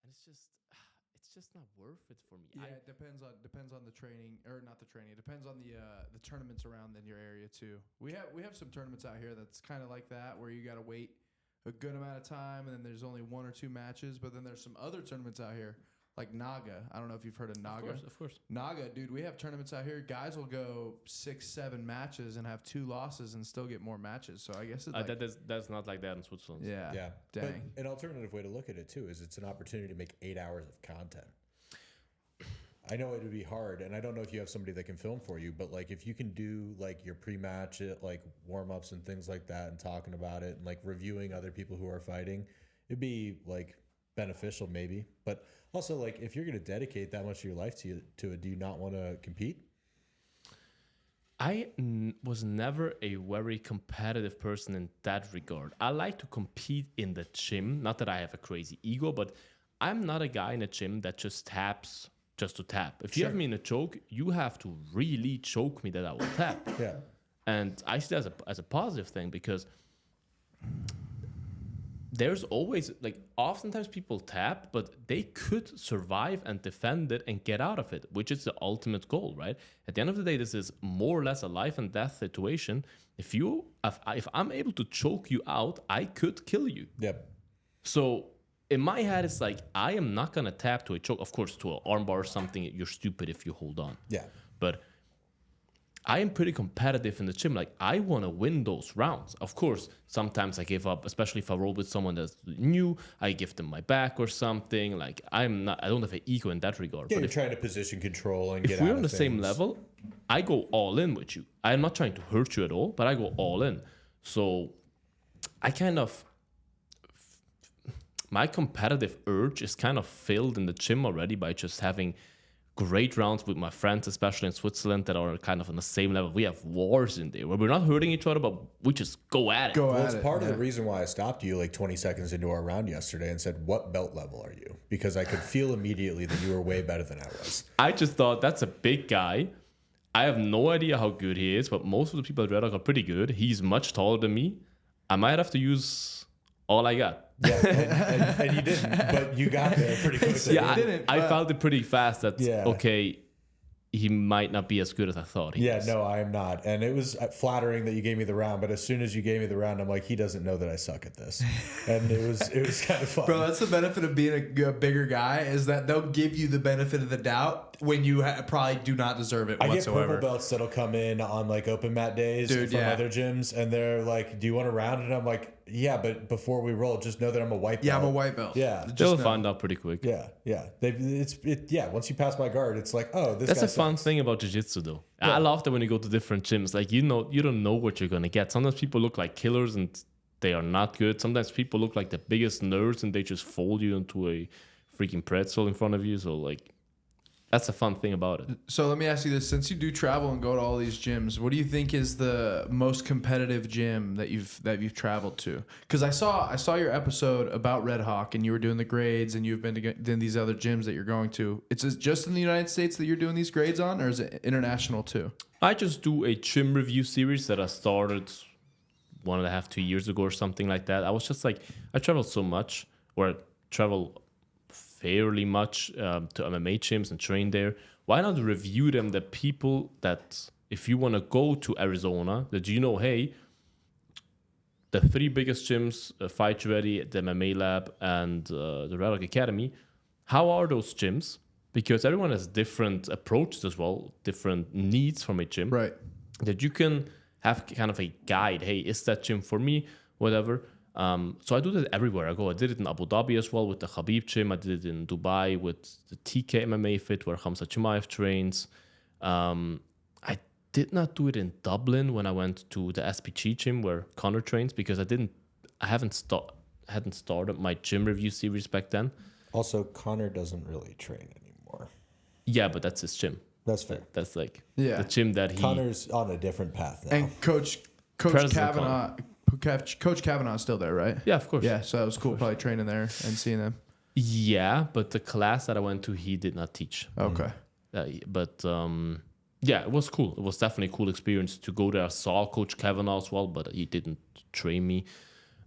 and it's just not worth it for me. Yeah, it depends on the training, or not the training. It depends on the tournaments around in your area too. We have some tournaments out here that's kind of like that, where you got to wait a good amount of time, and then there's only 1 or 2 matches. But then there's some other tournaments out here, like Naga. I don't know if you've heard of Naga. Of course. Naga, dude, we have tournaments out here. Guys will go 6, 7 matches and have 2 losses and still get more matches. So I guess it's That's not like that in Switzerland. yeah, Yeah. dang. But an alternative way to look at it too is it's an opportunity to make 8 hours of content. I know it would be hard, and I don't know if you have somebody that can film for you, but like if you can do like your pre-match, like warm-ups and things like that, and talking about it and like reviewing other people who are fighting, it'd be like beneficial maybe. But also like if you're going to dedicate that much of your life to it, do you not want to compete? I was never a very competitive person in that regard. I like to compete in the gym. Not that I have a crazy ego, but I'm not a guy in a gym that just taps just to tap. If you have me in a choke, you have to really choke me that I will tap. Yeah. And I see that as a positive thing, because there's always, like, oftentimes people tap, but they could survive and defend it and get out of it, which is the ultimate goal, right? At the end of the day, this is more or less a life and death situation. If I'm able to choke you out, I could kill you. Yep. So in my head, it's like, I am not going to tap to a choke. Of course, to an armbar or something, you're stupid if you hold on. Yeah. But I am pretty competitive in the gym. Like, I want to win those rounds. Of course, sometimes I give up, especially if I roll with someone that's new. I give them my back or something. Like, I don't have an ego in that regard. Yeah, but you're trying to position control and get if out we're of on the same things. level, I go all in with you. I'm not trying to hurt you at all, but I go all in. So I kind of, my competitive urge is kind of filled in the gym already by just having great rounds with my friends, especially in Switzerland, that are kind of on the same level. We have wars in there where we're not hurting each other, but we just go at it. Well, it's part of the reason why I stopped you like 20 seconds into our round yesterday and said, what belt level are you? Because I could feel immediately that you were way better than I was. I just thought, that's a big guy. I have no idea how good he is, but most of the people at Redhawk are pretty good. He's much taller than me. I might have to use all I got. Yeah, and you didn't, but you got there pretty quickly. Yeah, I felt it pretty fast that, okay, he might not be as good as I thought he was. No, I am not. And it was flattering that you gave me the round, but as soon as you gave me the round, I'm like, he doesn't know that I suck at this. And it was kind of fun. Bro, that's the benefit of being a bigger guy, is that they'll give you the benefit of the doubt when you probably do not deserve it whatsoever. I get purple belts that'll come in on like open mat days from other gyms, and they're like, do you want a round? And I'm like, yeah, but before we roll, just know that I'm a white belt. Yeah, I'm a white belt. Yeah. They'll find out pretty quick. Yeah. Once you pass my guard, it's like, oh, this That's guy a fun sucks. thing about jiu-jitsu, though. Yeah. I love that when you go to different gyms, like, you don't know what you're going to get. Sometimes people look like killers and they are not good. Sometimes people look like the biggest nerds and they just fold you into a freaking pretzel in front of you. So, like, that's a fun thing about it. So let me ask you this: since you do travel and go to all these gyms, what do you think is the most competitive gym that you've traveled to? Because I saw your episode about Redhawk, and you were doing the grades, and you've been to these other gyms that you're going to. It's just in the United States that you're doing these grades on, or is it international too? I just do a gym review series that I started 1.5, 2 years ago or something like that. I was just like, I travel so much, or I travel fairly much to MMA gyms and train there. Why not review them? The people that, if you want to go to Arizona, that hey, the 3 biggest gyms, Fight Ready, the MMA Lab, and the Redhawk Academy, how are those gyms? Because everyone has different approaches as well, different needs from a gym. Right. That you can have kind of a guide. Hey, is that gym for me? Whatever. So I do that everywhere I go. I did it in Abu Dhabi as well with the Khabib gym. I did it in Dubai with the TK MMA Fit where Khamzat Chimaev trains. I did not do it in Dublin when I went to the SPG gym where Connor trains, because I hadn't started my gym review series back then. Also, Connor doesn't really train anymore. Yeah, but that's his gym. That's fair. That's like the gym that Connor's on a different path now. And Coach Kavanaugh. Coach Kavanaugh's still there, right? Yeah, of course. Yeah, so it was cool probably training there and seeing them. Yeah, but the class that I went to, he did not teach. Okay. Yeah, it was cool. It was definitely a cool experience to go there. I saw Coach Kavanaugh as well, but he didn't train me.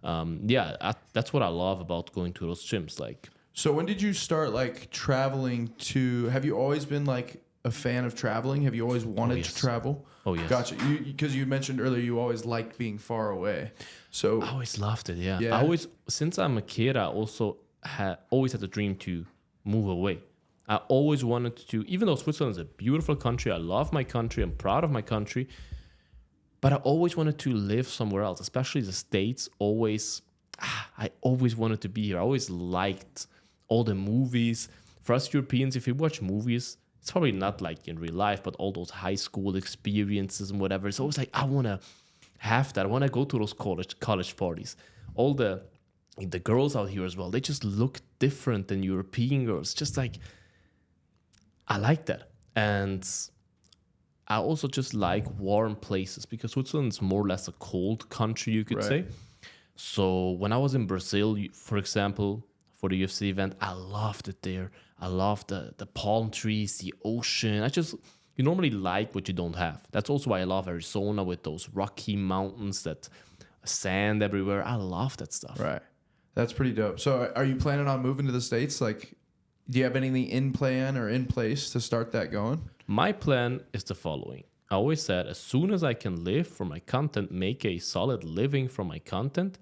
That's what I love about going to those gyms. Like, So when did you start like traveling to? Have you always been like a fan of traveling? Have you always wanted to travel? Oh, yes. Gotcha. Because you mentioned earlier you always liked being far away. So I always loved it. Yeah. Yeah. I always, since I'm a kid, I also always had the dream to move away. I always wanted to, even though Switzerland is a beautiful country, I love my country, I'm proud of my country, but I always wanted to live somewhere else, especially the States. I always wanted to be here. I always liked all the movies. For us Europeans, if you watch movies, it's probably not like in real life, but all those high school experiences and whatever. It's always like, I want to have that. I want to go to those college parties. All the girls out here as well, they just look different than European girls. Just like, I like that. And I also just like warm places because Switzerland's more or less a cold country, you could say. So when I was in Brazil, for example, for the UFC event, I loved it there. I loved the palm trees, the ocean. You normally like what you don't have. That's also why I love Arizona with those rocky mountains, that sand everywhere. I love that stuff. Right. That's pretty dope. So are you planning on moving to the States? Like, do you have anything in plan or in place to start that going? My plan is the following. I always said, as soon as I can live from my content, make a solid living from my content,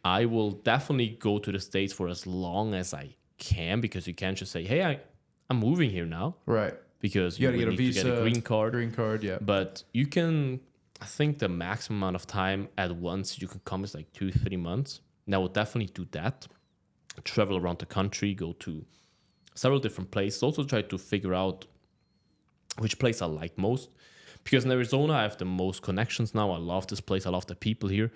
I will definitely go to the States for as long as I can, because you can't just say, hey, I'm moving here now. Right. Because You got to get a need visa, to get a green card. Green card, yeah. But you can, I think the maximum amount of time at once you can come is like 2-3 months. And I will definitely do that. Travel around the country, go to several different places. Also try to figure out which place I like most. Because in Arizona, I have the most connections now. I love this place. I love the people here.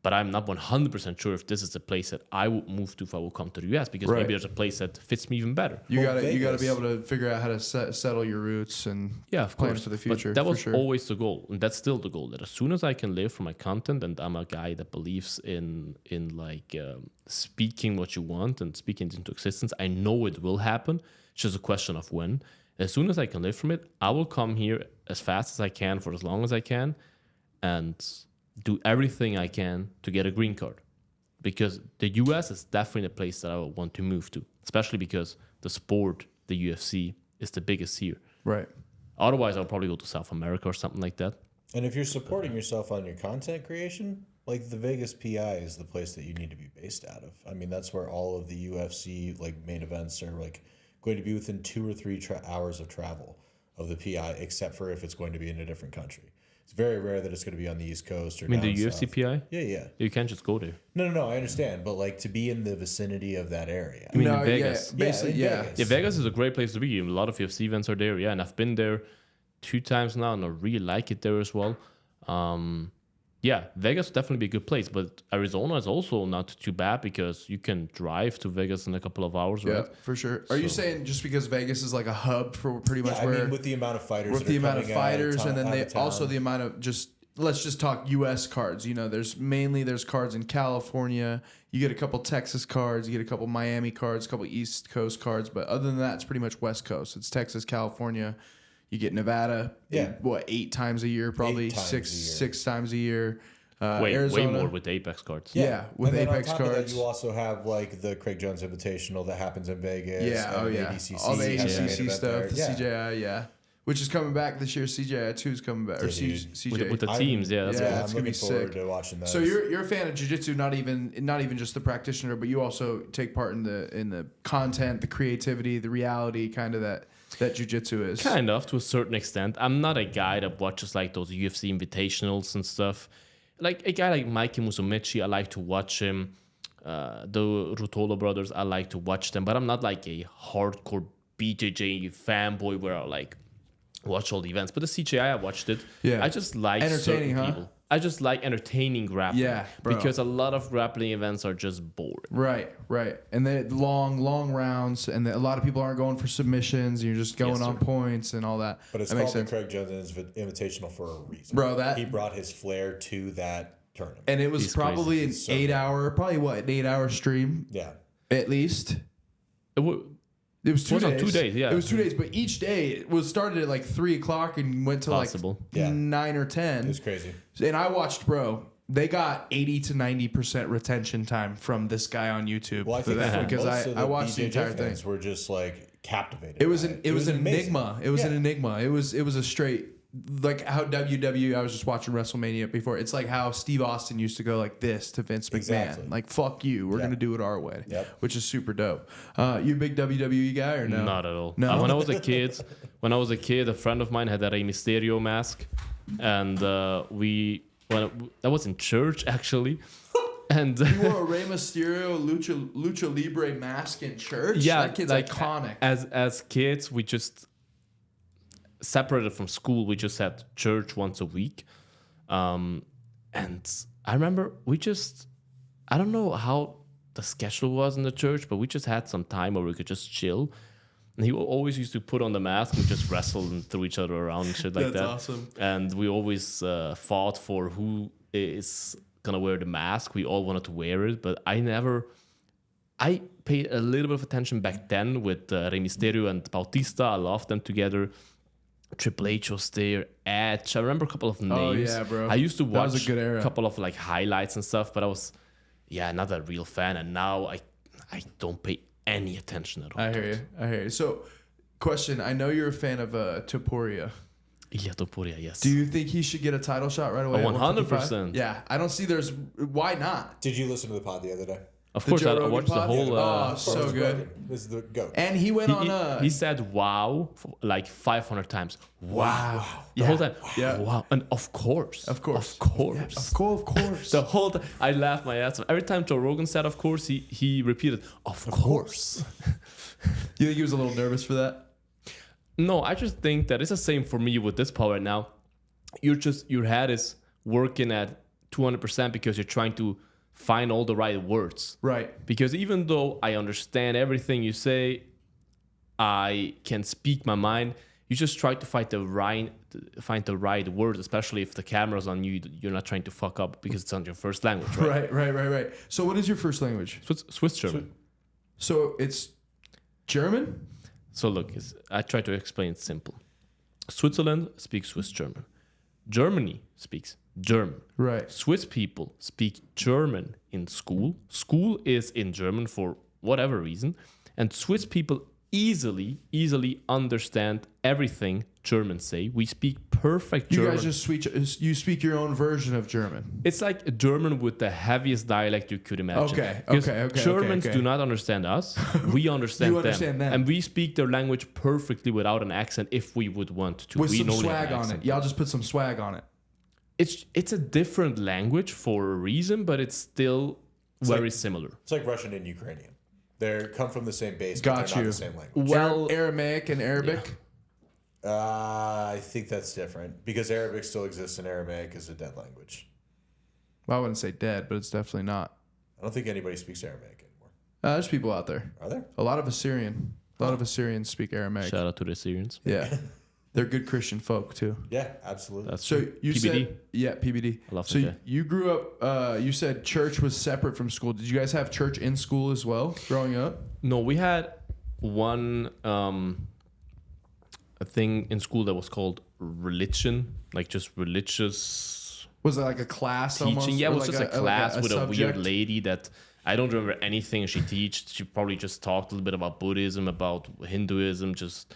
But I'm not 100% sure if this is a place that I would move to if I would come to the US, because maybe there's a place that fits me even better. You got to be able to figure out how to settle your roots and of plan course. for the future. But that was always the goal, and that's still the goal. That as soon as I can live from my content, and I'm a guy that believes in speaking what you want and speaking it into existence. I know it will happen. It's just a question of when. As soon as I can live from it, I will come here as fast as I can for as long as I can, and do everything I can to get a green card, because the US is definitely a place that I would want to move to, especially because the sport, the UFC, is the biggest here. Right. Otherwise, I'll probably go to South America or something like that. And if you're supporting yourself on your content creation, like the Vegas PI is the place that you need to be based out of. I mean, that's where all of the UFC like main events are like going to be within 2 or 3 hours of travel of the PI, except for if it's going to be in a different country. It's very rare that it's going to be on the East Coast or I mean, down the UFC south. PI? Yeah. You can't just go there. No, I understand. But like to be in the vicinity of that area. I mean, in Vegas. Yeah, basically, yeah. Vegas. Yeah, Vegas is a great place to be. A lot of UFC events are there, yeah. And I've been there 2 times now, and I really like it there as well. Yeah, Vegas would definitely be a good place. But Arizona is also not too bad, because you can drive to Vegas in a couple of hours, right? Yeah, for sure. Are you saying just because Vegas is like a hub for pretty much where... I mean, with the amount of fighters, with that the are amount of coming out fighters, and then out they of town. also the amount of just... Let's just talk U.S. cards. You know, there's cards in California. You get a couple Texas cards. You get a couple Miami cards, a couple East Coast cards. But other than that, it's pretty much West Coast. It's Texas, California. You get Nevada. Yeah. 8 times a year, probably 8 times six times a year. Way Arizona. more with Apex cards. Yeah, with and then Apex on top cards. Of that, you also have like the Craig Jones Invitational that happens in Vegas. Yeah, and ADCC, all the ADCC stuff, the Yeah. CJI, which is coming back this year. CJI 2 is coming back, or CJ With the teams, that's yeah, cool. it's I'm gonna be looking forward sick. to watching those. So you're a fan of jiu-jitsu, not even just the practitioner, but you also take part in the content, the creativity, the reality, kind of that jiu-jitsu is. Kind of, to a certain extent. I'm not a guy that watches like those UFC invitationals and stuff. Like a guy like Mikey Musumeci, I like to watch him. The Ruotolo brothers, I like to watch them, but I'm not like a hardcore BJJ fanboy where I like watch all the events. But the CJI, I watched it. Yeah. I just like Entertaining, certain huh? people. I just like entertaining grappling. Yeah, bro. Because a lot of grappling events are just boring. Right. And the long rounds, and a lot of people aren't going for submissions. You're just going on points and all that. But it's that makes called the sense. Craig Jones Invitational for a reason. Bro, he brought his flair to that tournament. And it was He's probably crazy. an So 8-hour stream, Yeah. at least. It It was 2 Was on days. 2 days, yeah. It was 2 days, but each day was started at like 3 o'clock and went to Possible. like 9 or It 10. was crazy. And I watched, bro. they got 80 to 90% retention time from this guy on YouTube. Well, I for think that because most of I watched the BJJ entire thing. fans were just like captivated. It was by an enigma. It was an Yeah. enigma. It was a straight, like how WWE. I was just watching WrestleMania before. It's like how Steve Austin used to go like this to Vince McMahon, Exactly. like "fuck you, we're Yep. gonna do it our way," Yep. which is super dope. You a big WWE guy or no? Not at all. No? When I was a kid, a friend of mine had a Rey Mysterio mask, and I was in church actually, and You wore a Rey Mysterio Lucha Libre mask in church. yeah, That kid's like, iconic. As kids, we just separated from school. We just had church once a week, and I remember I don't know how the schedule was in the church, but we just had some time where we could just chill. And he always used to put on the mask and just wrestle and throw each other around and shit like That's that. awesome. And we always fought for who is gonna wear the mask. We all wanted to wear it, but I paid a little bit of attention back then with Rey Mysterio and Bautista. I loved them together. Triple H was there, Edge. I remember a couple of names. yeah, bro. I used to That was watch a good era. a couple of like highlights and stuff, but I was, not a real fan. And now I don't pay any attention at all. I hear you. So, question: I know you're a fan of Topuria. Yeah, Topuria, yes. Do you think he should get a title shot right away? at 100%. 155? Yeah, I don't see there's. Why not? Did you listen to the pod the other day? Of The course, Joe I Rogan watched the pod? whole. Oh, so good. This is the GOAT. And he went on he said "wow" like 500 times. Wow, the Yeah. whole time. Yeah. Wow, and of course, Of course. of course, Of course. The whole time, I laughed my ass off. Every time Joe Rogan said "of course," he repeated "of course." You think he was a little nervous for that? No, I just think that it's the same for me with this part right now. Your head is working at 200% because you're trying to find all the right words. Right. Because even though I understand everything you say, I can speak my mind. You just try to find the right words, especially if the camera's on you. You're not trying to fuck up because it's on your first language, right? Right. So, what is your first language? Swiss German. So it's German. So look, I try to explain it simple. Switzerland speaks Swiss German. Germany speaks German. Right. Swiss people speak German in school. School is in German for whatever reason. And Swiss people easily understand everything Germans say. We speak perfect You German. guys just you speak your own version of German. It's like a German with the heaviest dialect you could imagine. Okay. Because Okay. Germans do not understand us. We understand, You understand them. And we speak their language perfectly without an accent if we would want to. With we some normally have swag an on accent. it. Y'all just put some swag on it. It's a different language for a reason, but it's still very similar. It's like Russian and Ukrainian. They come from the same base, Got but they're you. not the same language. Well, Aramaic and Arabic. I think that's different because Arabic still exists and Aramaic is a dead language. Well, I wouldn't say dead, but it's definitely not. I don't think anybody speaks Aramaic anymore. There's people out there. Are there? A lot of Assyrians speak Aramaic. shout out to the Syrians. Yeah. They're good Christian folk too. Yeah, absolutely. That's So true. you PBD. said PBD. I love so that guy. you grew up you said church was separate from school. Did you guys have church in school as well growing up? No, we had one a thing in school that was called religion, like just religious Was it like a class teaching. almost? Yeah, it Or was like just a class with a weird subject? lady that I don't remember anything she teached. She probably just talked a little bit about Buddhism, about Hinduism, just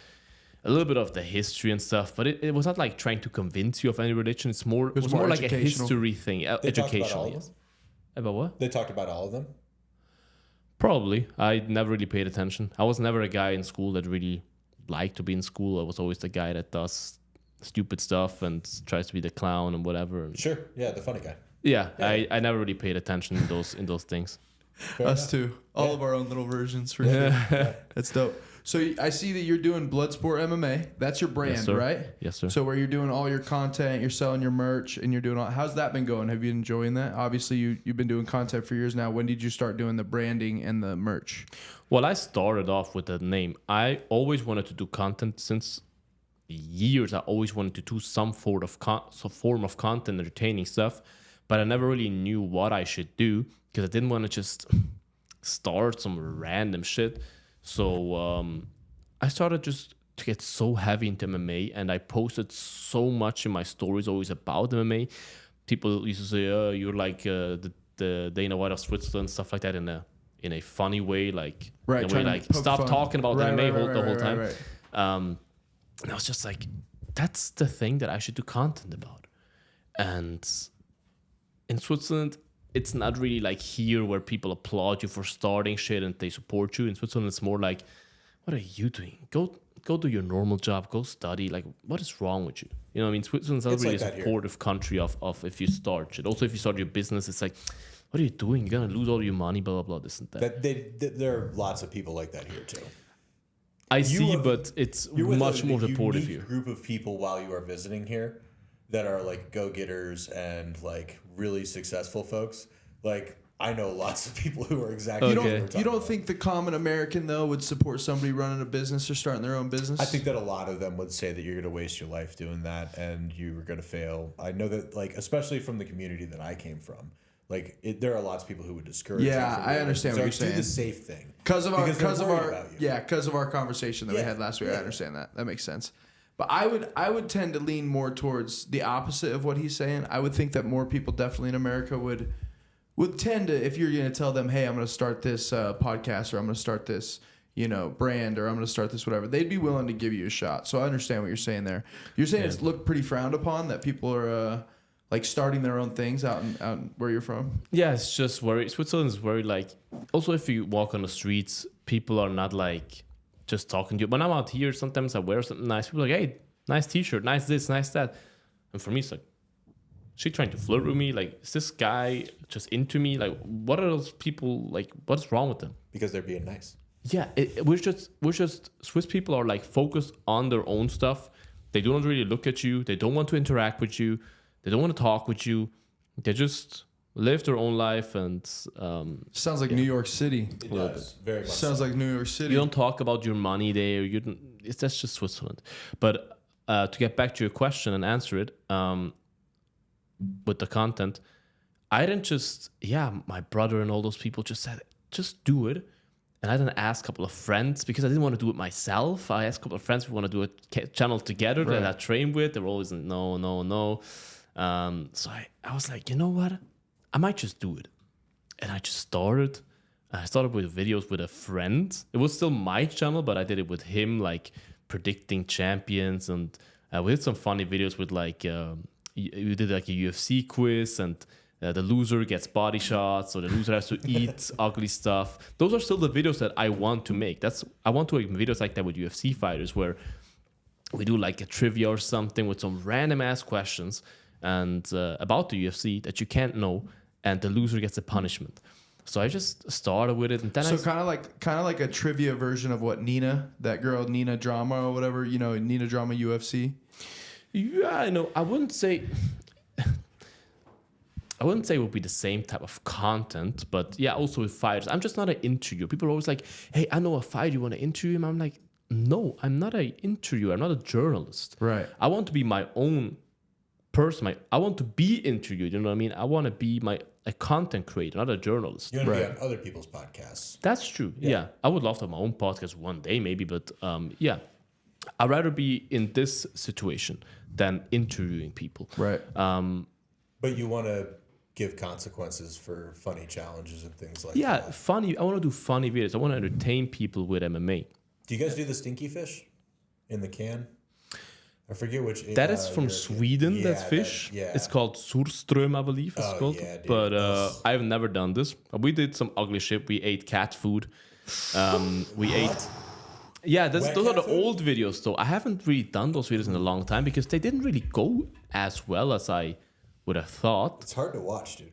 a little bit of the history and stuff. But it was not like trying to convince you of any religion. It was more like a educational. history thing, They talked about all educational. of Yes. them? About what? They talked about all of them. Probably. I never really paid attention. I was never a guy in school that really liked to be in school. I was always the guy that does stupid stuff and tries to be the clown and whatever. And Sure. Yeah, the funny guy. yeah, I never really paid attention in those things. Fair Us enough. too. All of our own little versions for sure. That's dope. So I see that you're doing Bloodsport MMA. That's your brand, Yes, sir. right? Yes, sir. So where you're doing all your content, you're selling your merch, and you're doing all. How's that been going? Have you been enjoying that? Obviously, you've been doing content for years now. When did you start doing the branding and the merch? Well, I started off with that name. I always wanted to do content since years. I always wanted to do some form of content, entertaining stuff, but I never really knew what I should do because I didn't want to just start some random shit. So I started just to get so heavy into MMA, and I posted so much in my stories always about MMA. people used to say, "Oh, you're like the Dana White of Switzerland," stuff like that in a funny way, like Right, in a way trying to like poke stop fun. talking about Right, MMA right, the whole right, time. right. And I was just like, that's the thing that I should do content about. And in Switzerland, it's not really like here where people applaud you for starting shit and they support you. In Switzerland, it's more like, what are you doing? Go do your normal job. Go study. Like, what is wrong with you? You know what I mean? Switzerland's not It's really like a that here. supportive country of if you start shit. Also, if you start your business, it's like, what are you doing? You're gonna lose all your money, blah, blah, blah, this and that. There are lots of people like that here too. I see, have- but it's You're with much a more supportive unique here. group of people while you are visiting here that are like go-getters and like really successful folks. Like I know lots of people who are exactly. Okay. what we're You talking don't about. think the common American though would support somebody running a business or starting their own business? I think that a lot of them would say that you're going to waste your life doing that and you were going to fail. I know that, like, especially from the community that I came from, like, there are lots of people who would discourage. Yeah, you from I doing understand it. what So you're do the saying. safe thing because of they're worried about you. because of our conversation that we Yeah, had last week. I yeah. understand that. That makes sense. But I would tend to lean more towards the opposite of what he's saying. I would think that more people definitely in America would tend to, if you're going to tell them, hey, I'm going to start this podcast, or I'm going to start this, brand, or I'm going to start this whatever, they'd be willing to give you a shot. So I understand what you're saying there. You're saying it's looked pretty frowned upon that people are like starting their own things out where you're from. Yeah, it's just very, Switzerland is very like, also if you walk on the streets, people are not like just talking to you. When I'm out here, sometimes I wear something nice. People are like, hey, nice t-shirt, nice this, nice that. And for me, it's like, she trying to flirt with me? Like, is this guy just into me? Like, what are those people, like, what's wrong with them? Because they're being nice. Yeah, we're just Swiss people are like focused on their own stuff. They don't really look at you. They don't want to interact with you. They don't want to talk with you. They just live their own life and Sounds like New York City. It does very much. Sounds like New York City. you don't talk about your money there. That's just Switzerland. But to get back to your question and answer it, with the content, I didn't just, my brother and all those people just said, just do it. And I didn't ask a couple of friends because I didn't want to do it myself. I asked a couple of friends if we want to do a channel together that I train with. They were always like, no. So I was like, you know what? I might just do it. And I just started. I started with videos with a friend. It was still my channel, but I did it with him, like predicting champions. And we did some funny videos with like, we did like a UFC quiz and the loser gets body shots, or the loser has to eat ugly stuff. Those are still the videos that I want to make. I want to make videos like that with UFC fighters where we do like a trivia or something with some random ass questions and about the UFC that you can't know, and the loser gets a punishment. So I just started with it, and then kind of like a trivia version of what Nina, that girl Nina Drama or whatever, Nina Drama UFC. Yeah, I know. I wouldn't say it would be the same type of content, but yeah, also with fighters. I'm just not an interviewer. People are always like, hey, I know a fighter, you want to interview him? I'm like, no, I'm not an interviewer. I'm not a journalist. Right. I want to be my own person. I want to be interviewed. You know what I mean? I want to be a content creator, not a journalist. You want to be on other people's podcasts. That's true. Yeah. I would love to have my own podcast one day, maybe, but yeah. I'd rather be in this situation than interviewing people. Right. But you want to give consequences for funny challenges and things like that. Yeah, funny. I want to do funny videos. I want to entertain people with MMA. Do you guys do the stinky fish in the can? I forget which. That is from European- Sweden. Yeah, That's fish. yeah. It's called surström, I believe it's Oh, called. yeah, dude. But That's- I've never done this. We did some ugly shit. We ate cat food. We ate. Yeah, those Wet are cat the food? old videos, though. I haven't really done those videos in a long time because they didn't really go as well as I would have thought. It's hard to watch, dude.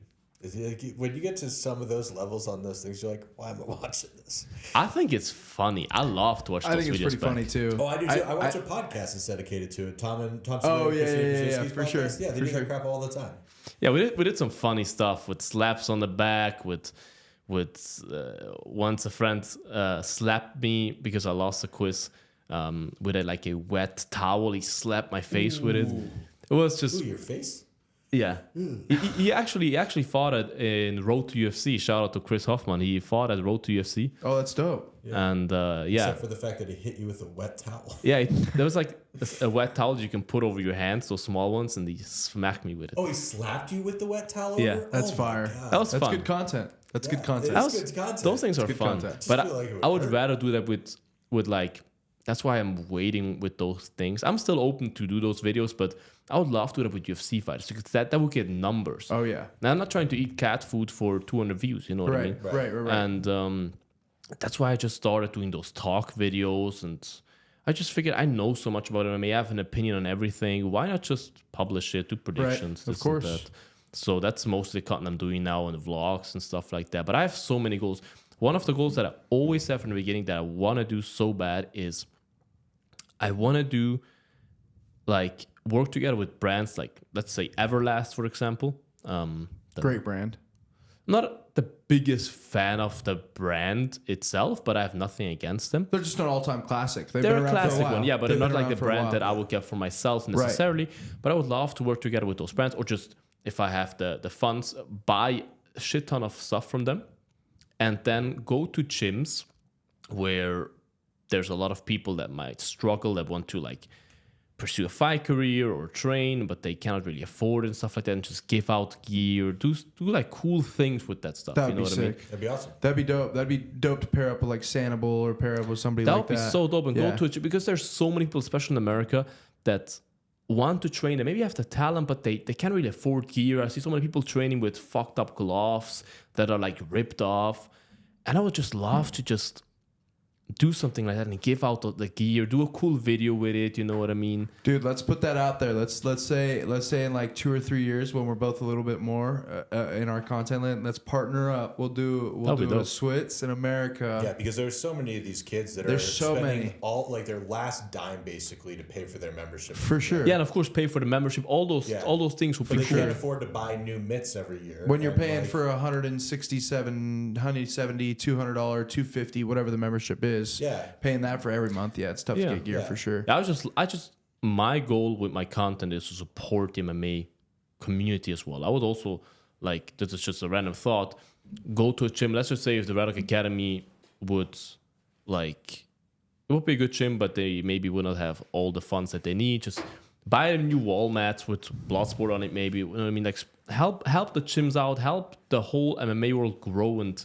When you get to some of those levels on those things, you're like, why am I watching this? I think it's funny. I love to watch I those think it's videos pretty funny back. too. Oh, I do too. I watch a podcast that's dedicated to it. Tom Oh, Segura, yeah, Christina yeah, Pazsitzky's for sure, podcast. Yeah, they for do sure. that crap all the time. Yeah, we did some funny stuff with slaps on the back. With once a friend slapped me because I lost a quiz with a wet towel. He slapped my face with it. It was just Ooh, your face? Yeah, he actually fought in Road to UFC. Shout out to Chris Hoffman. He fought at Road to UFC, Oh, that's dope. and yeah, Except for the fact that he hit you with a wet towel. yeah. There was like a wet towel you can put over your hands, those small ones, and he smacked me with it. Oh, he slapped you with the wet towel? Yeah. over? That's Oh my fire. God. That was That's fun. good content. That's good content. That It's was- good content. Those things are good fun, content. but Just feel like it would I would hurt. rather do that with like. That's why I'm waiting with those things. I'm still open to do those videos, but I would love to do that with UFC fighters because that would get numbers. Oh yeah. Now I'm not trying to eat cat food for 200 views. You know what I mean? Right. And that's why I just started doing those talk videos, and I just figured I know so much about MMA. I have an opinion on everything. Why not just publish it, do predictions, Of this and course. that. So that's mostly the content I'm doing now and the vlogs and stuff like that. But I have so many goals. One of the goals that I always have from the beginning that I want to do so bad is I want to do like work together with brands like, let's say, Everlast, for example. Great brand. Not the biggest fan of the brand itself, but I have nothing against them. They're just an all-time classic. They've They're been a around for classic while. one, yeah, but They've they're not been like around the for a brand while. that I would get for myself necessarily. But I would love to work together with those brands, or just if I have the funds, buy a shit ton of stuff from them, and then go to gyms where there's a lot of people that might struggle, that want to like pursue a fight career or train, but they cannot really afford it and stuff like that, and just give out gear, do like cool things with that stuff. That'd you know be what I mean? sick. That'd be awesome. That'd be dope. That'd be dope to pair up with like Sanibel or pair up with somebody That like would be that. so dope, and Yeah. go to it because there's so many people, especially in America, that want to train. They maybe have the talent, but they can't really afford gear. I see so many people training with fucked up gloves that are like ripped off, and I would just love to just do something like that and give out the gear, do a cool video with it. You know what I mean? Dude, let's put that out there. Let's say in like 2 or 3 years when we're both a little bit more in our content land, let's partner up. We'll do That'd be a dope. Switz in America. Yeah, because there's so many of these kids that There's are so spending many. all like their last dime basically to pay for their membership. For sure. Yeah, and of course pay for the membership. All those things would But be they cool. can't afford to buy new mitts every year. When you're And, paying like, for $167, $170, $200, $250, whatever the membership is. Yeah. Paying that for every month. Yeah, it's tough to Yeah. get gear Yeah. for sure. I just my goal with my content is to support the MMA community as well. I would also like, this is just a random thought, go to a gym. Let's just say if the Redhawk Academy would like, it would be a good gym, but they maybe would not have all the funds that they need. Just buy a new wall mats with Bloodsport on it, maybe. You know what I mean? Like help the gyms out, help the whole MMA world grow and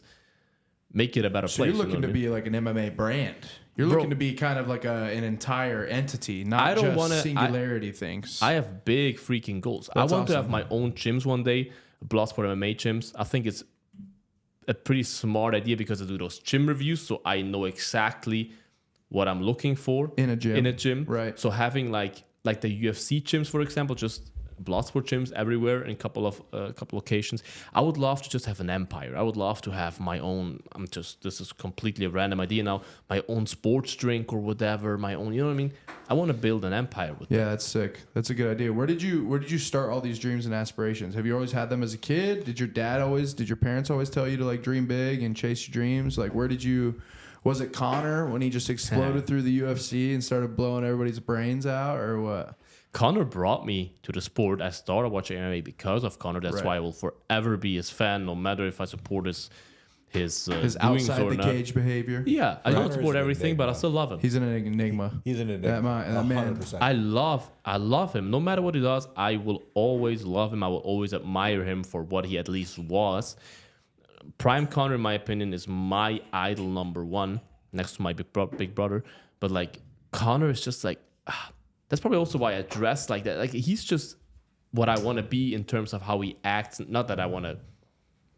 make it a better So place. you're looking you know to what I mean? be like an MMA brand. You're Bro. looking to be kind of like an entire entity, not I don't just wanna- singularity things. I have big freaking goals. I That's want to awesome. have my own gyms one day, Bloodsport MMA gyms. I think it's a pretty smart idea because I do those gym reviews, so I know exactly what I'm looking for In a gym. Right. So having like the UFC gyms, for example, just Bloodsport gyms everywhere in a couple of locations. I would love to just have an empire. I would love to have my own. This is completely a random idea now. My own sports drink or whatever. My own. You know what I mean? I want to build an empire with. Yeah, that's sick. That's a good idea. Where did you start all these dreams and aspirations? Have you always had them as a kid? Did your parents always tell you to like dream big and chase your dreams? Like was it Connor when he just exploded through the UFC and started blowing everybody's brains out, or what? Connor brought me to the sport. I started watching MMA because of Connor. That's Right. why I will forever be his fan, no matter if I support his His doings outside or the not. cage behavior. Yeah, I Connor don't is support an everything, but I enigma. still love him. He's an enigma. He's an enigma. That man. 100%. I love him. No matter what he does, I will always love him. I will always admire him for what he at least was. Prime Connor, in my opinion, is my idol number one, next to my big brother. But like Connor is just like, that's probably also why I dress like that. Like he's just what I want to be in terms of how he acts. Not that I want to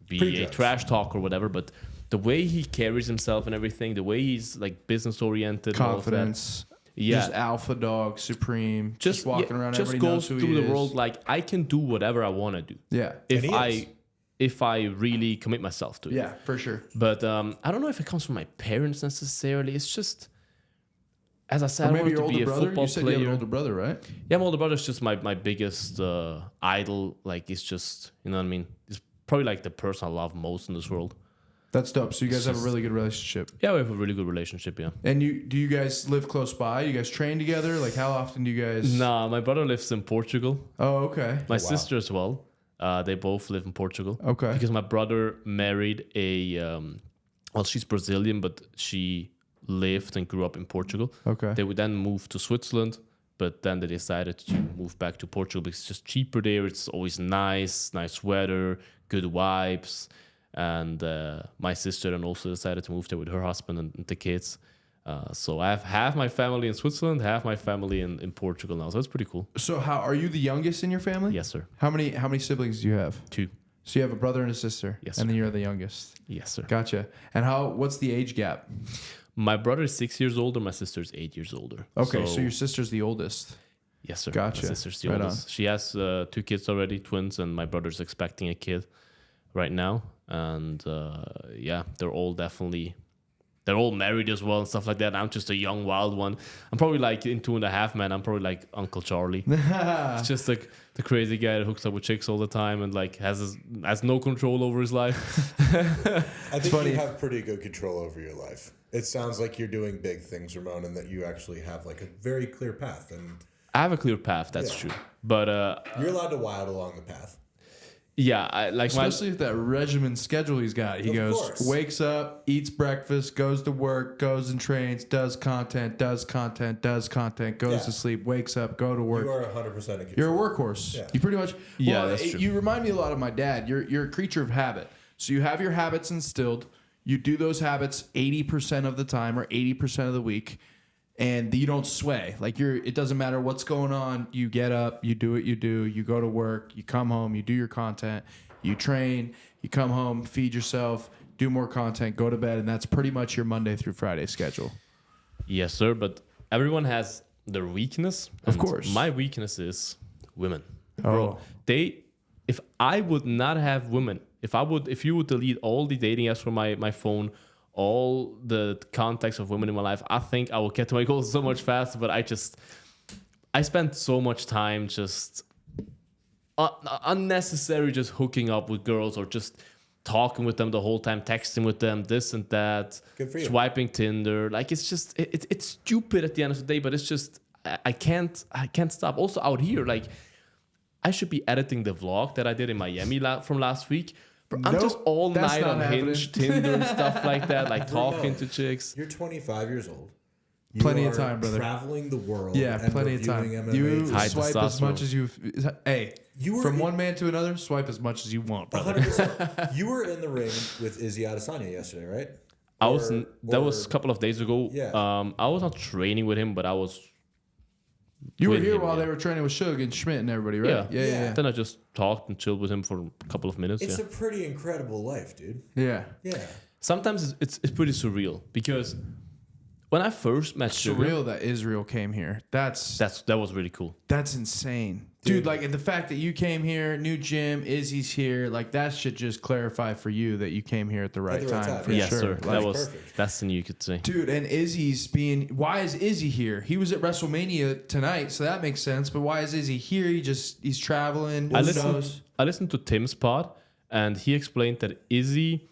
be a Prejudge. trash talk or whatever, but the way he carries himself and everything, the way he's like business oriented, Confidence. Yeah. Just alpha dog, supreme. Just walking around. just Everybody goes knows who through he the is. world like I can do whatever I want to do Yeah. if And he is. if I really commit myself to it. Yeah, for sure. But I don't know if it comes from my parents necessarily. It's just, as I said, Or I maybe wanted your to be older a brother. football You said you have player. an older brother, right? Yeah, my older brother's just my biggest idol. Like it's just, you know what I mean? It's probably like the person I love most in this world. That's dope. So you guys have a really good relationship. Yeah, we have a really good relationship. Yeah. And do you guys live close by? You guys train together? Like how often do you guys? Nah, my brother lives in Portugal. Oh, okay. My sister as well. They both live in Portugal. Okay. Because my brother married well, she's Brazilian, but she lived and grew up in Portugal. Okay. They would then move to Switzerland, but then they decided to move back to Portugal because it's just cheaper there. It's always nice weather, good vibes. And my sister then also decided to move there with her husband and the kids. So I have half my family in Switzerland, half my family in Portugal now. So that's pretty cool. So how are you the youngest in your family? Yes, sir. How many siblings do you have? 2. So you have a brother and a sister. Yes, And sir. then you're the youngest. Yes, sir. Gotcha. And what's the age gap? My brother is 6 years older. My sister is 8 years older. Okay, so your sister's the oldest. Yes, sir. Gotcha. My sister's the Right oldest. She has 2 kids already, twins, and my brother's expecting a kid right now. And yeah, they're all married as well and stuff like that. I'm just a young wild one. I'm probably like in 2.5 Men. I'm probably like Uncle Charlie. It's just like the crazy guy that hooks up with chicks all the time and like has no control over his life. I think you have pretty good control over your life. It sounds like you're doing big things, Ramon, and that you actually have like a very clear path. And I have a clear path, that's true. But you're allowed to wild along the path. yeah, I like Especially with that regimen schedule he's got. He wakes up, eats breakfast, goes to work, goes and trains, does content, goes to sleep, wakes up, go to work. You are 100% in control. You're a workhorse. Yeah. You pretty much. Yeah, well, that's true. You remind me a lot of my dad. You're a creature of habit. So you have your habits instilled. You do those habits 80% of the time or 80% of the week, and you don't sway. Like it doesn't matter what's going on. You get up, you do what you do. You go to work, you come home, you do your content, you train, you come home, feed yourself, do more content, go to bed, and that's pretty much your Monday through Friday schedule. Yes, sir. But everyone has their weakness. Of course. My weakness is women. Oh. If I would not have women, if you would delete all the dating apps from my phone, all the contacts of women in my life, I think I will get to my goals so much faster. But I spent so much time just unnecessary, just hooking up with girls or just talking with them the whole time, texting with them, this and that, Good for you. swiping Tinder. Like it's just it's stupid at the end of the day, but it's just I can't stop. Also out here, like I should be editing the vlog that I did in Miami from last week. But I'm just all that's night not on happening. Hinge, Tinder, and stuff like that, like talking no. to chicks. You're 25 years old. Plenty You of are time, brother. Traveling the world. Yeah, and plenty of time. reviewing MMA You High swipe as testosterone. much as you. Hey, You were from in- one man to another, swipe as much as you want, brother. 100%. You were in the ring with Izzy Adesanya yesterday, right? That was a couple of days ago. Yeah. I was not training with him, but I was. You were with here him, while yeah. they were training with Suge and Schmidt and everybody, right? Yeah. Then I just talked and chilled with him for a couple of minutes. It's yeah. a pretty incredible life, dude. Yeah. Yeah. Sometimes it's pretty surreal because when I first met Sugar, Surreal that Israel came here. that was really cool. That's insane. Dude, like and the fact that you came here, new gym, Izzy's here, like that should just clarify for you that you came here at the right the right time. time, For yeah. Yes, sure. sir. Like, That was perfect. that's the new you could say. dude, and why is Izzy here? He was at WrestleMania tonight, so that makes sense. But why is Izzy here? He's traveling. I Who listened. knows? I listened to Tim's pod, and he explained that Izzy,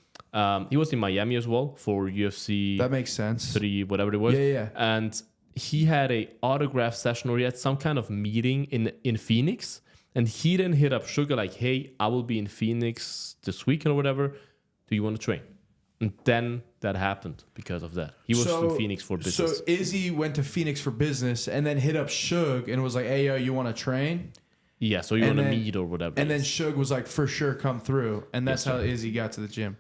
he was in Miami as well for UFC That makes sense. 3, whatever it was. Yeah. And he had a autograph session or he had some kind of meeting in Phoenix. And he then hit up Sugar like, hey, I will be in Phoenix this weekend or whatever. Do you want to train? And then that happened because of that. He was in Phoenix for business. So Izzy went to Phoenix for business and then hit up Suge and was like, hey, yo, you want to train? Yeah, so you And want to then- meet or whatever. And then Suge was like, for sure, come through. And that's Yes, how sir. Izzy got to the gym.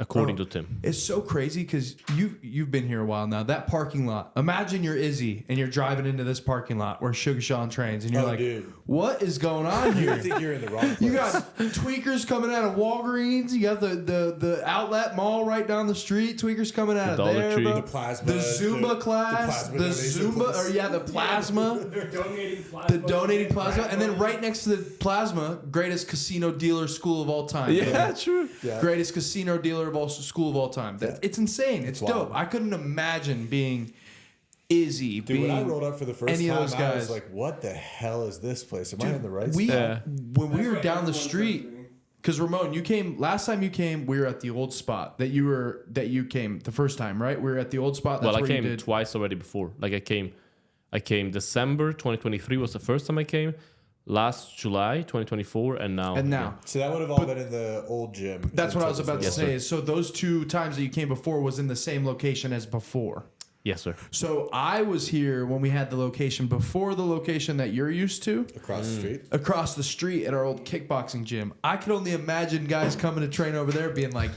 according Bro, to Tim. It's so crazy because you've been here a while now. That parking lot. Imagine you're Izzy and you're driving into this parking lot where Sugar Sean trains, and you're like, dude. "What is going on You here?" think you're in the wrong place. You got tweakers coming out of Walgreens. You got the outlet mall right down the street. Tweakers coming out The of Dollar there, Tree. bro. The plasma, the Zumba class, plasma the donation Zumba, place. or the plasma. They're donating plasma. The donating plasma, and then right next to the plasma, greatest casino dealer school of all time. Yeah, true. Yeah. Greatest casino dealer of all school of all time. It's insane. It's wild. dope. I couldn't imagine being Izzy. Dude, when I rolled up for the first any time, of those I guys. was like, what the hell is this place? Am I in the right we spot? Yeah. when we That's were what down the everyone street. says to me. Because Ramon, you came last time you came. We were at the old spot that you came the first time, right? We were at the old spot. That's Well, I where you came did. twice already before. Like I came December 2023 was the first time I came. Last July 2024, and now. And now, So that would have all been in the old gym. that's what I was about to Yes, say. sir. So those 2 times that you came before was in the same location as before. Yes, sir. So I was here when we had the location before the location that you're used to. across the street. Across the street at our old kickboxing gym. I could only imagine guys coming to train over there being like,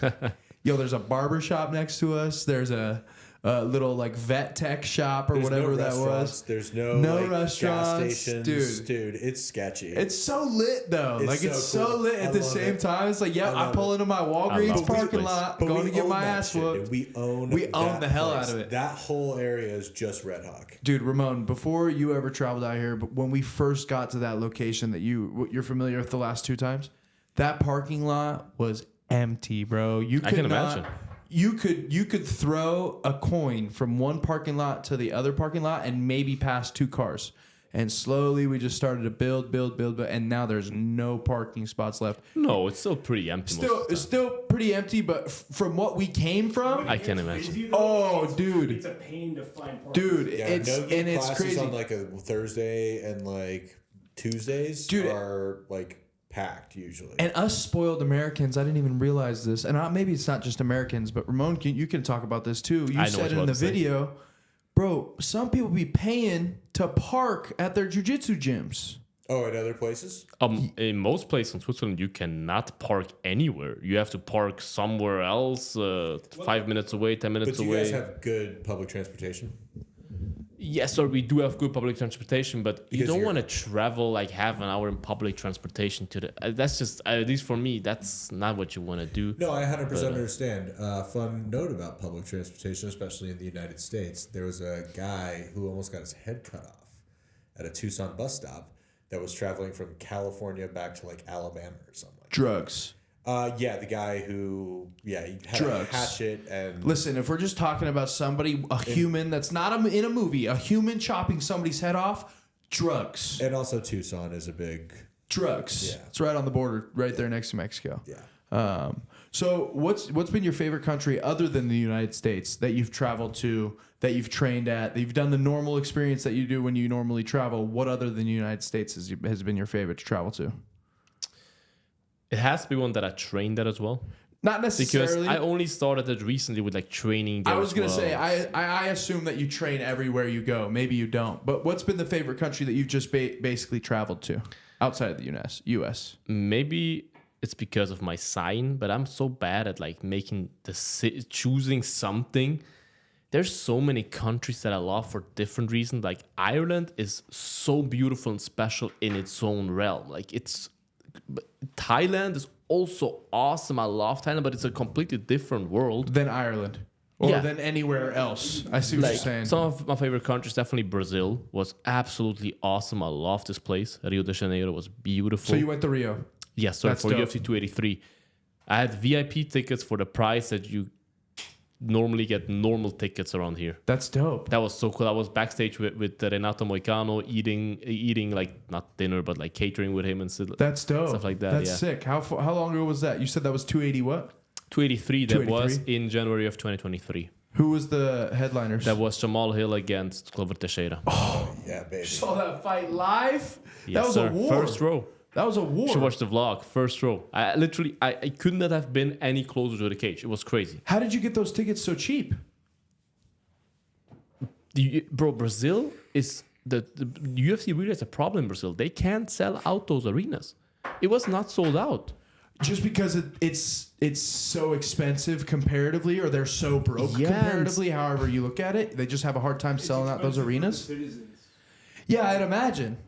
yo, there's a barber shop next to us. There's a little like vet tech shop or There's whatever no that restaurants, was. There's no like, restaurants, gas stations. Dude, it's sketchy. It's so lit though. It's Like it's so so cool. lit I at the love same it. time. It's like, yeah, I I love pull it. into my I Walgreens love this parking place. lot, But going we to get own my that ass shit, whooped. dude. We own own the hell place. out of it. That whole area is just Redhawk. Dude, Ramon, before you ever traveled out here, but when we first got to that location that you're familiar with the last 2 times, that parking lot was empty, bro. You could I can not, imagine. You could throw a coin from one parking lot to the other parking lot and maybe pass 2 cars. And slowly we just started to build, and now there's no parking spots left. No, it's still pretty empty. It's still pretty empty, but from what we came from, I can imagine. Oh, dude. It's a pain to find parking. dude, Yeah, it's no and it's classes crazy. on like a Thursday and like Tuesdays Dude, are like packed usually. And us spoiled Americans, I didn't even realize this. And maybe it's not just Americans, but Ramon, you can talk about this too. You I know said what it you're in the about to say. video, bro, some people be paying to park at their jiu-jitsu gyms. Oh, at other places? In most places in Switzerland, you cannot park anywhere. You have to park somewhere else, 5 minutes away, 10 minutes But you away. guys have good public transportation? Yes, sir, we do have good public transportation, but you Because don't you're- want to travel like half an hour in public transportation to the. That's just, at least for me, that's not what you want to do. No, I 100% understand. Fun note about public transportation, especially in the United States. There was a guy who almost got his head cut off at a Tucson bus stop that was traveling from California back to like Alabama or something. Drugs. Yeah, the guy who, he had Drugs. a hatchet and... Listen, if we're just talking about somebody, a human that's not in a movie, a human chopping somebody's head off, drugs. And also Tucson is a big... Drugs. Yeah. It's right on the border, right there next to Mexico. Yeah. So what's been your favorite country other than the United States that you've traveled to, that you've trained at, that you've done the normal experience that you do when you normally travel? What other than the United States has been your favorite to travel to? It has to be one that I trained at as well. Not Because necessarily. I only started it recently with like training. I there was as gonna well. say I assume that you train everywhere you go. Maybe you don't. But what's been the favorite country that you've just basically traveled to outside of the U.S.? Maybe it's because of my sign, but I'm so bad at like making choosing something. There's so many countries that I love for different reasons. Like Ireland is so beautiful and special in its own realm. Like Thailand is also awesome. I love Thailand, but it's a completely different world. Than Ireland or Yeah. than anywhere else. I see what Like you're saying. some of my favorite countries, definitely Brazil was absolutely awesome. I love this place. Rio de Janeiro was beautiful. So you went to Rio. Yes, sir. That's For dope. UFC 283, I had VIP tickets for the price that you normally get normal tickets around here. That's dope. That was so cool. I was backstage with Renato Moicano eating like not dinner but like catering with him and That's dope. Stuff like that, That's yeah. sick. How long ago was that? You said that was 280 what? 283. That was 283? in January of 2023. Who was the headliners? That was Jamal Hill against Glover Teixeira. Yeah, baby. saw that fight live? Yes, that was sir. a war. First row. That was a war. Should watch the vlog. First row. I literally I could not have been any closer to the cage. It was crazy. How did you get those tickets so cheap? Bro, Brazil is the UFC really has a problem in Brazil. They can't sell out those arenas. It was not sold out. Just because it's so expensive comparatively, or they're so broke Yeah, comparatively, however you look at it, they just have a hard time selling out those arenas. Yeah, I'd imagine.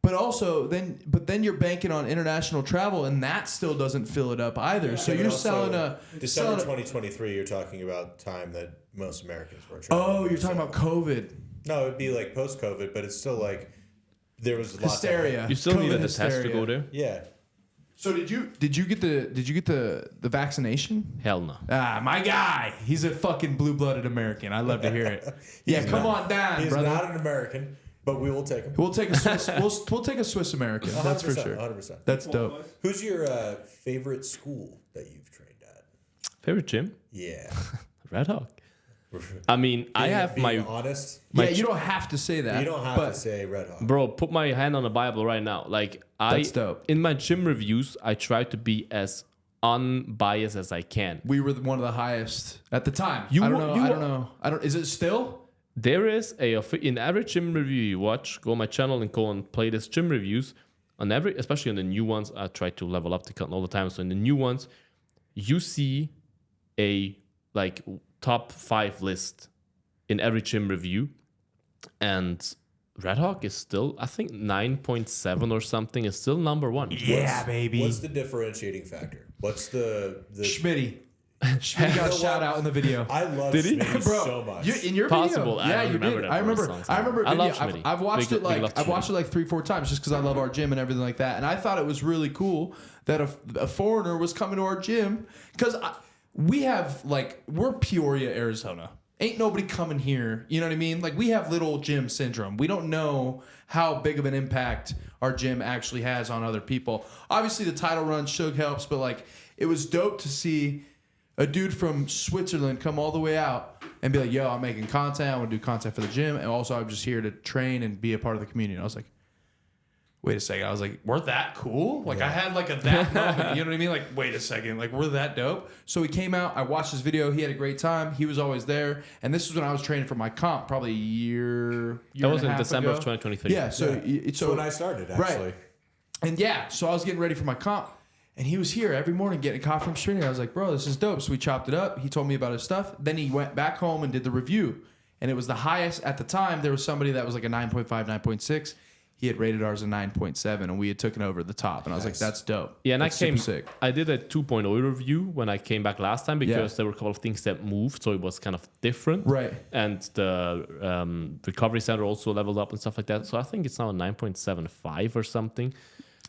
But also, then you're banking on international travel, and that still doesn't fill it up either. So Yeah, you're but also, selling a December selling a- 2023. You're talking about time that most Americans were. Oh, traveling, you're talking so- about COVID No, it'd be like post-COVID, but it's still like there was lots hysteria. Of, You still COVID needed the test to hysteria. go there? yeah. So did you get the vaccination? Hell no. Ah, my guy. He's a fucking blue-blooded American. I love to hear it. Yeah, come on down, He's brother. not an American, But we will take him. We'll take a Swiss. we'll take a Swiss American. That's for sure. 100%. That's dope. Who's your favorite school that you've trained at? Favorite gym? Yeah. Redhawk. I mean, I have being my honest. Yeah, you don't have to say that. You don't have to say Redhawk. bro. Put my hand on the Bible right now. Like That's dope. in my gym reviews, I try to be as unbiased as I can. We were one of the highest at the time. You I don't were- know. I don't know. I don't. Is it still? There is in every gym review you watch, go on my channel and go and play this gym reviews. On every, especially on the new ones, I try to level up the content all the time. So in the new ones, you see a like top 5 list in every gym review, and Redhawk is still, I think 9.7 or something is still number 1. Yeah, baby. What's the differentiating factor? What's the Schmitty. Schmitty got a shout out in the video. I love Did he? Schmitty Bro, so much. in your Possible. video, I yeah, don't you remember did. that I for remember. a long I time. remember. I love video. Schmitty. I've watched Big- it like big love I've watched Schmitty. it like 3-4 times just because I love our gym and everything like that. And I thought it was really cool that a foreigner was coming to our gym because we're Peoria, Arizona. Ain't nobody coming here. You know what I mean? Like, we have little gym syndrome. We don't know how big of an impact our gym actually has on other people. Obviously, the title run Shug helps, but like, it was dope to see a dude from Switzerland come all the way out and be like, yo, I'm making content. I want to do content for the gym. And also, I'm just here to train and be a part of the community. And I was like, wait a second. I was like, we're that cool? Like, I had like that moment. You know what I mean? Like, wait a second. Like, we're that dope. So he came out. I watched his video. He had a great time. He was always there. And this was when I was training for my comp, probably a year That was and a in half December ago. of 2023. Yeah. So, That's when I started, actually. Right. And yeah, so I was getting ready for my comp. And he was here every morning getting a coffee from Trinity. I was like, bro, this is dope. So we chopped it up. He told me about his stuff. Then he went back home and did the review. And it was the highest at the time. There was somebody that was like a 9.5, 9.6. He had rated ours a 9.7, and we had taken over the top. And I was like, that's dope. Yeah, and that's super sick. I did a 2.0 review when I came back last time because there were a couple of things that moved, so it was kind of different. Right. And the recovery center also leveled up and stuff like that. So I think it's now a 9.75 or something.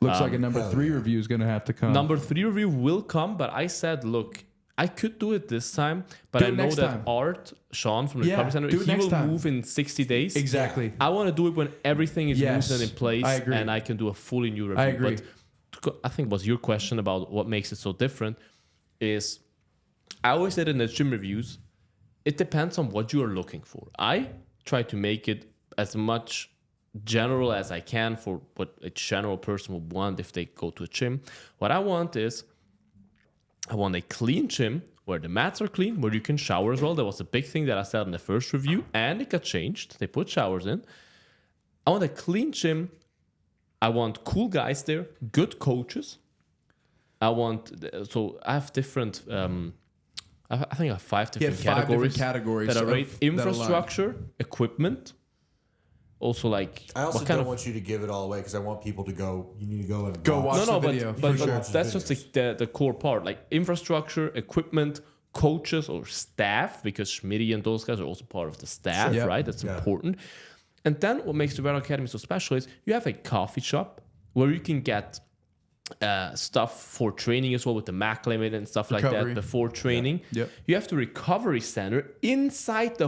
Looks like a number 3 review is going to have to come. Number 3 review will come, but I said, look, I could do it this time, but I know next that time. Art, Sean from the recovery center, do it he next will time. move in 60 days. Exactly. I want to do it when everything is Yes, loose and in place, I agree. and I can do a fully new review. I agree. But I think was your question about what makes it so different is I always said in the gym reviews, it depends on what you are looking for. I try to make it as much general as I can for what a general person would want if they go to a gym. What I want is I want a clean gym where the mats are clean, where you can shower as well. That was a big thing that I said in the first review, and it got changed. They put showers in. I want a clean gym. I want cool guys there, good coaches. I have different, I think I have 5 different categories that are rate infrastructure, equipment, also like I also what kind don't of want you to give it all away because I want people to go. You need to go and watch the but, video, but, for sure. that's just the core part, like infrastructure, equipment, coaches or staff, because Schmitty and those guys are also part of the staff, Sure. right? That's important. And then what makes the Redhawk Academy so special is you have a coffee shop where you can get stuff for training as well, with the MAC limit and stuff like Recovery. that before training. Yeah. Yep. You have the recovery center inside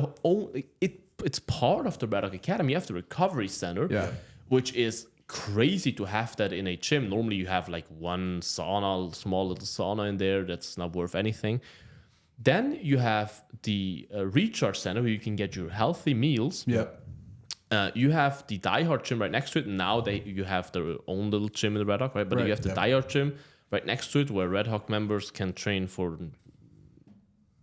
it's part of the Redhawk Academy. You have the recovery center, which is crazy to have that in a gym. Normally you have like one sauna, small little sauna in there that's not worth anything. Then you have the recharge center where you can get your healthy meals. Yep. You have the Die Hard gym right next to it. Now you have their own little gym in the Redhawk, right? But you have the Die Hard gym right next to it where Redhawk members can train for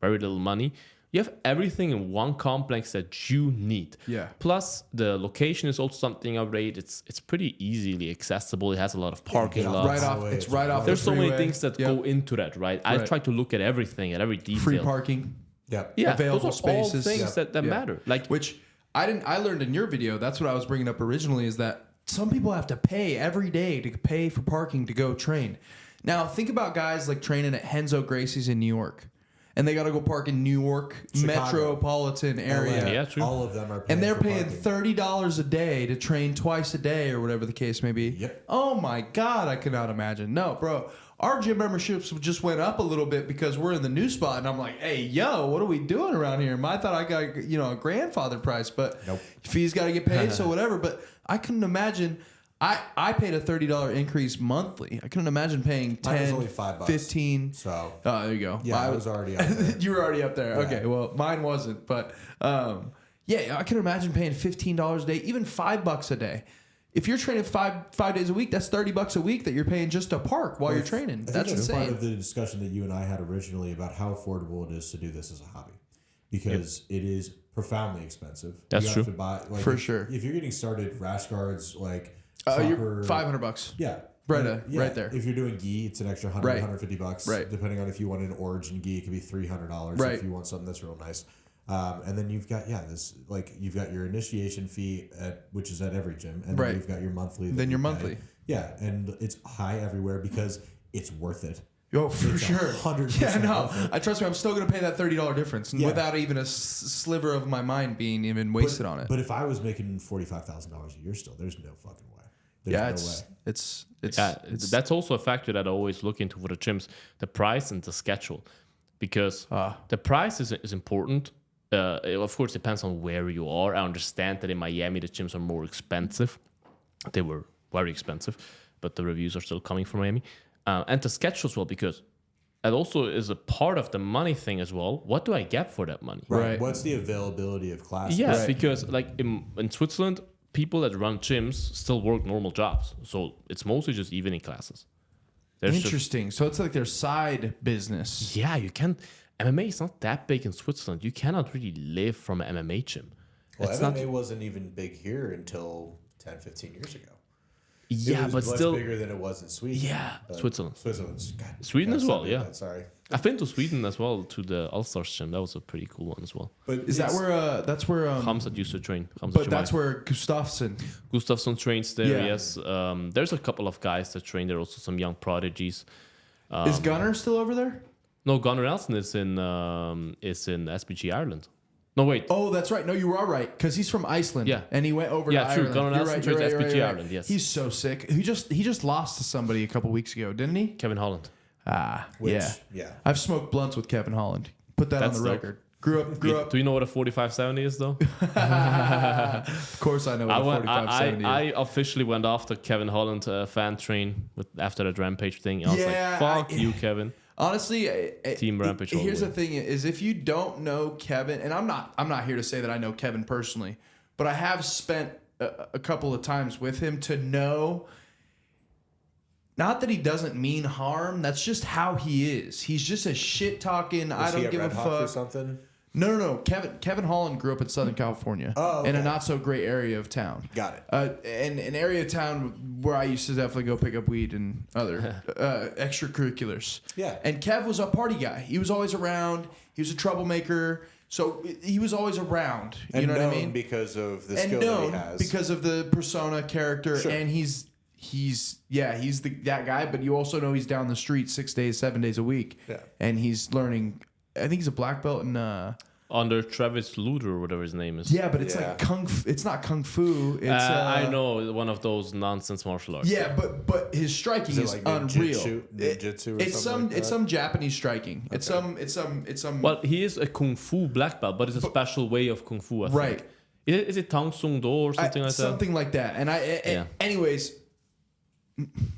very little money. You have everything in one complex that you need. Yeah. Plus, the location is also something I rate. It's pretty easily accessible. It has a lot of parking lots. It's right off. There's the so many freeway. things that Yep. go into that, right? I try to look at everything, at every detail. Free parking. Yeah. Yeah, available those are all spaces. things that matter. Like, Which I learned in your video. That's what I was bringing up originally. Is that some people have to pay every day to pay for parking to go train. Now think about guys like training at Henzo Gracie's in New York, and they got to go park in New York Chicago, metropolitan area. LA. Yeah, true. All of them are paying And they're for paying parking. $30 a day to train twice a day or whatever the case may be. Yep. Oh my God, I cannot imagine. No, bro. our gym memberships just went up a little bit because we're in the new spot. And I'm like, hey, yo, what are we doing around here? I thought I got, a grandfather price, but Nope. fees got to get paid, so whatever. But I couldn't imagine. I paid a $30 increase monthly. I couldn't imagine paying 10, Mine was only $5. 15. So There you go. yeah, I was already up there. You were already up there. Yeah. Okay, well, mine wasn't. But yeah, I can imagine paying $15 a day, even $5 a day. If you're training five days a week, that's $30 a week that you're paying just to park while you're training. I think That's part insane. of the discussion that you and I had originally about how affordable it is to do this as a hobby, because it is profoundly expensive. That's you true. have to buy, like, For sure. If you're getting started, rash guards, like You're proper- $500. Yeah. Right, Yeah. right there. If you're doing gi, it's an extra $100, Right. $150. Right. Depending on if you want an origin gi, it could be $300. Right. If you want something that's real nice. And then you've got you've got your initiation fee which is at every gym, and Right. then you've got your monthly. that Then you your pay. monthly. Yeah, and it's high everywhere because it's worth it. Oh, for It's sure. 100% Yeah, no. worth it. I trust me. I'm still going to pay that $30 difference without even a sliver of my mind being even wasted on it. But if I was making $45,000 a year, still, there's no fucking way. There's yeah, no way. it's That's also a factor that I always look into for the gyms: the price and the schedule, because the price is important. It of course depends on where you are. I understand that in Miami the gyms are more expensive. They were very expensive, but the reviews are still coming from Miami, and the schedule as well, because that also is a part of the money thing as well. What do I get for that money? Right. What's the availability of classes? Yeah, Right. because like in Switzerland, people that run gyms still work normal jobs, so it's mostly just evening classes. There's just- interesting. So it's like their side business. yeah, you can't. MMA is not that big in Switzerland. You cannot really live from an MMA gym. Well, It's MMA not. wasn't even big here until 10, 15 years ago. Yeah, It was but much still. bigger than it was in Sweden. Yeah, But Switzerland. Switzerland's God, Sweden gotta as well, stop doing yeah. that, sorry. I've been to Sweden as well, to the All-Stars gym. That was a pretty cool one as well. But Is that it's- where? That's where. Hamzat used to train. Hamzat But that's Jemai. where Gustafsson. Gustafsson trains there. Yeah. Yes, there's a couple of guys that train there. Also, some young prodigies. Is Gunnar still over there? No, Gunnar Nelson is in SBG Ireland. No, wait. Oh, that's right. No, you are right because he's from Iceland. Yeah. and he went over. Yeah, to true. Ireland. Gunnar You're Nelson right, trains you're right, SBG you're right. Ireland, yes. He's so sick. He just lost to somebody a couple weeks ago, didn't he? Kevin Holland. which, Yeah. I've smoked blunts with Kevin Holland. Put that That's on the dope. record. Grew up. Do you know what a 4570 is, though? Of course, I know what a 4570 is. I officially went after Kevin Holland fan train after that Rampage thing. I was Yeah, like, fuck you, Kevin. Honestly, Team Rampage all the Here's way. the thing: is if you don't know Kevin, and I'm not here to say that I know Kevin personally, but I have spent a couple of times with him to know. Not that he doesn't mean harm. That's just how he is. He's just a shit talking. I Was he don't at give a Redhawk or fuck. something? No. Kevin Holland grew up in Southern California, Oh, in a okay. not so great area of town. Got it. And an area of town where I used to definitely go pick up weed and other extracurriculars. Yeah. And Kev was a party guy. He was always around. He was a troublemaker. So he was always around. You And know what I known mean? because of the And skill that he known has. because of the persona character, Sure. and he's that guy. But you also know he's down the street 6 days, 7 days a week. Yeah. And he's learning. I think he's a black belt in. Under Travis Luder or whatever his name is. Yeah, but it's Yeah. like kung. It's not kung fu. It's I know, one of those nonsense martial arts. Yeah, but his striking Is it is like unreal. ninjutsu or It's something some like it's that? some Japanese striking. It's some. Well, he is a kung fu black belt, but it's a special way of kung fu, I think. Right. Is it Tang Sung Do or something like that? Something like that. And Yeah. anyways,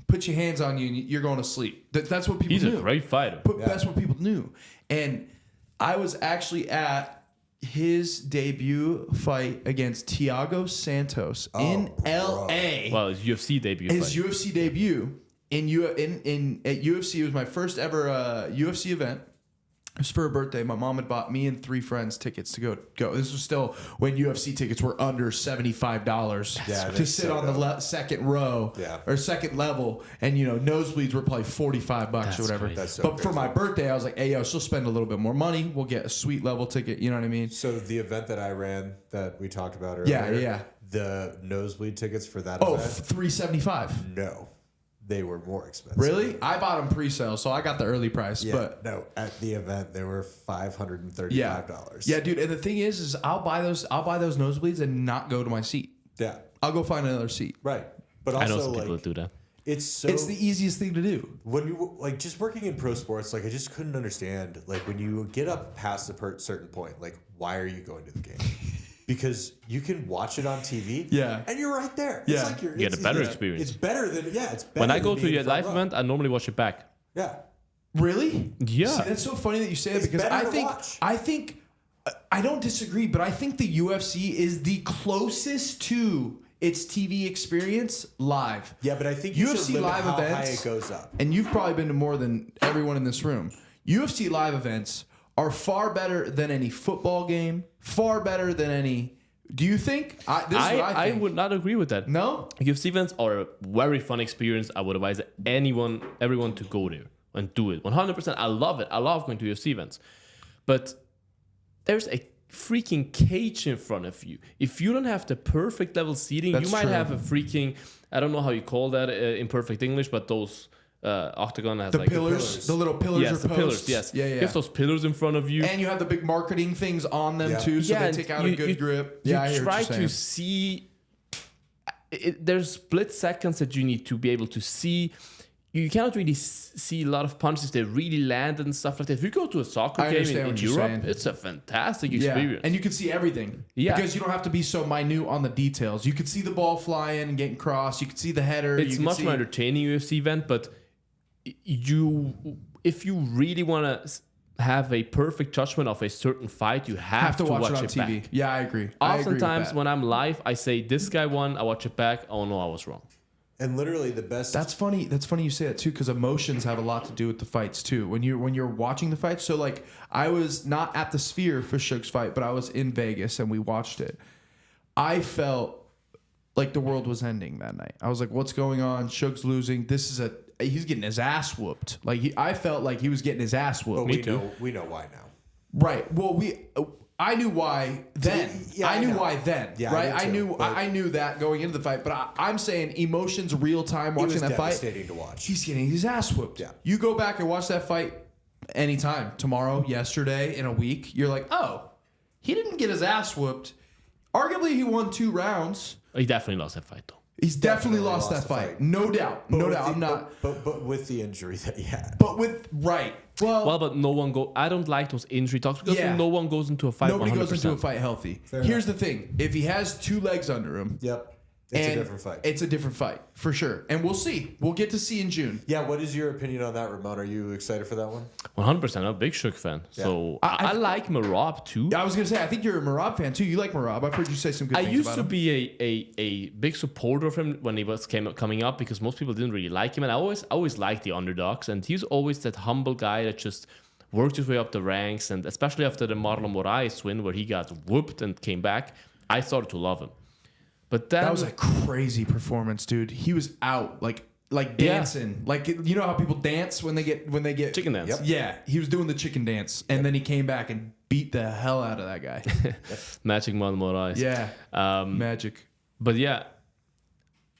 put your hands on you and you're going to sleep. That's what people He's knew. a great fighter. That's what people knew. And I was actually at his debut fight against Thiago Santos in bro. LA. Well, his UFC debut His fight. UFC debut at UFC. It was my first ever UFC event. It was for a birthday. My mom had bought me and 3 friends tickets to go. This was still when UFC tickets were under $75 Yeah, to that's sit so on the dope. second row or second level, and nosebleeds were probably $45 That's or whatever. crazy. That's so But for crazy. my birthday, I was like, "Hey, yo, she'll spend a little bit more money. We'll get a suite level ticket." You know what I mean? So the event that I ran that we talked about earlier. Yeah. The nosebleed tickets for that Oh, event. $375. No, they were more expensive. Really? I bought them pre-sale, so I got the early price. Yeah. But No, at the event they were $535. yeah, dude. And the thing is I'll buy those nosebleeds and not go to my seat. Yeah. I'll go find another seat. Right. But I know also some like people that do that. It's the easiest thing to do. when you like just working in pro sports, like I just couldn't understand like when you get up past a certain point, like why are you going to the game? Because you can watch it on TV, and you're right there. Yeah. It's like You get a better experience. It's better than it's better. When I than go to being a live front row. event, I normally watch it back. Yeah. Really? Yeah. See, that's so funny that you say that It's because better I to think watch. I don't disagree, but I think the UFC is the closest to its TV experience live. Yeah, but I think you UFC should limit live how events, high it goes up. and you've probably been to more than everyone in this room. UFC live events are far better than any football game, far better than any. Do you think? This is what I I think. would not agree with that. No? UFC events are a very fun experience. I would advise everyone to go there and do it. 100%. I love it. I love going to UFC events. But there's a freaking cage in front of you. If you don't have the perfect level seating, That's you might true. have a freaking, I don't know how you call that in perfect English, but those octagon has The like pillars, the little pillars yes, or the posts. pillars, yes. Yeah, yeah. You have those pillars in front of you. And you have the big marketing things on them Yeah. too, so they and take out a good grip. Yeah, I you hear try what you're saying. to see. There's split seconds that you need to be able to see. You cannot really see a lot of punches that really land and stuff like that. If you go to a soccer I game understand in what you're Europe, saying. it's a fantastic Yeah, experience. and you can see everything. Yeah. Because you don't have to be so minute on the details. You can see the ball flying and getting crossed. You can see the header. It's you can much see, more entertaining UFC event, but if you really want to have a perfect judgment of a certain fight, you have to watch it on TV. back. Yeah, I agree. I agree with Oftentimes, that. when I'm live, I say this guy won. I watch it back. Oh no, I was wrong. And literally the best. That's funny. That's funny you say that too, because emotions have a lot to do with the fights too. When you're watching the fights, so like I was not at the Sphere for Suge's fight, but I was in Vegas and we watched it. I felt like the world was ending that night. I was like, "What's going on? Suge's losing. He's getting his ass whooped." Like I felt like he was getting his ass whooped. but we know why now. Right. Well, I knew why then. Yeah, I knew know. why then. Yeah, right. I knew too, but- I knew that going into the fight. But I'm saying emotions, real time, It watching was that fight. devastating to watch. He's getting his ass whooped. Yeah. You go back and watch that fight anytime, tomorrow, yesterday, in a week. You're like, oh, he didn't get his ass whooped. Arguably, he won 2 rounds. He definitely lost that fight though. He's definitely lost the that fight. fight. No doubt. But No with doubt. the- I'm not. But with the injury that he had. But with right. Well, But no one go. I don't like those injury talks because Yeah. no one goes into a fight. nobody 100%. goes into a fight healthy. Here's the thing: if he has 2 legs under him, Yep. It's and a different fight. It's a different fight for sure, and we'll see. We'll get to see in June. Yeah, what is your opinion on that, Ramon? Are you excited for that one? 100%. I'm a big Suge fan. So I like Marab too. I was gonna say, I think you're a Marab fan too. You like Marab? I've heard you say some good I things used about to him. be a big supporter of him when he was coming up because most people didn't really like him, and I always liked the underdogs, and he's always that humble guy that just worked his way up the ranks, and especially after the Marlon Moraes win where he got whooped and came back, I started to love him. But then That was a crazy performance, dude. He was out like dancing, like you know how people dance when they get chicken dance. Yep. Yeah, he was doing the chicken dance, and then he came back and beat the hell out of that guy. Magic Marlon Moraes. Yeah, Um, magic. But yeah,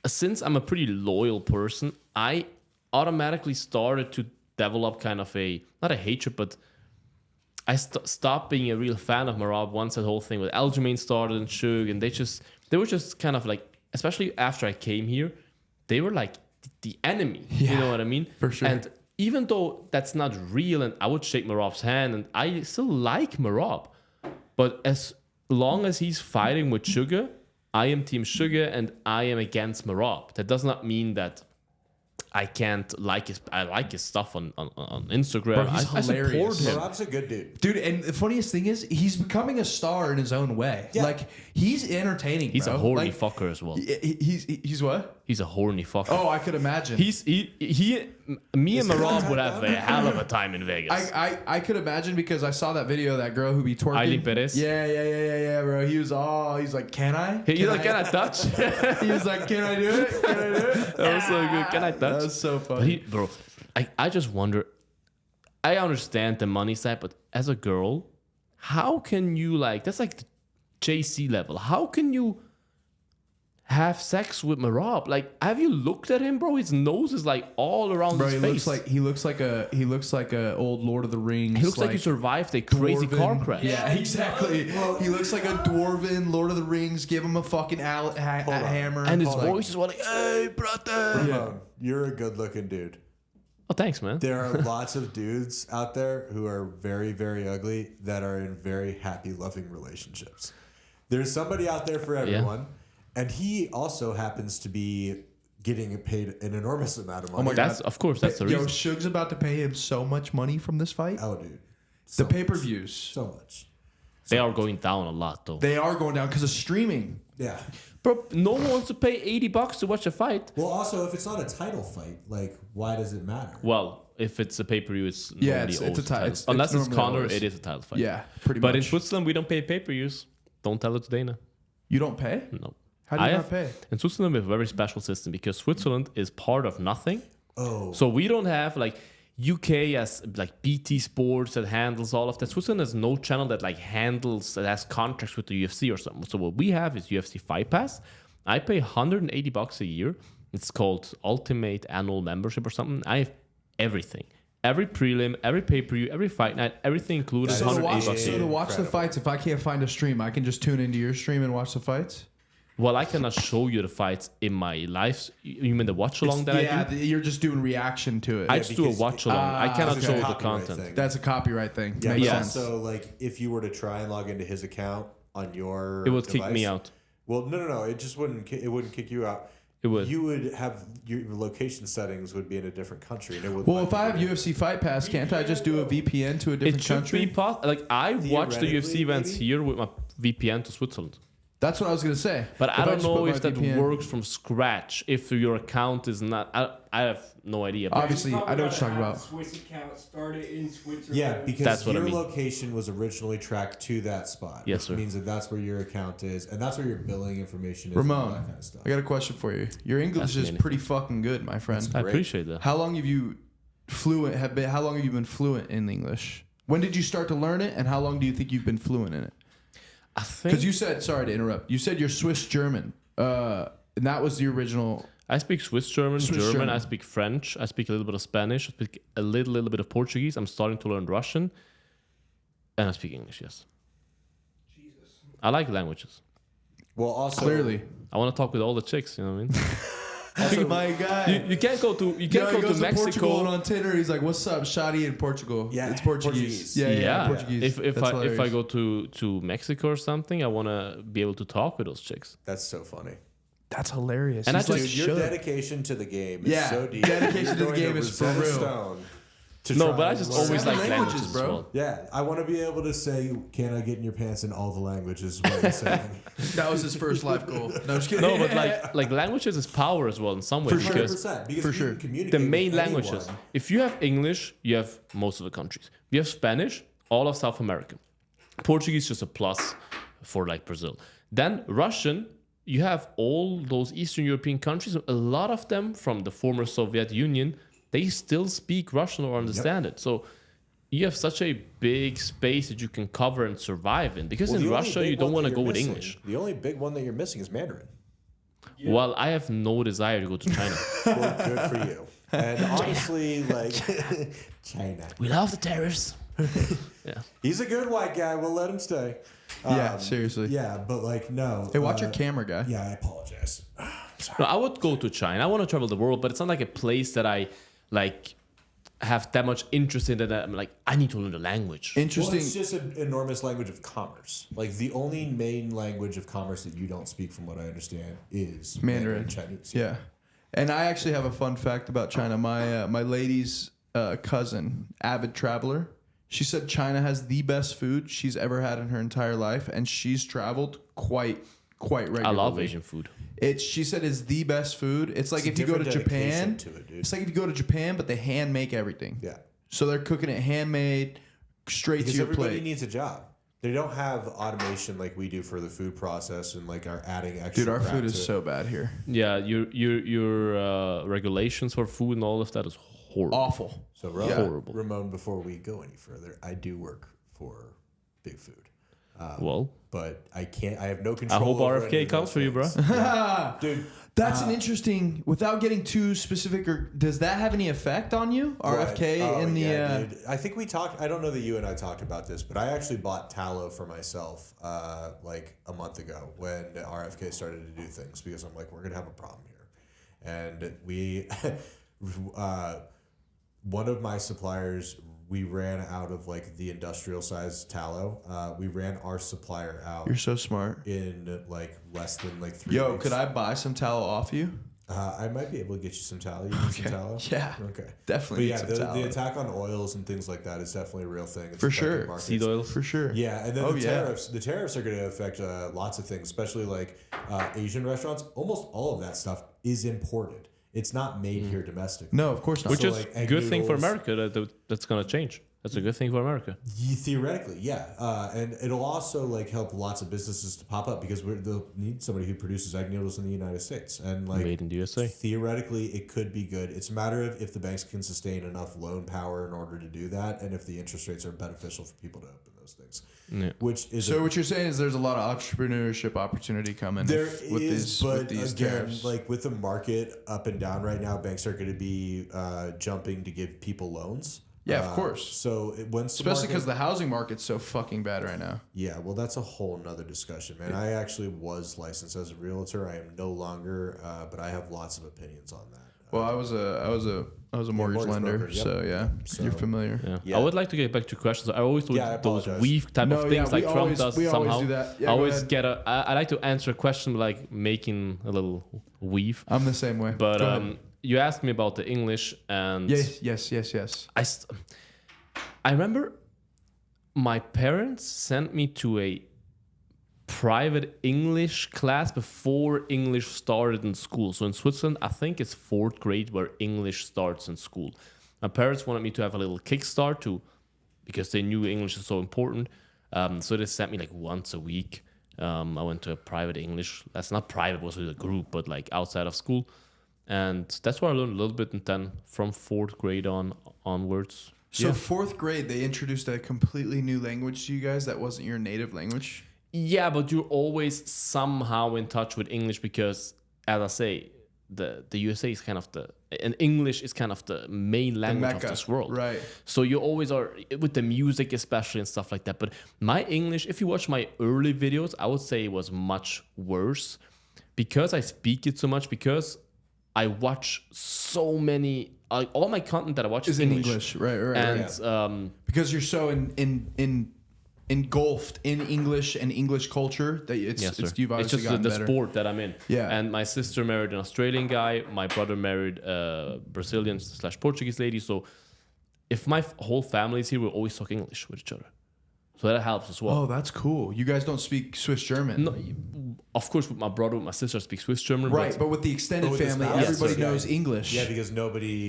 since I'm a pretty loyal person, I automatically started to develop kind of not a hatred, but I stopped being a real fan of Marab once that whole thing with Aljamain started and Suge, and they were just kind of like, especially after I came here, they were like the enemy. You know what I mean? For sure. And even though that's not real, and I would shake Marab's hand, and I still like Marab, but as long as he's fighting with Sugar, I am Team Sugar and I am against Marab. That does not mean that I can't like his. I like his stuff on Instagram. Bro, he's I support hilarious. him. Rob's a good dude. Dude, and the funniest thing is, he's becoming a star in his own way. Yeah. Like he's entertaining. He's bro. a horny Like, fucker as well. He's what? He's a horny fucker. Oh, I could imagine. Me and Marab he would have a hell of a time in Vegas. I could imagine because I saw that video of that girl who be twerking. Eileen Perez? Yeah, bro. He's like, can I? He's like, can I touch? He was like, can I do it? Can I do it? That was so good. Can I touch? That was so But funny. bro, I just wonder. I understand the money side, but as a girl, how can you that's like the JC level? How can you have sex with Marab. Like, have you looked at him, bro? His nose is like all around Bro, his face. he looks like a old Lord of the Rings. He looks like he survived a crazy car dwarven- crash. Yeah, exactly. He looks like a dwarven Lord of the Rings. Give him a fucking hammer. And his Hold on. voice is like, "Hey, brother." Ramon, you're a good looking dude. Oh, thanks, man. There are lots of dudes out there who are very, very ugly that are in very happy, loving relationships. There's somebody out there for everyone. And he also happens to be getting paid an enormous amount of money. Oh my That's of course that's the Yo, reason. Suge's about to pay him so much money from this fight. Oh, dude. The pay-per-views. So much. They are going down a lot though. They are going down because of streaming. Yeah. Bro, no one wants to pay $80 to watch a fight. Well, also, if it's not a title fight, like, why does it matter? Well, if it's a pay-per-view, it's Yeah, normally it's always a title. Unless it's normally Conor, always. it is a title fight. Yeah, pretty But much. in Switzerland, we don't pay pay-per-views. Don't tell it to Dana. You don't pay? No. How do you I not have- pay? In Switzerland, we have a very special system because Switzerland is part of nothing. Oh. So we don't have like UK as like BT Sports that handles all of that. Switzerland has no channel that like handles that has contracts with the UFC or something. So what we have is UFC Fight Pass. I pay $180 a year. It's called Ultimate Annual Membership or something. I have everything. Every prelim, every pay-per-view, every fight night, everything included. So to watch, $180 a so year. to watch the Incredible. fights, if I can't find a stream, I can just tune into your stream and watch the fights? Well, I cannot show you the fights in my life. You mean the watch along that I do? you're just doing reaction to it. I just do a because- watch along. I cannot it's a show the copyright content. thing. That's a copyright thing. Yeah, Makes but sense. also, like, if you were to try and log into his account on your It would kick device- me out. Well, no. It just wouldn't. It wouldn't kick you out. It would. You would have your location settings would be in a different country, and it would. Well, if I have UFC Fight Pass, can't I just do a VPN to a different It should country? be possible. Like I watch the UFC Theoretically, events maybe? here with my VPN to Switzerland, That's what I was gonna say. but If I don't just know put if my that VPN works from scratch. If your account is not, I have no idea. But Obviously, I know what you're talking about. Swiss account started in Switzerland. Yeah, because That's what I your mean. location was originally tracked to that spot. Yes, which sir. means that that's where your account is, and that's where your billing information is. and all Ramon, that kind of stuff. I got a question for you. Your English is Fascinating. pretty fucking good, my friend. I great. appreciate that. How long have you How long have you been fluent in English? When did you start to learn it, and how long do you think you've been fluent in it? I think Because you said, sorry to interrupt, you said you're Swiss German, and that was the original. I speak Swiss German, Swiss German. German. I speak French. I speak a little bit of Spanish. I speak a little bit of Portuguese. I'm starting to learn Russian, and I speak English. Yes, Jesus. I like languages. Well, also Clearly, I want to talk with all the chicks. You know what I mean? my guy. you can't go to he goes to Portugal Mexico. and on Tinder he's like, "What's up, Shadi in Portugal?" Yeah, it's Portuguese. Portuguese. Yeah, Portuguese. If That's I hilarious. go to Mexico or something, I want to be able to talk with those chicks. that's so funny. That's hilarious. And He's I like, just- Dude, your "Should." dedication to the game is Yeah, so deep. dedication to You're the going game is for Rosetta real. Stone to No, try but I and just learn. always Seven like languages, languages, bro. as well. Yeah, I want to be able to say, "Can I get in your pants in all the languages?" Is what I'm saying. That was his first life goal. No, I'm just kidding. No, but like languages is power as well in some way For sure. because 100%, because For you sure. can communicate the with main anyone. languages. If you have English, you have most of the countries. If you have Spanish, all of South America. Portuguese just a plus for like Brazil. Then Russian, you have all those Eastern European countries. A lot of them from the former Soviet Union, they still speak Russian or understand it. So you have such a big space that you can cover and survive in. Because Well, in the only Russia, big you don't one want to that go you're with missing- English. The only big one that you're missing is Mandarin. Well, I have no desire to go to China. Well, good for you. And honestly, like China, We love the tariffs. Yeah. he's a good white guy. We'll let him stay. Yeah, seriously. Yeah, but like no. Hey, watch your camera, guy. Yeah, I apologize. No, I would go to China. I want to travel the world, but it's not like a place that I like have that much interest in that I'm like, I need to learn the language. Well, Interesting. it's just an enormous language of commerce. Like the only main language of commerce that you don't speak, from what I understand, is Mandarin. Chinese. Yeah, and I actually have a fun fact about China. My lady's cousin, avid traveler, she said China has the best food she's ever had in her entire life, and she's traveled quite regularly. I love Asian food. She said it's the best food. It's like It's a if you go to different dedication Japan, to it, dude. it's like if you go to Japan, but they hand make everything. Yeah, So they're cooking it handmade, straight because to your everybody plate. needs a job. They don't have automation like we do for the food process, and like are adding extra. Dude, our crap food to is it. so bad here. Yeah, your regulations for food and all of that is horrible. Awful. So Yeah. Horrible. Ramon, before we go any further, I do work for Big Food. Well, But I can't. I have no control. I hope over any RFK of comes those for you, bro. things. Dude. That's an interesting. Without getting too specific, or does that have any effect on you? RFK in the. Yeah, dude. I think we talked. I don't know that you and I talked about this, but I actually bought tallow for myself like a month ago when RFK started to do things because I'm like, we're gonna have a problem here, and we, one of my suppliers. We ran out of like the industrial size tallow. We ran our supplier out. You're so smart. In like less than like 3 Yo, weeks. could I buy some tallow off you? I might be able to get you some tallow. You need some tallow? Yeah. Okay. Definitely. But need some tallow. the attack on oils and things like that is definitely a real thing. It's For affecting sure. markets. Seed oils. For sure. Yeah, and then the tariffs are going to affect lots of things, especially like Asian restaurants. Almost all of that stuff is imported. It's not made here domestically. No, of course not. Which So, is like, a egg good thing for noodles- America. That's gonna change. That's a good thing for America. Theoretically, yeah, and it'll also like help lots of businesses to pop up because they'll need somebody who produces egg noodles in the United States, and like Made in the USA. Theoretically, it could be good. It's a matter of if the banks can sustain enough loan power in order to do that, and if the interest rates are beneficial for people to open those things. Yeah. Which is So what you're saying is there's a lot of entrepreneurship opportunity coming. there with is, these, but with these again, tariffs. like with the market up and down right now, banks are going to be jumping to give people loans. Yeah, of course. So once Especially because the housing market's so fucking bad right now. yeah, well, that's a whole nother discussion, man. I actually was licensed as a realtor. I am no longer, but I have lots of opinions on that. Well, I was a mortgage lender, broker, yep. so yeah, So- you're familiar. Yeah. Yeah. I would like to get back to questions. I always do Yeah, I those apologize. weave type of things like Trump does we somehow. always do that. Yeah, I go always ahead. get I like to answer a question like making a little weave. I'm the same way. But Go ahead. you asked me about the English and Yes. I remember my parents sent me to a private English class before English started in school. So in Switzerland, I think it's 4th grade where English starts in school. My parents wanted me to have a little kickstart because they knew English is so important. So they sent me like once a week. I went to a private English. That's not private, it was with a group, but like outside of school. And that's where I learned a little bit. And then from 4th grade onwards. So yeah. 4th grade, they introduced a completely new language to you guys that wasn't your native language. Yeah, but you're always somehow in touch with English because, as I say, the USA is kind of and English is kind of the main language of this world. Right. So you always are with the music, especially and stuff like that. But my English, if you watch my early videos, I would say it was much worse because I speak it so much, because I watch so many, all my content that I watch Is in English. Right. And Because you're so engulfed in English and English culture that it's yes, sir. you've It's obviously just gotten the better. sport that I'm in. Yeah. And my sister married an Australian guy. My brother married a Brazilian/Portuguese lady. So if my whole family is here, we'll always talk English with each other. So that helps as well. Oh, that's cool. You guys don't speak Swiss German. No, of course, with my brother, with my sister, speak Swiss German. Right, but with the extended with the family, spouse, everybody yeah. knows English. Yeah, because nobody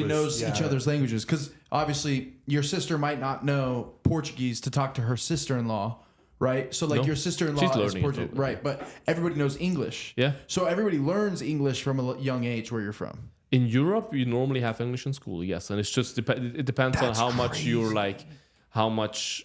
knows Swiss. each other's languages. Because obviously, your sister might not know Portuguese to talk to her sister-in-law, right? So, like, No. your sister-in-law She's is learning it, Portuguese, though. right? But everybody knows English. Yeah. So everybody learns English from a young age where you're from. In Europe, you normally have English in school, yes, and it's just it depends That's on how much you're crazy. how much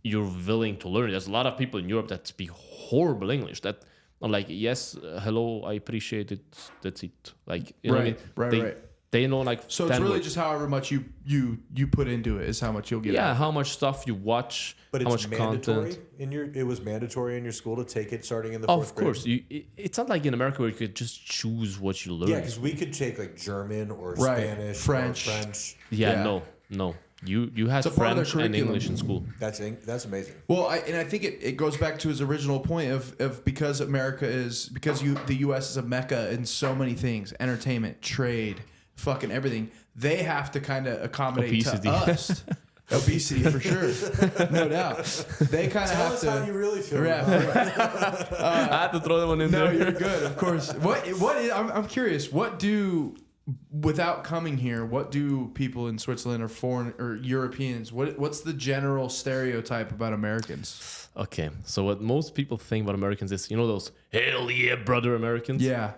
you're willing to learn. There's a lot of people in Europe that speak horrible English that are like, yes, hello, I appreciate it. That's it. Like, you know what I mean? Right. They know like. So it's 10 really words. just however much you put into it is how much you'll get. Yeah, out. how much stuff you watch, But how it's much mandatory content. it was mandatory in your school to take it starting in the 4th Of course, grade. it's not like in America where you could just choose what you learn. Yeah, because we could take like German or Right, Spanish, French. or French. Yeah, Yeah. no. You had It's a part of their French and curriculum. English in school. That's amazing. Well, I think it goes back to his original point of because the U.S. is a mecca in so many things, entertainment, trade, fucking everything. They have to kind of accommodate Obesity. to us. Obesity for sure, no doubt. They kind of Tell have us to. how you really feel. Yeah, I had to throw that one in no, there. you're good. Of course. What is? I'm curious. What do without coming here, what do people in Switzerland or foreign or Europeans? What's the general stereotype about Americans? Okay, so what most people think about Americans is, those hell yeah, brother Americans. Yeah.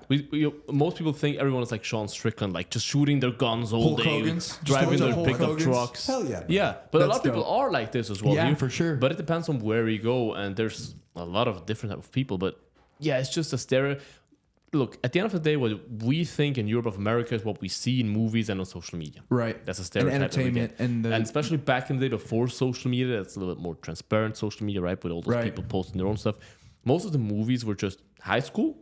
Most people think everyone is like Sean Strickland, like just shooting their guns all Hulk day, Hogan's? Just driving a their Hulk pickup Hogan's? trucks. Hell yeah. Yeah, but a That's lot of people dope. are like this as well. Yeah, dude. for sure. But it depends on where you go, and there's a lot of different type of people. But yeah, it's just a stereo. Look, at the end of the day, what we think in Europe of America is what we see in movies and on social media. Right. That's a stereotype. And entertainment and and especially back in the day before social media, that's a little bit more transparent social media, right? With all those Right. people posting their own stuff. Most of the movies were just high school,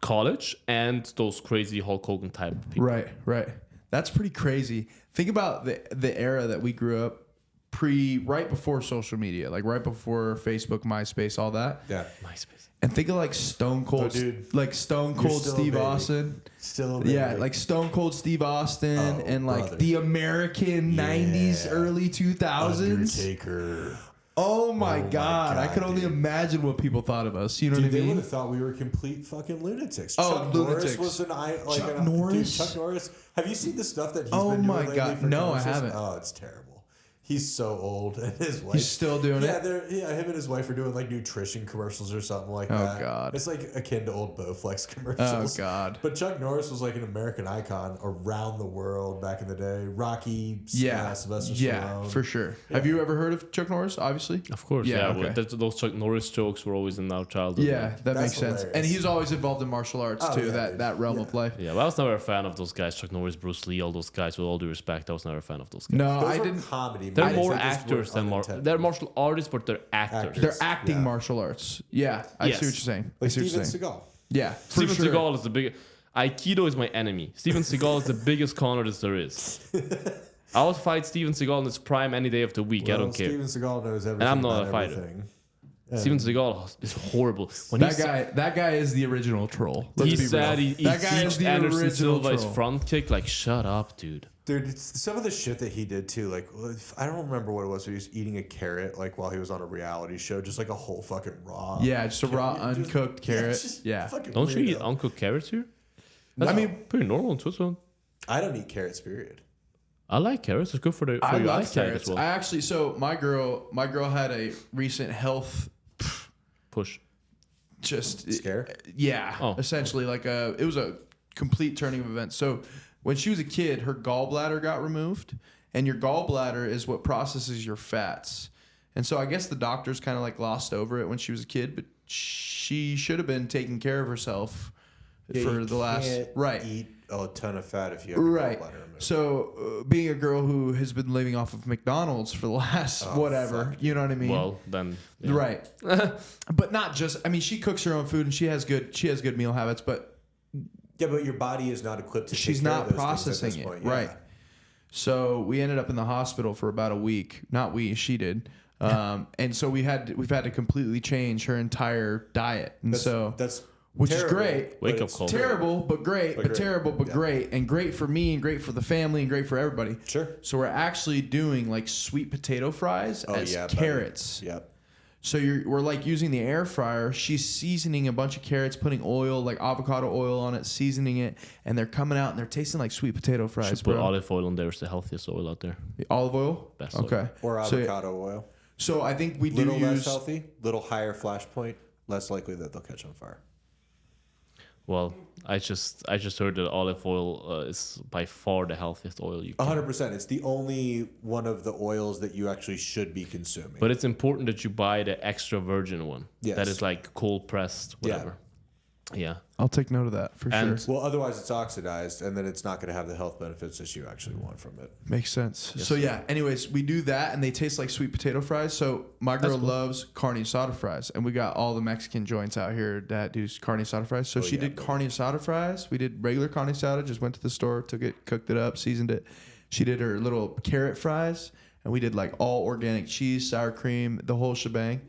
college, and those crazy Hulk Hogan type people. Right. That's pretty crazy. Think about the era that we grew up right before social media, like right before Facebook, MySpace, all that. Yeah. MySpace. And think of like Stone Cold, Oh, dude. like Stone You're Cold still a Steve baby. Austin. Still a Yeah, baby. like Stone Cold Steve Austin Oh, and like brother. the American 90s, Yeah. early 2000s. Undertaker. Oh my my God. I God, could only dude. imagine what people thought of us. You know Dude, what I they would mean? have thought we were complete fucking lunatics. Oh, Chuck lunatics. Norris was Chuck dude, Norris? Chuck Norris. Have you seen the stuff that he's Oh been doing my lately God. for No, I commercials? haven't. Oh, it's terrible. He's so old, and his wife. He's still doing yeah, it? him and his wife are doing like nutrition commercials or something like Oh, that. God. It's like akin to old Bowflex Oh commercials. God. But Chuck Norris was like an American icon around the world back in the day. Rocky, Yeah. Sylvester Yeah, Stallone. for sure. Have you ever heard of Chuck Norris? Obviously. Of course, Yeah, yeah. okay. Those Chuck Norris jokes were always in our childhood. Yeah, man. that That's makes sense. hilarious. And he's always involved in martial arts Oh, too. yeah, that dude. realm Yeah. of life. Yeah, but I was never a fan of those guys. Chuck Norris, Bruce Lee, all those guys. With all due respect, I was never a fan of those guys. No, Those I were didn't. comedy. They're movies. more They just actors were than unintended. they're martial artists, but they're actors. Actors. They're acting Yeah. martial arts. Yeah, I Yes. see what you're saying. I Like see what you're Steven saying. Seagal. Yeah, for Steven sure. Seagal is the biggest. Aikido is my enemy. Steven Seagal is the biggest con artist there is. I would fight Steven Seagal in his prime any day of the week. I don't care. Steven Seagal knows everything. I'm not about a fighter. everything. Steven Seagal is horrible. When That guy is the original troll. he Let's be said real. he That guy is teached the Anderson original Silva's troll. front kick. Like, shut up, dude. Dude, it's some of the shit that he did too. Like, I don't remember what it was. But he was eating a carrot like while he was on a reality show, just like a whole fucking raw. Yeah, just a raw, Just- uncooked yeah, carrot. it's just Yeah. fucking Don't you eat weirdo. uncooked carrots here? No. I mean, pretty normal in Switzerland. I don't eat carrots. Period. I like carrots. It's good for I your love eyesight carrots. as well. I actually, so my girl had a recent health Push. just Scare? Yeah, Oh. essentially it was a complete turning of events. So when she was a kid, her gallbladder got removed, and your gallbladder is what processes your fats. And so I guess the doctors kind of like glossed over it when she was a kid, but she should have been taking care of herself for You the last can't eat a ton of fat if you have Right. gallbladder removed. So, being a girl who has been living off of McDonald's for the last whatever, fuck. you know what I mean? Well, then. yeah. Right. But not just. I mean, she cooks her own food and she has good meal habits, but Yeah, but your body is not equipped to. she's take care not of those things at processing this it. point. Yeah. Right. So we ended up in the hospital for about a week. Not we, she did. And so we've had to completely change her entire diet, and That's which terrible, is great. Wake but up it's call. Terrible, but great. But But great. terrible, but Yeah. great. And great for me, and great for the family, and great for everybody. Sure. So we're actually doing like sweet potato fries as yeah, buddy. carrots. Yep. So we're like using the air fryer. She's seasoning a bunch of carrots, putting oil, like avocado oil on it, seasoning it, and they're coming out and they're tasting like sweet potato fries, Should put bro. olive oil on there. It's the healthiest oil out there. Olive oil? Best oil. Okay. Or So- avocado oil. So I think we do Little less use. healthy, little higher flash point, less likely that they'll catch on fire. Well, I just heard that olive oil is by far the healthiest oil you can. 100%. It's the only one of the oils that you actually should be consuming. But it's important that you buy the extra virgin one. Yes. That is like cold pressed, whatever. Yeah. I'll take note of that for And- sure. well, otherwise it's oxidized, and then it's not going to have the health benefits that you actually want from it. Makes sense. So yeah. Anyways, we do that, and they taste like sweet potato fries. So my girl loves carne asada fries, and we got all the Mexican joints out here that do carne asada fries. So she yeah, did buddy. carne asada fries. We did regular carne asada. Just went to the store, took it, cooked it up, seasoned it. She did her little carrot fries, and we did like all organic cheese, sour cream, the whole shebang.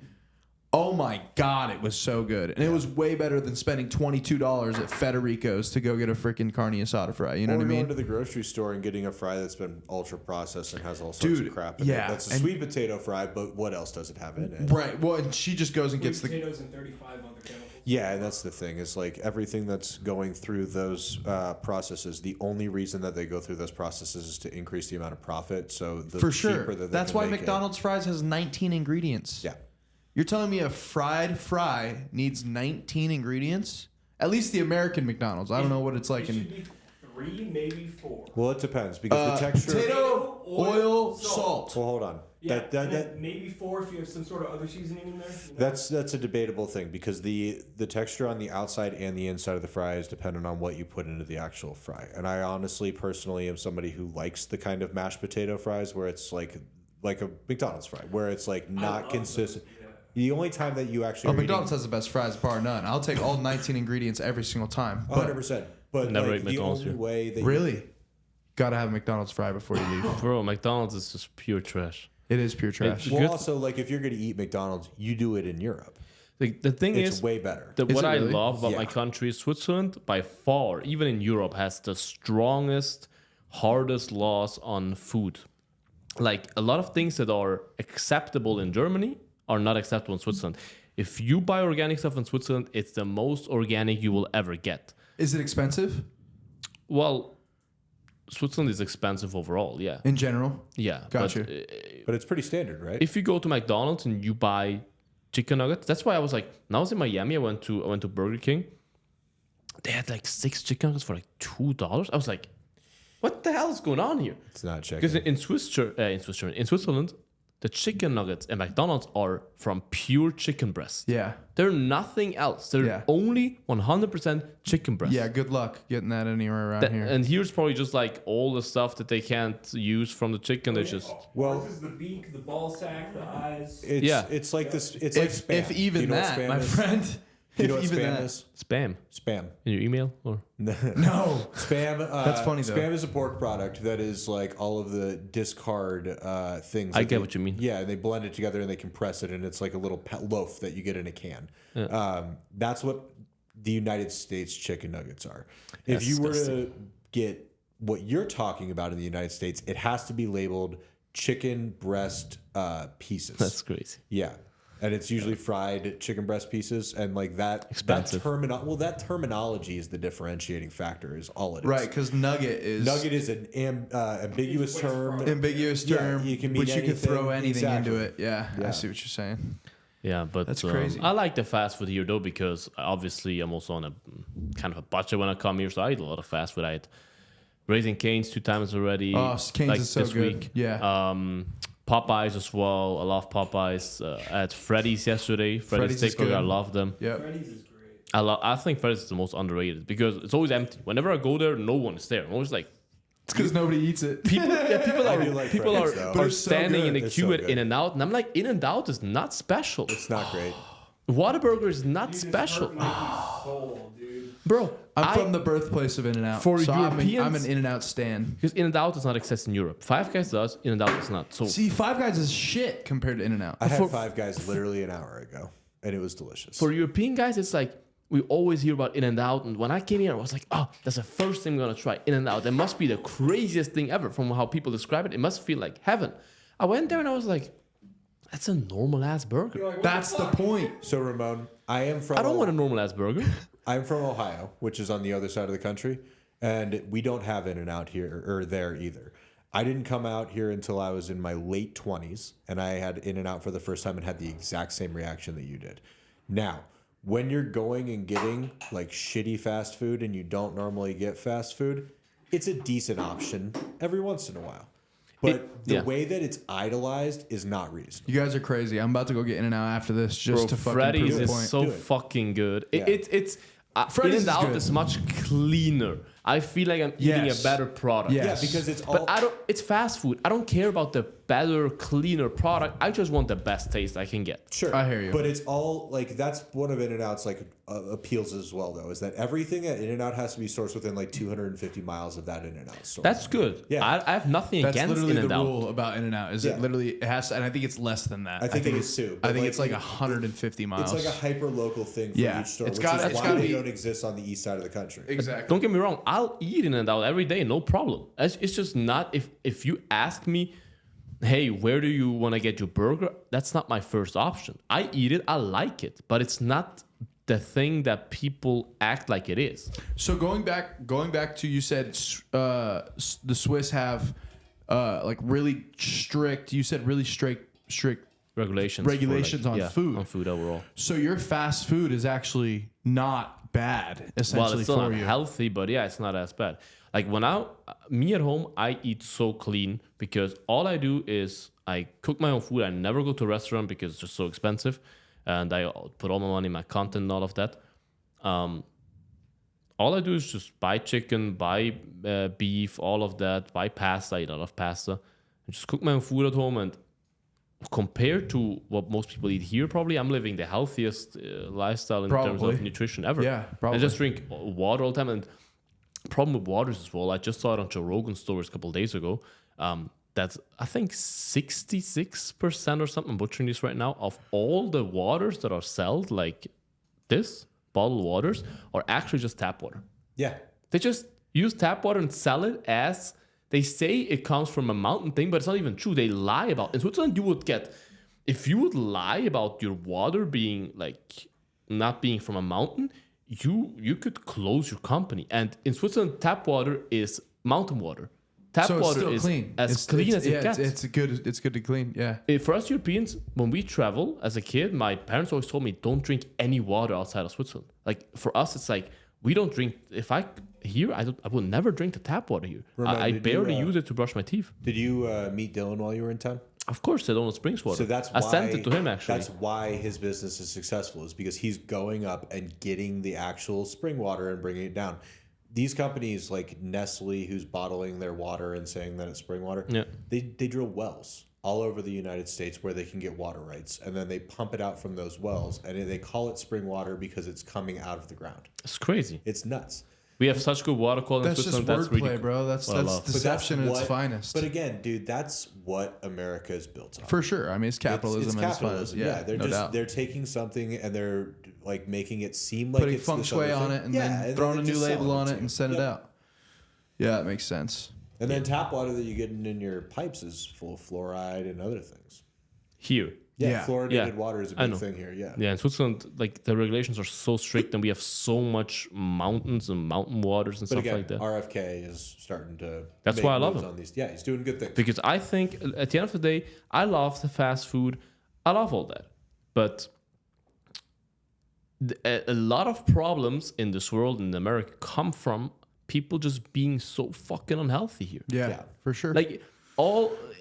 Oh my God, it was so good. And it was way better than spending $22 at Federico's to go get a freaking carne asada fry. You know Or what I going mean? to the grocery store and getting a fry that's been ultra processed and has all sorts Dude, of crap in yeah, it. That's a and- sweet potato fry, but what else does it have in it? Right. Well, and she just goes and Sweet gets the. potatoes and 35 other chemicals. Yeah, and that's the thing. Is like everything that's going through those processes. The only reason that they go through those processes is to increase the amount of profit. So the For cheaper sure. that they That's can why make McDonald's fries has 19 ingredients. Yeah. You're telling me a fried fry needs 19 ingredients? At least the American McDonald's. I don't know what it's like It should in be 3, maybe 4. Well, it depends because the texture. potato, oil, salt. Well, hold on. Yeah, That and then maybe 4 if you have some sort of other seasoning in there. You know? That's a debatable thing because the texture on the outside and the inside of the fry is dependent on what you put into the actual fry. And I honestly, personally, am somebody who likes the kind of mashed potato fries where it's like a McDonald's fry, where it's like not consistent. Yeah. The only time that you actually Oh, McDonald's has the best fries, bar none. I'll take all 19 ingredients every single time. 100%. But Never like, ate the McDonald's only here. way that Really? Gotta have a McDonald's fry before you leave. Bro, McDonald's is just pure trash. It is pure trash. It- well, good- also like if you're going to eat McDonald's, you do it in Europe. The thing It's is, way better. Is what it I really? love about my Yeah. country is Switzerland, by far, even in Europe, has the strongest, hardest laws on food. Like a lot of things that are acceptable in Germany are not acceptable in Switzerland. If you buy organic stuff in Switzerland, it's the most organic you will ever get. Is it expensive Well, Switzerland is expensive overall, yeah. in general? Yeah. Gotcha. But, But it's pretty standard, right? if you go to McDonald's and you buy chicken nuggets, that's why I was like, when I was in Miami, I went to Burger King. They had like 6 chicken nuggets for like $2. I was like, what the hell is going on here? It's not Because chicken. in Switzerland, the chicken nuggets at McDonald's are from pure chicken breast. Yeah. They're nothing else. They're Yeah. only 100% chicken breast. Yeah, good luck getting that anywhere around here. And here's probably just like all the stuff that they can't use from the chicken. They just Well- this is the beak, the ball sack, the eyes. It's, Yeah. it's like this. It's like spam. if even Do you know what that, spam my is? friend. Do you know if what even spam that. is? spam Spam. in your email or No. Spam. That's funny, though. Spam is a pork product that is like all of the discard things. I that get they- what you mean. Yeah, they blend it together and they compress it, and it's like a little loaf that you get in a can. That's what the United States chicken nuggets are. If you were to get what you're talking about in the United States, it has to be labeled chicken breast pieces. that's crazy. Yeah. And it's usually fried chicken breast pieces, and like that. Expensive. That terminology is the differentiating factor. Is all it is. Right, because nugget is Nugget is an ambiguous It's where it's term. from. ambiguous Yeah, term, you can mean but you can anything. throw anything Exactly. into it. Yeah, I Yeah. see what you're saying. Yeah, but That's crazy. I like the fast food here though because obviously I'm also on a kind of a budget when I come here, so I eat a lot of fast food. I ate Raising Cane's 2 times already. Oh, Cane's is so this good. week. Yeah. Popeyes as well. I love Popeyes. I had Freddy's yesterday. Freddy's Freddy's is steak burger. I good. love them. Yep. Freddy's is great. I think Freddy's is the most underrated because it's always empty. Whenever I go there, no one is there. I'm always like It's because nobody eats it. people I are do like people Freddy's, are, though. are But it's so standing good. in the It's queue so at good. In-N-Out, and I'm like, In-N-Out is not special. It's not great. Whataburger is not You just special, hurt Mikey's soul, dude. bro. I'm from the birthplace of In-N-Out. For so I'm Europeans- an In-N-Out stan. because In-N-Out does not exist in Europe. Five Guys does. In-N-Out does not. So See, Five Guys is shit compared to In-N-Out. I had For- Five Guys literally an hour ago, and it was delicious. for European guys, it's like we always hear about In-N-Out, and when I came here, I was like, oh, that's the first thing I'm gonna try. In-N-Out. It must be the craziest thing ever. From how people describe it, it must feel like heaven. I went there and I was like, that's a normal ass burger. You're like, what That's the fuck? point. So Ramon, I am from. I don't want a normal ass burger. I'm from Ohio, which is on the other side of the country, and we don't have In-N-Out here or there either. I didn't come out here until I was in my late 20s, and I had In-N-Out for the first time and had the exact same reaction that you did. Now, when you're going and getting like shitty fast food and you don't normally get fast food, it's a decent option every once in a while. But the yeah. way that it's idolized is not reasonable. You guys are crazy. I'm about to go get In-N-Out after this just Bro, to fucking Freddy's prove a is point. so Do it. fucking good. Yeah. It's Freddy's is In-N-Out good. is much cleaner. I feel like I'm eating Yes. a better product. Yeah. Yeah, Yes. because it's all. But I don't. It's fast food. I don't care about the better, cleaner product. I just want the best taste I can get. Sure, I hear you. But it's all like that's one of In-N-Out's like appeals as well, though, is that everything at In-N-Out has to be sourced within like 250 miles of that In-N-Out store. That's good. Yeah. I have nothing That's against literally the In-N-Out. rule about In-N-Out. Is Yeah. it literally it has to, and I think it's less than that. I think it is too. I but, think it's like it- 150 miles. It's like a hyper local thing for Yeah. each store, It's which gotta- is it's why gotta they be- don't exist on the east side of the country. exactly. Don't get me wrong. I'll eat In-N-Out every day, no problem. It's just not if you ask me, hey, where do you want to get your burger? That's not my first option. I eat it, I like it, but it's not the thing that people act like it is. So going back to, you said the Swiss have like really strict. You said really strict Regulations on food. On food overall. So your fast food is actually not bad, essentially, Well, it's still for not you. healthy, but yeah, it's not as bad. Like me at home, I eat so clean because all I do is I cook my own food. I never go to a restaurant because it's just so expensive, and I put all my money in my content and all of that. All I do is just buy chicken, buy beef, all of that, buy pasta. I eat a lot of pasta, and just cook my own food at home. And compared to what most people eat here, probably I'm living the healthiest lifestyle in terms of nutrition ever. Yeah, probably. I just drink water all the time. And problem with waters as well, I just saw it on Joe Rogan's stories a couple of days ago. That's, I think, 66% or something, I'm butchering this right now, of all the waters that are sold, like this, bottled waters, are actually just tap water. Yeah. They just use tap water and sell it as, they say it comes from a mountain thing, but it's not even true. They lie about it. In Switzerland, you would get, if you would lie about your water being like, not being from a mountain, you could close your company. And in Switzerland, tap water is mountain water. Tap So it's water still is clean. as clean as it gets. It's good to clean. Yeah. For us Europeans, when we travel as a kid, my parents always told me, don't drink any water outside of Switzerland. Like for us, it's like, we don't drink. If I would never drink the tap water here. I barely use it to brush my teeth. Did you meet Dylan while you were in town? Of course, they don't springs water. So that's I why, sent it to him, actually. That's why his business is successful, is because he's going up and getting the actual spring water and bringing it down. These companies like Nestle, who's bottling their water and saying that it's spring water, they drill wells all over the United States where they can get water rights, and then they pump it out from those wells, and they call it spring water because it's coming out of the ground. It's crazy. It's nuts. We have such good water quality in That's just Switzerland. wordplay, Really bro. That's deception at its finest. But again, dude, that's what America is built on. For sure. I mean, it's capitalism It's at its finest. capitalism. Yeah, they're no doubt. they're taking something and they're like making it seem like Putting it's feng this shui other on thing. it and Yeah, then throwing a they're new just label selling on to it you. and send it out. Yeah, it makes sense. And then tap water that you get in your pipes is full of fluoride and other things. here. Yeah. Fluoridated water is a I big know. thing here. Yeah. Yeah, in Switzerland, like the regulations are so strict, and we have so much mountains and mountain waters and But stuff again, like that. RFK is starting to. That's make why I love moves him. on these. Yeah, he's doing good things. Because I think at the end of the day, I love the fast food. I love all that. But a lot of problems in this world in America come from people just being so fucking unhealthy here. Yeah, for sure. Like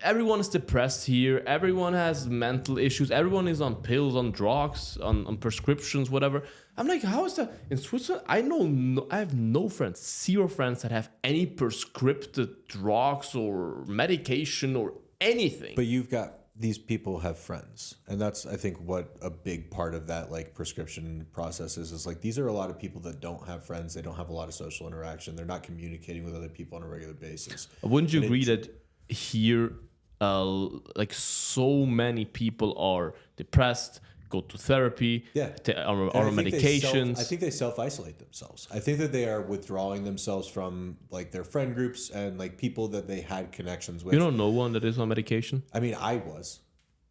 everyone is depressed here. Everyone has mental issues. Everyone is on pills, on drugs, on prescriptions, whatever. I'm like, how is that in Switzerland? I have no friends, zero friends that have any prescripted drugs or medication or anything. But you've got these people have friends, and that's I think what a big part of that like prescription process is like these are a lot of people that don't have friends. They don't have a lot of social interaction. They're not communicating with other people on a regular basis. Wouldn't you agree that here, like so many people are depressed, go to therapy, are on medications? I think they self-isolate themselves. I think that they are withdrawing themselves from like their friend groups and like people that they had connections with. You don't know one that is on medication? I mean, I was.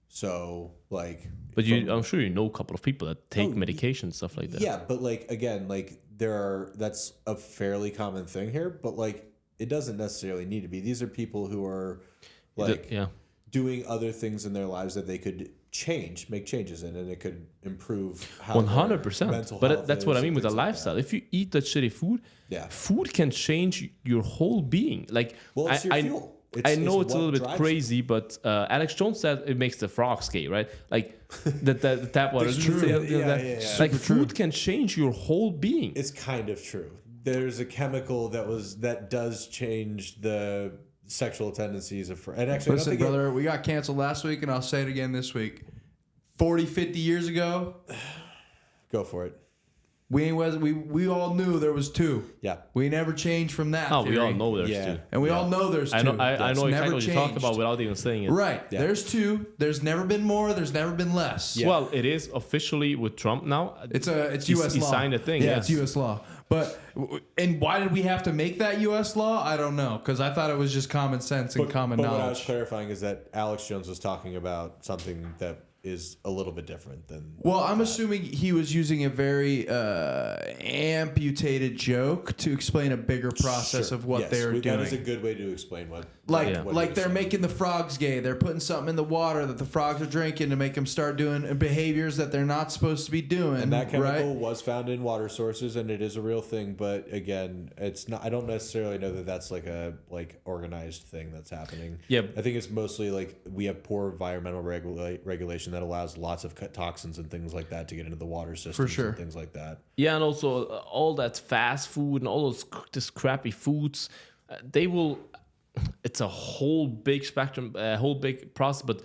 So like But I'm sure you know a couple of people that take medication, stuff like that. Yeah, but like again, like that's a fairly common thing here, but like it doesn't necessarily need to be. These are people who are like doing other things in their lives that they could make changes in, and it could improve how 100%. But that's what I mean with a lifestyle. If you eat that shitty food, food can change your whole being. Like, well, it's your fuel. I know it's a little bit crazy, but Alex Jones said it makes the frogs gay, right? Like the tap water. It's true. Like food can change your whole being. It's kind of true. There's a chemical that does change the sexual tendencies of and actually listen, brother, we got canceled last week, and I'll say it again this week. 40, 50 years ago, go for it. We all knew there was two. Yeah. We never changed from that. Oh, theory. we all know there's two. And we all know there's two. I know exactly what you're talking changed. about without even saying it. Right. Yeah. There's two. There's never been more. There's never been less. Yeah. Well, it is officially with Trump now. It's U.S. law. He signed a thing. Yeah, yes. it's U.S. law. And why did we have to make that U.S. law? I don't know, because I thought it was just common sense and common knowledge. What I was clarifying is that Alex Jones was talking about something that is a little bit different than. Well, I'm assuming he was using a very amputated joke to explain a bigger process of what they were doing. That is a good way to explain what. Like they're making the frogs gay. They're putting something in the water that the frogs are drinking to make them start doing behaviors that they're not supposed to be doing. And that chemical right? was found in water sources, and it is a real thing. But again, it's not. I don't necessarily know that that's like a organized thing that's happening. Yeah. I think it's mostly like we have poor environmental regulation that allows lots of toxins and things like that to get into the water system. sure. And things like that. Yeah, and also all that fast food and all this crappy foods, they will. It's a whole big spectrum, a whole big process, but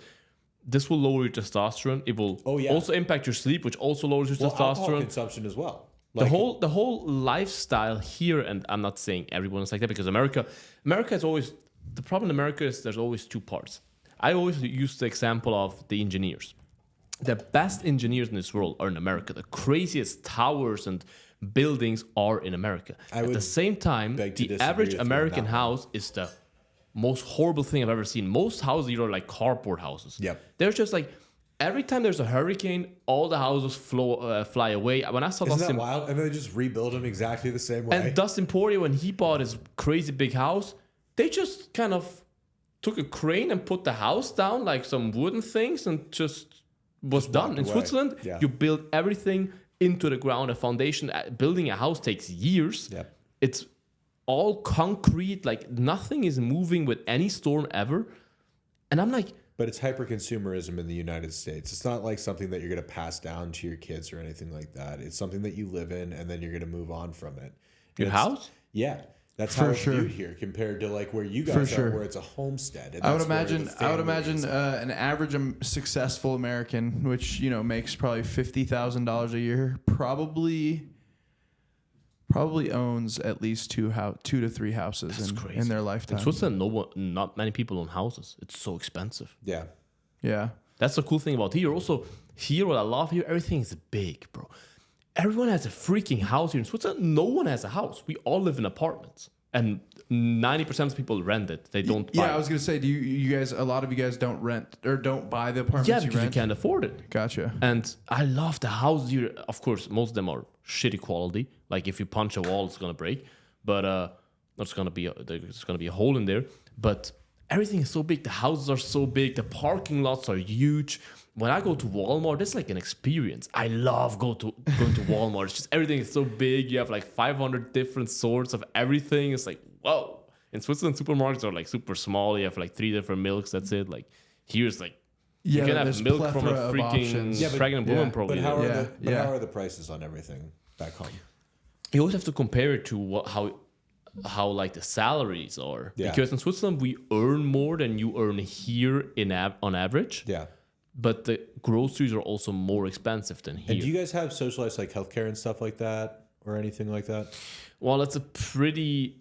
this will lower your testosterone. It will also impact your sleep, which also lowers your Alcohol testosterone. consumption as well. The whole lifestyle here, and I'm not saying everyone is like that because America is always the problem. In America is there's always two parts. I always use the example of the engineers. The best engineers in this world are in America. The craziest towers and buildings are in America. At the same time, the average American house is the most horrible thing I've ever seen. Most houses are like cardboard houses. Yep. They're just like every time there's a hurricane, all the houses fly away. When I saw Isn't Dustin, that wild? And they just rebuild them exactly the same way. and Dustin Poirier, when he bought his crazy big house, they just kind of took a crane and put the house down like some wooden things and just was done. In away. Switzerland, Yeah. you build everything into the ground. A foundation, building a house takes years. Yep. It's all concrete. Like nothing is moving with any storm ever. And I'm like, But it's hyper-consumerism in the United States. It's not like something that you're going to pass down to your kids or anything like that. It's something that you live in, and then you're going to move on from it. your house? Yeah. That's For how it's sure. viewed here compared to like where you guys are, sure. where it's a homestead. And I would that's where imagine. the I would family imagine is. an average successful American, which makes probably $50,000 a year, probably owns at least two to three houses in their lifetime. In Switzerland, not many people own houses. It's so expensive. Yeah. Yeah. That's the cool thing about here. Also, here, what I love here, everything is big, bro. Everyone has a freaking house here in Switzerland. No one has a house. We all live in apartments. And 90% of people rent it. They don't buy I was gonna say, do you guys? A lot of you guys don't rent or don't buy the apartments. Yeah, you because you rent? can't afford it. Gotcha. And I love the houses here. Of course, most of them are shitty quality. Like if you punch a wall, it's gonna break. But there's gonna be a hole in there. But everything is so big. The houses are so big. The parking lots are huge. When I go to Walmart, it's like an experience. I love going to Walmart. It's just everything is so big. You have like 500 different sorts of everything. It's like, whoa. In Switzerland, supermarkets are like super small. You have like 3 different milks. That's it. Like here's like you can have milk from a freaking pregnant woman probably. But how are the prices on everything back home? You always have to compare it to how like the salaries are. Yeah. Because in Switzerland we earn more than you earn here on average. Yeah. But the groceries are also more expensive than here. And do you guys have socialized like healthcare and stuff like that or anything like that? Well, it's a pretty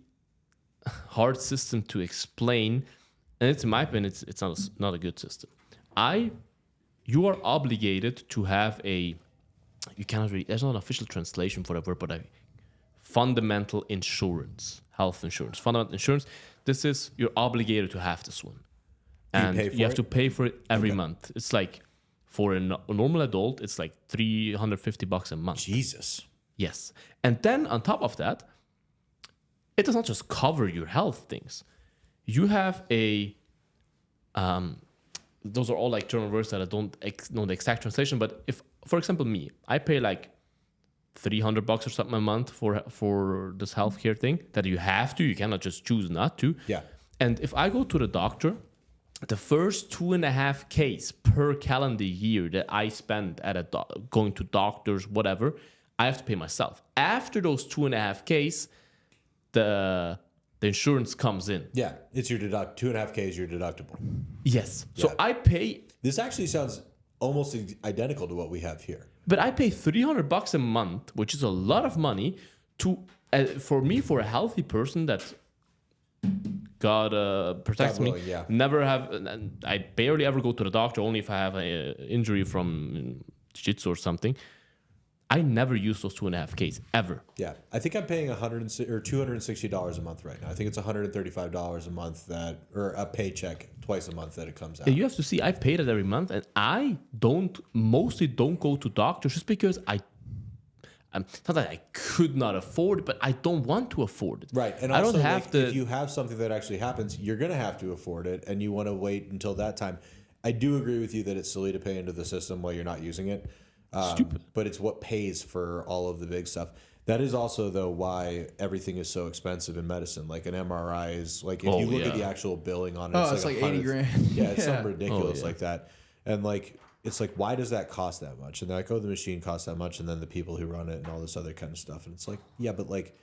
hard system to explain, and it's in my opinion, it's not a good system. You are obligated to have you cannot really. There's not an official translation for that word, but a fundamental insurance, health insurance, fundamental insurance. This is you're obligated to have this one. And you have to pay for it every month. It's like for a normal adult, it's like $350 a month. Jesus. Yes. And then on top of that, it does not just cover your health things. You have those are all like German words that I don't know the exact translation. But if, for example, me, I pay like $300 or something a month for this healthcare thing that you have to. You cannot just choose not to. Yeah. And if I go to the doctor, the first 2.5Ks per calendar year that I spend at going to doctors, whatever, I have to pay myself. After those 2.5Ks, the insurance comes in. Yeah, it's your 2.5K is your deductible. Yes. Yeah. So I pay. This actually sounds almost identical to what we have here. But I pay $300 a month, which is a lot of money, for a healthy person that God protects God willing, me. yeah. Never have. I barely ever go to the doctor. Only if I have an injury from jiu-jitsu or something. I never use those 2.5Ks ever. Yeah, I think I'm paying $260 a month right now. I think it's $135 a month or a paycheck twice a month that it comes out. And you have to see, I pay that every month, and I mostly don't go to doctors just because not that I could not afford it, but I don't want to afford it. Right, and I also, don't have to. if you have something that actually happens, you're going to have to afford it, and you want to wait until that time. I do agree with you that it's silly to pay into the system while you're not using it. Stupid. But it's what pays for all of the big stuff. That is also, though, why everything is so expensive in medicine. Like an MRI is like, if you look at the actual billing on it, it's like 80 grand. Yeah, it's something ridiculous yeah. like that. And like, it's like, why does that cost that much? And they're like, oh, the machine costs that much, and then the people who run it and all this other kind of stuff. And it's like, yeah, but like,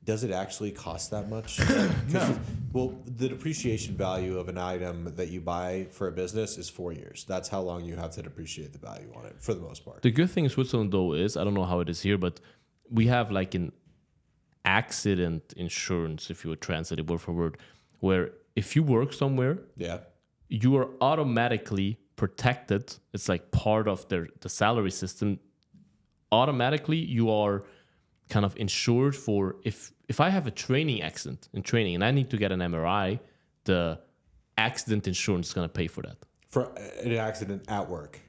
does it actually cost that much? No. Well, the depreciation value of an item that you buy for a business is 4 years. That's how long you have to depreciate the value on it for the most part. The good thing in Switzerland, though, is I don't know how it is here, but we have like an accident insurance, if you would translate it word for word, where if you work somewhere, you are automatically protected. It's like part of the salary system. Automatically, you are kind of insured for if I have a training accident in training and I need to get an MRI, the accident insurance is going to pay for that. For an accident at work?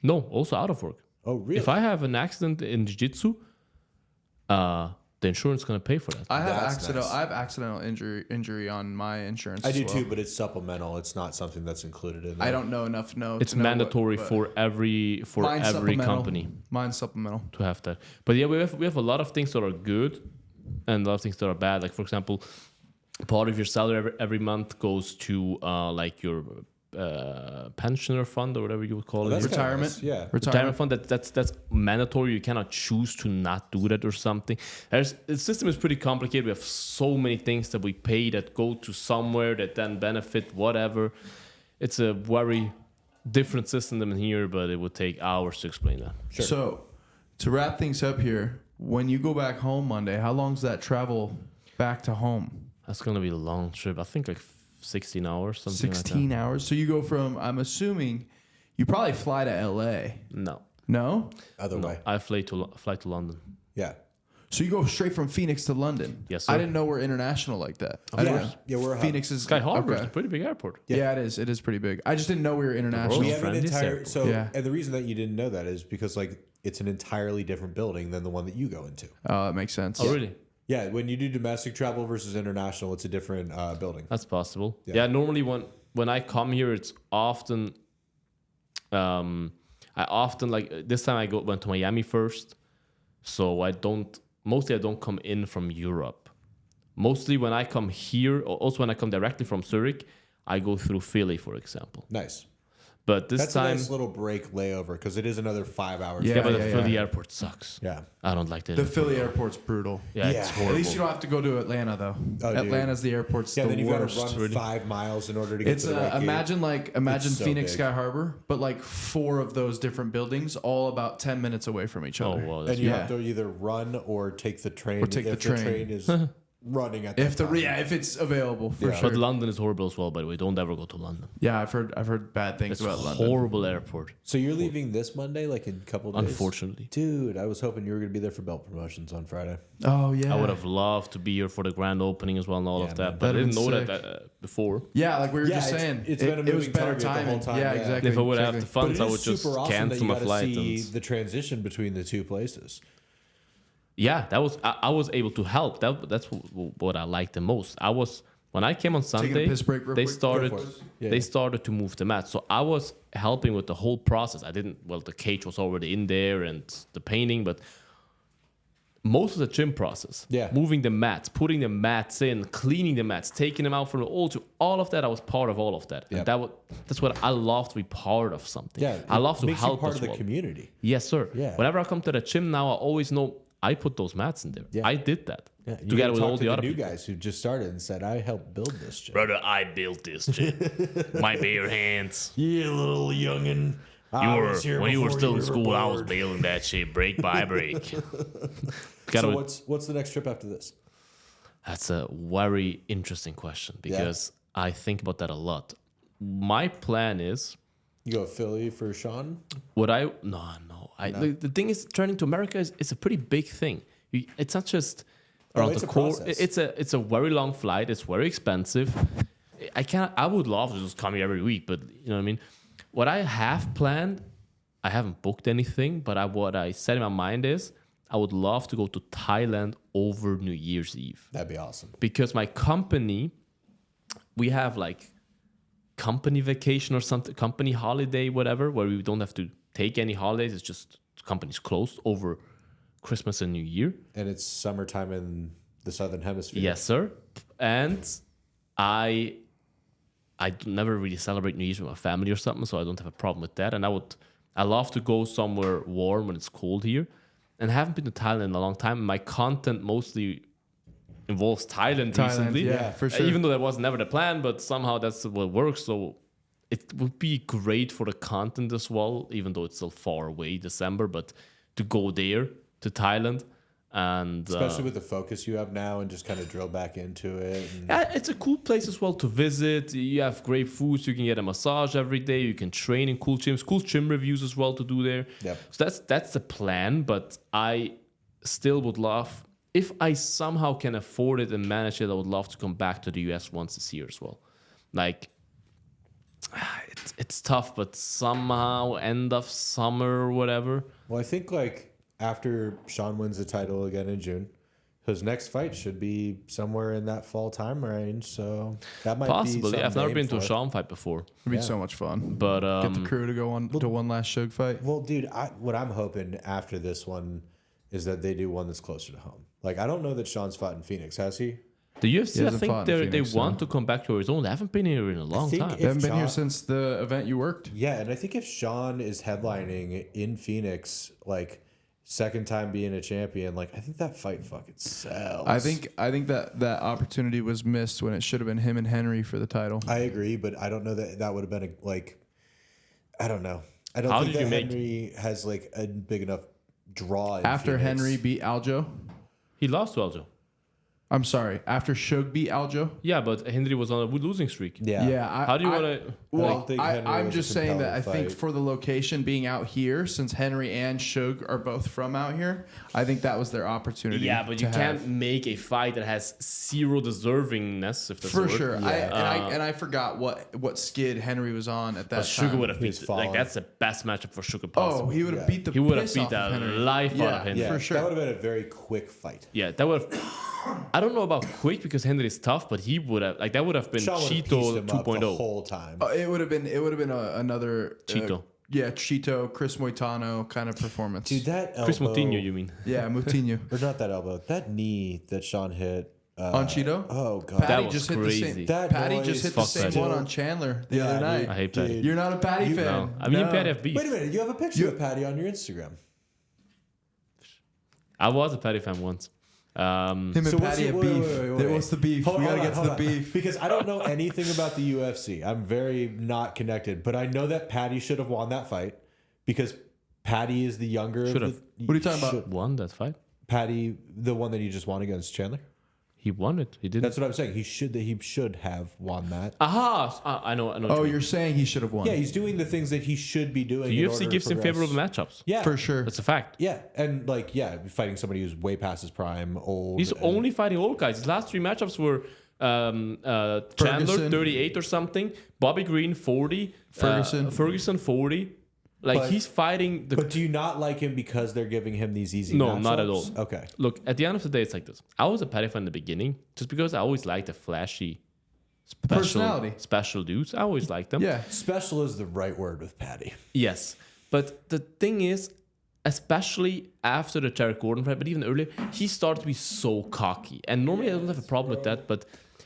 No, also out of work. Oh, really? If I have an accident in jiu-jitsu, the insurance is going to pay for that. I have accidental injury on my insurance. I do too, but it's supplemental. It's not something that's included in there. I don't know enough. It's mandatory for every company. Mine's supplemental to have that. But yeah, we have a lot of things that are good and a lot of things that are bad. Like for example, part of your salary every month goes to like your pensioner fund or whatever you would call it. Retirement. Nice. Yeah. Retirement fund. That's mandatory. You cannot choose to not do that or something. The system is pretty complicated. We have so many things that we pay that go to somewhere that then benefit whatever. It's a very different system than here, but it would take hours to explain that. Sure. So to wrap things up here, when you go back home Monday, how long's that travel back to home? That's gonna be a long trip. I think like 16 hours, something 16 like that. hours. So you go from, I'm assuming, you probably fly to LA. No? Other way. I fly to London. Yeah. So you go straight from Phoenix to London? Yes, sir. I didn't know we're international like that. Yeah, we're Phoenix is Sky Harbor is a pretty big airport. Yeah, it is. It is pretty big. I just didn't know we were international. We have an entire airport. and the reason that you didn't know that is because like it's an entirely different building than the one that you go into. Oh, that makes sense. Oh, really? Yeah, when you do domestic travel versus international, it's a different building. That's possible. Yeah, normally when I come here, it's often I often like this time I went to Miami first, so I don't come in from Europe. Mostly when I come here, also when I come directly from Zurich, I go through Philly, for example. Nice. But this That's time, a nice little break layover because it is Atlanta 5 hours. Yeah, but the Philly airport sucks. Yeah. I don't like that. The Philly airport's brutal. Yeah, it's horrible. At least you don't have to go to Atlanta though. Oh, Atlanta's the airport's Yeah, the then you've got worst. to run 5 miles in order to get to the right gate. Imagine It's so Phoenix big. Sky Harbor, but like 4 of those different buildings, all about 10 minutes away from each other. Oh, well, And you have to either run or take the train. Or take if the train. train is running at that time. If it's available for sure. But London is horrible as well, by the way. Don't ever go to London. Yeah, I've heard bad things It's about a London. horrible airport. So you're leaving this Monday, like in a couple of days? Unfortunately. Dude, I was hoping you were going to be there for belt promotions on Friday. Oh yeah. I would have loved to be here for the grand opening as well and all Yeah, of that, man. but I That'd didn't have know been that before. Yeah, like we were Yeah, just it's- saying, it's been a it was moving better target the whole timing. time, Yeah, yeah. exactly. If I would have the exactly. But funds, it I is would just super awesome that cancel you my got to flight. see And the transition between the two places. yeah, that was I was able to help. That's what I liked the most. When I came on Sunday, piss break real they quick? started Go for it. Yeah, they yeah. started to move the mat. So I was helping with the whole process. The cage was already in there and the painting, but most of the gym process, moving the mats, putting the mats in, cleaning the mats, taking them out from the old to all of that, I was part of all of that. And that's what I love to be part of something. Yeah, I love to makes help you part as of the well. community. Yes, sir. Yeah. Whenever I come to the gym now, I always know I put those mats in there. Yeah. I did that. Yeah, you together with talk all to the other new people. guys who just started and said, "I helped build this gym." Brother, I built this gym. My bare hands. You little youngin. When you were still in school, I was building that shit brick by brick. So what's the next trip after this? That's a very interesting question because I think about that a lot. My plan is You go Philly for Sean? no. The thing is, training to America is a pretty big thing. It's not just around it's the a core. process. It's a very long flight. It's very expensive. I would love to just come here every week, but you know what I mean. What I have planned, I haven't booked anything, but what I set in my mind is I would love to go to Thailand over New Year's Eve. That'd be awesome. Because my company, we have like company vacation or something, company holiday, whatever, where we don't have to take any holidays. It's just the company's closed over Christmas and New Year. And it's summertime in the Southern Hemisphere. Yes, sir. And I never really celebrate New Year's with my family or something, so I don't have a problem with that. And I love to go somewhere warm when it's cold here. And I haven't been to Thailand in a long time. My content mostly involves Thailand recently. Yeah, for sure. Even though that was never the plan, but somehow that's what works. So it would be great for the content as well, even though it's still far away, December, but to go there to Thailand. And Especially with the focus you have now and just kind of drill back into it. And yeah, it's a cool place as well to visit. You have great food, so you can get a massage every day. You can train in cool gym reviews as well to do there. Yep. So that's the plan, but I still would love, if I somehow can afford it and manage it, I would love to come back to the US once this year as well. Like, it's tough, but somehow end of summer or whatever. Well, I think like after Sean wins the title again in June, his next fight should be somewhere in that fall time range. So that might Possibly. be I've never been to a for. Sean fight before. It'd be Yeah. so much fun. But Get the crew to go on to one last Shug fight. Well, dude, what I'm hoping after this one is that they do one that's closer to home. Like, I don't know that Sean's fought in Phoenix, has he? the He UFC, I hasn't think fought in they Phoenix, want no. to come back to Arizona. They haven't been here in a long think time. if They haven't been here Sean- since the event you worked. Yeah, and I think if Sean is headlining in Phoenix, like second time being a champion, like I think that fight fucking sells. I think that opportunity was missed when it should have been him and Henry for the title. I agree, but I don't know that would have been I don't know. I don't How think did you that make- Henry has like a big enough draw in After Phoenix. Henry beat Aljo. He lost to Aljo. I'm sorry. After Shug beat Aljo. Yeah, but Henry was on a losing streak. Yeah. How do you want to? Well, don't think Henry I'm was a just saying that I compelling think fight. for the location being out here, since Henry and Shug are both from out here, I think that was their opportunity. Yeah, but to you can't have. make a fight that has zero deservingness. If that's For the word. sure. Yeah. I forgot what skid Henry was on at that But Sugar time. would have beat. He's Like fallen. that's the best matchup for Sugar Oh, possible. he would have Yeah. beat the He would have piss beat off of the Henry. life out Yeah, of Henry. Yeah, for sure. that would have been a very quick fight. Yeah, that would have. I don't know about quick because Henry is tough, but he would have that would have been Sean would have pieced Cheeto him up the 2.0. whole time. It would have been another Cheeto. Cheeto, Chris Moitano kind of performance. Dude, that elbow, Chris Moutinho, you mean? Yeah, Moutinho. or not that elbow, that knee that Sean hit On Cheeto? Oh god, That Patty was just hit the crazy. same. That Patty noise just hit the fuck same Patty. one on Chandler the other night. dude, I hate Patty. dude. You're not a Patty fan. No, I mean, No. Patty have beef. Wait a minute, you have a picture of Patty on your Instagram. I was a Patty fan once. Him and So Patty have beef. wait. What's the beef? Hold We gotta on, get to hold the on. beef. Because I don't know anything about the UFC. I'm very not connected, but I know that Patty should have won that fight because Patty is the younger. Should of have. the, What are you talking about? should- Won that fight. Patty, the one that he just won against Chandler. He won it. He didn't. That's what I'm saying. He should have won that. Aha! I know. Oh, you're saying he should have won. Yeah, he's doing the things that he should be doing. The in UFC order to gives him progress. favorable matchups. Yeah, for sure. That's a fact. Yeah, and fighting somebody who's way past his prime, old. He's and- only fighting old guys. His last three matchups were Chandler Ferguson. 38 or something, Bobby Green 40, Ferguson. 40. Like But- he's fighting the. But do you not like him because they're giving him these easy? No, not at matchups? all. Okay. Look, at the end of the day, it's like this. I was a Patty fan in the beginning just because I always liked the flashy, Personality. special dudes. I always liked them. Yeah. Special is the right word with Patty. Yes. But the thing is, especially after the Jared Gordon fight, but even earlier, he started to be so cocky. And normally I don't have a problem with that, but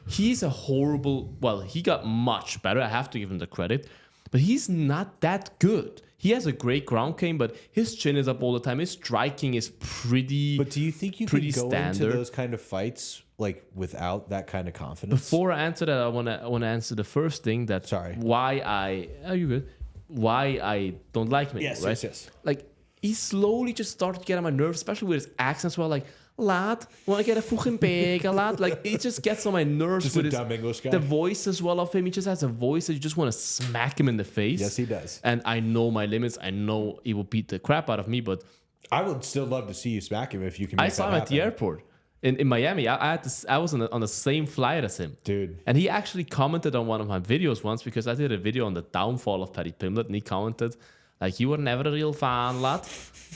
he's a horrible. Well, he got much better. I have to give him the credit. But he's not that good. He has a great ground game, but his chin is up all the time. His striking is pretty. But do you think you pretty could go standard. into those kind of fights like without that kind of confidence? Before I answer that, I wanna answer the first thing that Sorry. why you good? Why I don't like him, Yes, right? yes. Like he slowly just started to get on my nerves, especially with his accent as well. Like lad, want to get a fucking burger, lad? Like, it just gets on my nerves Just with a dumb English guy. the voice as well of him. He just has a voice that you just want to smack him in the face. Yes, he does. And I know my limits. I know he will beat the crap out of me, but I would still love to see you smack him if you can. Make I saw that him at the happen. airport in Miami. I was on the same flight as him. Dude. And he actually commented on one of my videos once because I did a video on the downfall of Paddy Pimblett, and he commented, like, you were never a real fan, lad.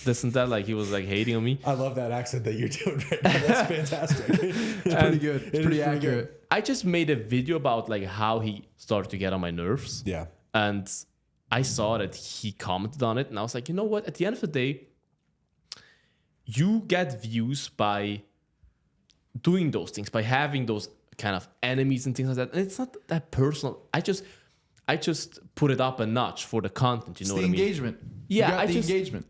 This and that, like, he was, like, hating on me. I love that accent that you're doing right now. That's fantastic. It's pretty good. It's pretty accurate. I just made a video about, like, how he started to get on my nerves. Yeah. And I saw that he commented on it, and I was like, you know what? At the end of the day, you get views by doing those things, by having those kind of enemies and things like that. And it's not that personal. I just put it up a notch for the content. You know It's what the I mean? engagement. Yeah, You got I the just- engagement.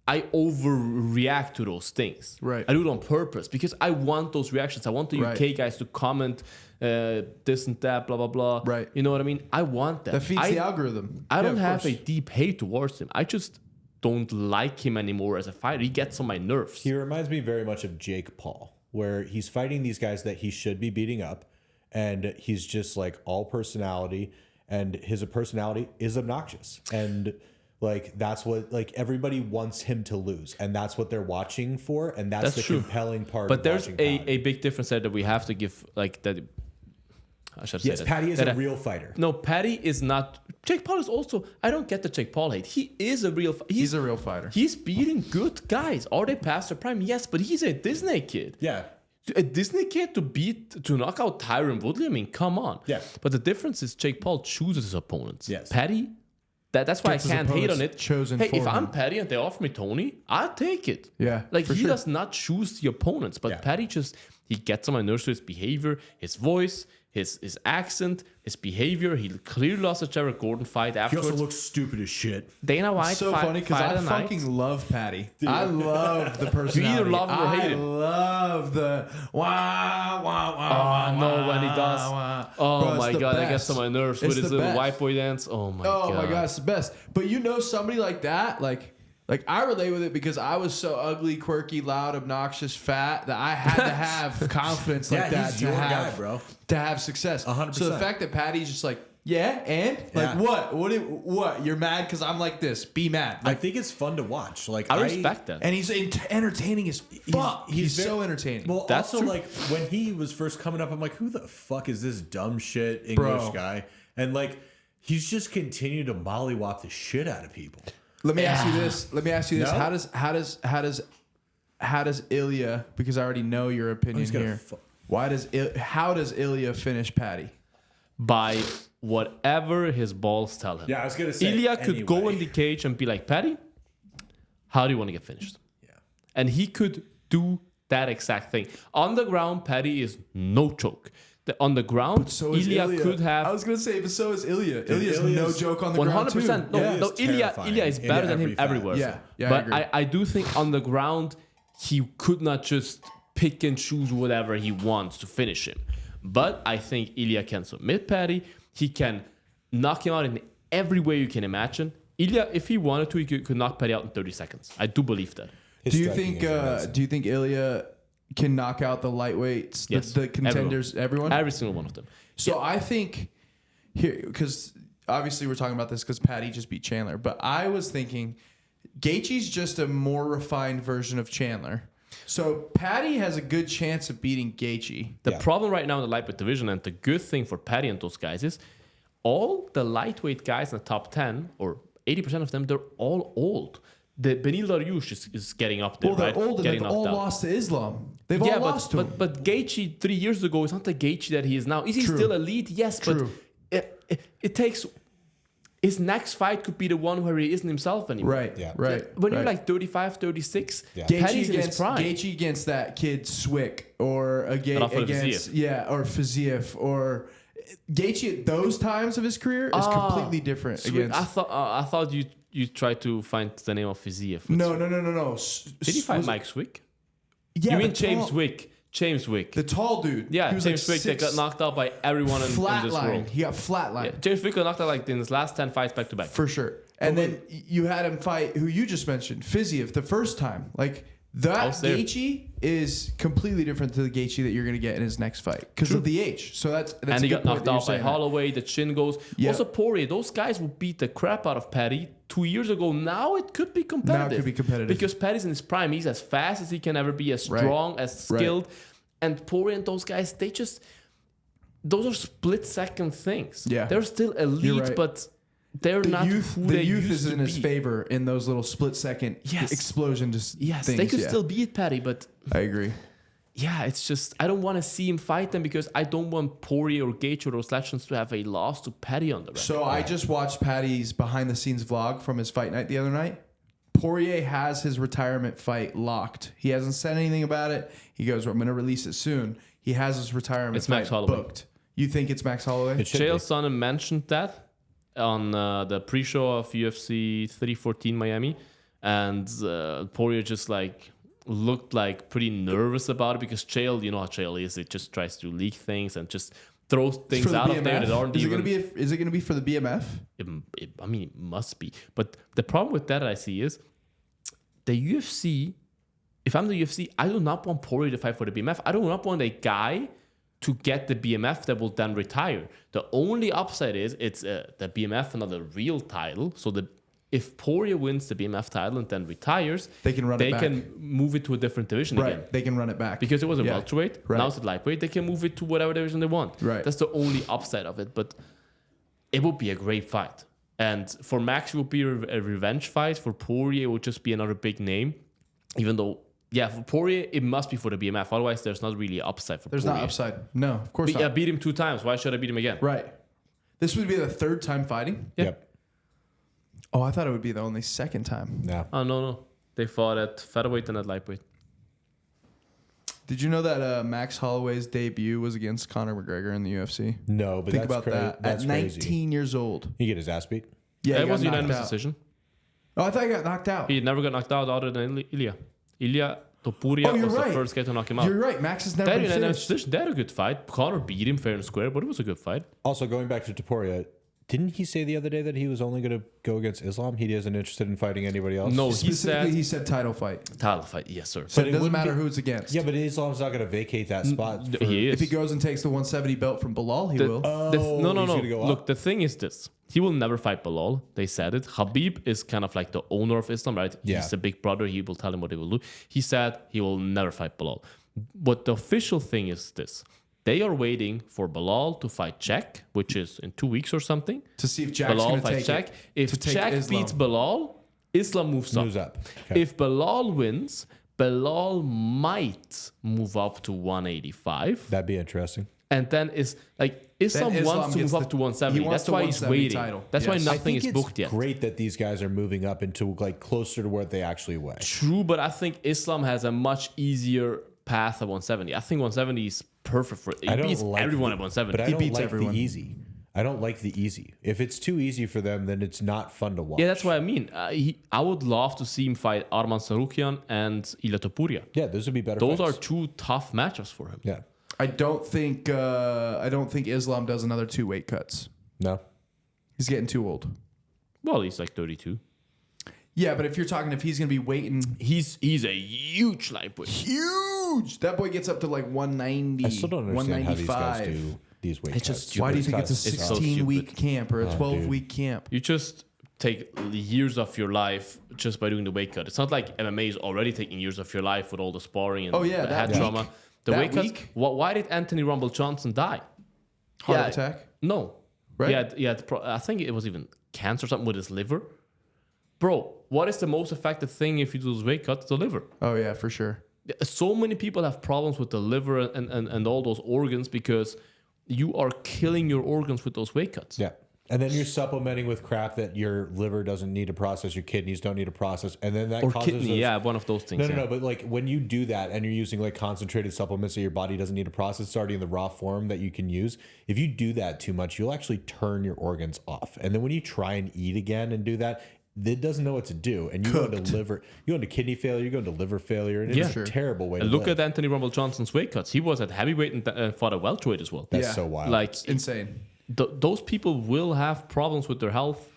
I overreact to those things. Right. I do it on purpose because I want those reactions. I want the Right. UK guys to comment this and that, blah, blah, blah. Right. You know what I mean? I want that. That feeds the algorithm. I Yeah, don't of have course. a deep hate towards him. I just don't like him anymore as a fighter. He gets on my nerves. He reminds me very much of Jake Paul, where he's fighting these guys that he should be beating up, and he's just like all personality, and his personality is obnoxious. And like that's what like everybody wants him to lose, and that's what they're watching for, and that's the true. compelling part. But of there's watching a Paddy. big difference there that we have to give, like, that. I should say Yes, that. Paddy is that a real fighter. No, Paddy is not. Jake Paul is also. I don't get the Jake Paul hate. He is a real. He's a real fighter. He's beating good guys. Are they past their prime? Yes, but he's a Disney kid. Yeah. A Disney kid to knock out Tyron Woodley. I mean, come on. Yeah. But the difference is Jake Paul chooses his opponents. Yes. Paddy. That's why Gets his I can't hate on opponents it. chosen hey, for if I'm him. Paddy and they offer me Tony, I'll take it. Yeah, Like, for he sure. does not choose the opponents, but Yeah. Paddy he gets on my nerves with his behavior, his voice, his accent, his behavior. He clearly lost a Jared Gordon fight He afterwards. also looks stupid as shit. Dana White It's so fight, funny because fight I of the night. fucking love Patty. I love the personality. love him or hate him. I love the wow, wow, wow. Oh, no, when he does. Oh, Bro, it's my the God. That best. gets on my nerves It's with his the little best. white boy dance. Oh, my Oh God. my God, it's the best. But you know somebody like that, like I relate with it because I was so ugly, quirky, loud, obnoxious, fat that I had to have confidence like that he's to your have guy, bro. to have success. 100%. So the fact that Patty's just like, yeah, and Yeah. like what? You're mad because I'm like this. Be mad. I Like, think it's fun to watch. Like I respect that. and he's entertaining as fuck. He's very- so entertaining. Well, That's also true. like when he was first coming up, I'm like, who the fuck is this dumb shit English Bro. guy? And like, he's just continued to mollywop the shit out of people. Let me ask you this. No? How does Ilya? Because I already know your opinion he's gonna here. How does Ilya finish Patty? By whatever his balls tell him. Yeah, I was gonna say Ilya could go anyway. in the cage and be like, Paddy, how do you want to get finished? Yeah. And he could do that exact thing. On the ground, Paddy is no joke. On the ground, So is Ilya could have I was gonna say, but so is Ilya. Ilya's no Ilya's joke on the ground too. 100%. No, Yeah. no, It's Ilya terrifying is in better than every him fight. everywhere. Yeah, I but agree. I do think on the ground, he could not just pick and choose whatever he wants to finish him. But I think Ilya can submit Paddy. He can knock him out in every way you can imagine. Ilya, if he wanted to, he could knock Paddy out in 30 seconds. I do believe that. His Do you striking think? is amazing. Do you think Ilya can knock out the lightweights, Yes, the contenders, everyone? Every single one of them. So I think here, because obviously we're talking about this because Patty just beat Chandler, but I was thinking Gaethje's just a more refined version of Chandler. So Patty has a good chance of beating Gaethje. The Yeah. problem right now in the lightweight division, and the good thing for Paddy and those guys, is all the lightweight guys in the top 10, or 80% of them, they're all old. The Benil Dariush is getting up there, Well, they're right? old and Getting they've all knocked out. lost to Islam. They've Yeah, all lost to him. but Gaethje 3 years ago is not the Gaethje that he is now. Is he True. still elite? Yes, True. but it takes. His next fight could be the one where he isn't himself anymore. Right, Yeah. right. When you're right. like 35, 36, Yeah. Paddy's in his against prime. Gaethje against that kid Swick or Rafael against Fiziev. or Fiziev or Gaethje at those times of his career is completely different. Sweet. Against I thought you tried to find the name of Fiziev. no. Did he fight Was it- Mike Swick? Yeah, You mean the James tall- Wick? James Wick. the tall dude. Yeah, he was James like Wick that got six- knocked out by everyone in this flatlined. world. He got flatlined Yeah, James Wick got knocked out like in his last 10 fights back to back. for sure. And then you had him fight who you just mentioned, Fiziev, the first time. Like That was there. Gaethje is completely different to the Gaethje that you're going to get in his next fight because of the age. So that's and a he good got point knocked that you're out by saying that. Holloway. The chin goes. Yep. Also, Poirier. Those guys will beat the crap out of Paddy 2 years ago. Now it could be competitive. Because Paddy's in his prime. He's as fast as he can ever be, as strong, as skilled. And Poirier and those guys, those are split-second things. Yeah. They're still elite, but they're not who the they youth used is to in his be. favor in those little split-second explosion things. They could still beat Paddy, but I agree. yeah, it's just I don't want to see him fight them because I don't want Poirier or Gaethje or those legends to have a loss to Paddy on the record. So I just watched Paddy's behind-the-scenes vlog from his fight night the other night. Poirier has his retirement fight locked. He hasn't said anything about it. He goes, "I'm going to release it soon." He has his retirement It's fight Max Holloway. booked. You think it's Max Holloway? It should be. Chael Sonnen mentioned that on the pre-show of UFC 314 Miami, and Poirier just looked like pretty nervous about it because Chael, you know how Chael is, it just tries to leak things and just throws things the out of there BMF? that aren't Is it even. going to be for the BMF? I mean, it must be. But the problem with that I see is the UFC. If I'm the UFC, I do not want Poirier to fight for the BMF. I do not want a guy to get the BMF that will then retire. The only upside is it's the BMF, another real title. So if Poirier wins the BMF title and then retires, They can run it back. They can move it to a different division again. Right. They can run it back. Because it was a welterweight, Right. now it's a lightweight. They can move it to whatever division they want. Right. That's the only upside of it. But it would be a great fight. And for Max, it would be a revenge fight. For Poirier, it would just be another big name. Even though, for Poirier, it must be for the BMF. Otherwise, there's not really upside for There's Poirier. not upside. No, of course not. I beat him 2 times. Why should I beat him again? Right. This would be the third time fighting? Yeah. Yep. Oh, I thought it would be the only second time. No. Oh, no. They fought at featherweight and at lightweight. Did you know that Max Holloway's debut was against Conor McGregor in the UFC? No, but Think that's about that. That's At 19 crazy. years old. He get his ass beat. Yeah, he It was a got knocked unanimous out. decision. Oh, I thought he got knocked out. He never got knocked out other than Ilya. Ilya Topuria Oh, you're was right. the first guy to knock him out. You're right. Max has never They had been a unanimous finished. decision. They had a good fight. Conor beat him fair and square, but it was a good fight. Also, going back to Topuria, didn't he say the other day that he was only going to go against Islam? He isn't interested in fighting anybody else? No, he Specifically, said he said title fight. title fight. Yes, sir. So But it it doesn't wouldn't matter be- who it's against. Yeah, but Islam's not going to vacate that spot. For, He is. If he goes and takes the 170 belt from Bilal, he will. Oh, No. he's gonna go up? Look, the thing is this. He will never fight Bilal. They said it. Habib is kind of like the owner of Islam, right? Yeah. He's the big brother. He will tell him what he will do. He said he will never fight Bilal. But the official thing is this. They are waiting for Bilal to fight Czech, which is in 2 weeks or something. to see if Jack's Bilal going to fights take Czech. it. If to take Czech Islam. beats Bilal, Islam moves Moves up. up. Okay. If Bilal wins, Bilal might move up to 185. That'd be interesting. And then Islam Islam wants to gets move up the- to 170. he wants That's the why he's 170 waiting. title. That's why Yes. I nothing think is it's booked yet. great that these guys are moving up into closer to what they actually weigh. True, but I think Islam has a much easier path at 170. I think 170 is perfect for he I don't beats like everyone the- at 170. But I He don't beats like everyone. the easy. I don't like the easy. If it's too easy for them, then it's not fun to watch. Yeah, that's what I mean. I would love to see him fight Arman Sarukian and Ilya Topuria. Yeah, those would be better. Those fights. are 2 tough matchups for him. Yeah. I don't think Islam does another 2 weight cuts. No. He's getting too old. Well, he's like 32. Yeah, but if you're talking if he's going to be waiting He's a huge lightweight. huge, that boy gets up to like 190, I still don't understand how these guys 195. do these weight It's cuts. just Why do you stupid. think it's a It's so 16-week stupid. camp or a Oh, 12-week camp? You just take years of your life just by doing the weight cut. It's not like MMA is already taking years of your life with all the sparring and Oh, yeah, the that head week. trauma. The That weight cuts. week? Why did Anthony Rumble Johnson die? Heart attack? No. Right? I think it was even cancer or something with his liver. Bro, what is the most effective thing if you do those weight cuts? The liver. Oh, yeah, for sure. So many people have problems with the liver and all those organs because you are killing your organs with those weight cuts. Yeah. And then you're supplementing with crap that your liver doesn't need to process, your kidneys don't need to process, and then that Or causes kidney, those- yeah, one of those things. No, yeah. no, but like when you do that and you're using like concentrated supplements that your body doesn't need to process, it's already in the raw form that you can use. If you do that too much, you'll actually turn your organs off. And then when you try and eat again and do that, it doesn't know what to do. And you go into kidney failure, you go into liver failure, and it's Yeah. a Sure. terrible way And to look live. at Anthony Rumble Johnson's weight cuts. He was at heavyweight and fought at welterweight as well. That's Yeah. so wild. Like Insane. those people will have problems with their health.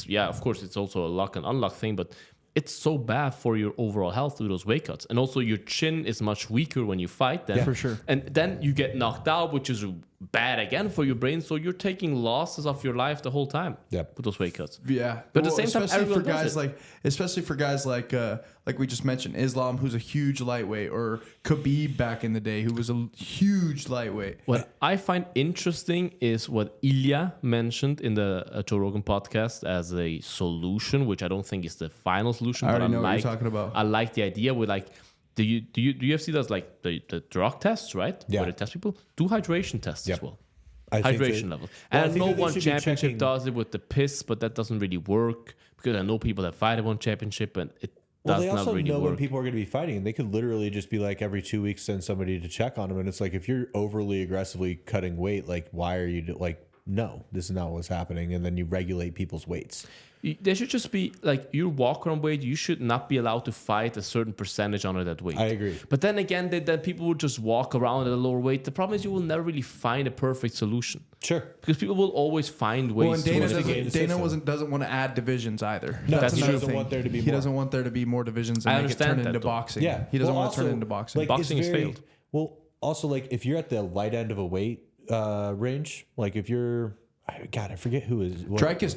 Yeah, of course, it's also a luck and unluck thing, but it's so bad for your overall health to do those weight cuts. And also your chin is much weaker when you fight then. Yeah, for sure. And then you get knocked out, which is bad again for your brain. So you're taking losses of your life the whole time with those weight cuts. Yeah. But at the same time, especially for everyone guys like we just mentioned, Islam, who's a huge lightweight, or Khabib back in the day, who was a huge lightweight. What I find interesting is what Ilya mentioned in the Joe Rogan podcast as a solution, which I don't think is the final solution. I already but know what you're talking about. I like the idea with like, do UFC does like the drug tests, right? Yeah. Where they test people. Do hydration tests as well. I think Hydration level. Well, I And think I know that they one should be championship checking- does it with the piss, but that doesn't really work because I know people that fight at one championship and it Well, does they not also really know when work. people are going to be fighting, and they could literally just be like every 2 weeks send somebody to check on them. And it's like, if you're overly aggressively cutting weight, like why are you like, no, this is not what's happening. And then you regulate people's weights. There should just be like your walk around weight. You should not be allowed to fight a certain percentage under that weight. I agree. But then again, then people will just walk around at a lower weight. The problem is you will never really find a perfect solution Sure. because people will always find ways. Well, and to Dana mitigate. doesn't want to add divisions either. No, That's he true. doesn't want there to be He more. doesn't want there to be more divisions and I make it understand turn that, into though. boxing. Yeah. He doesn't Well, want to turn it also, into boxing. like, Boxing it's has failed. Well, also, like if you're at the light end of a weight range, like if you're, God, I forget who is. Dricus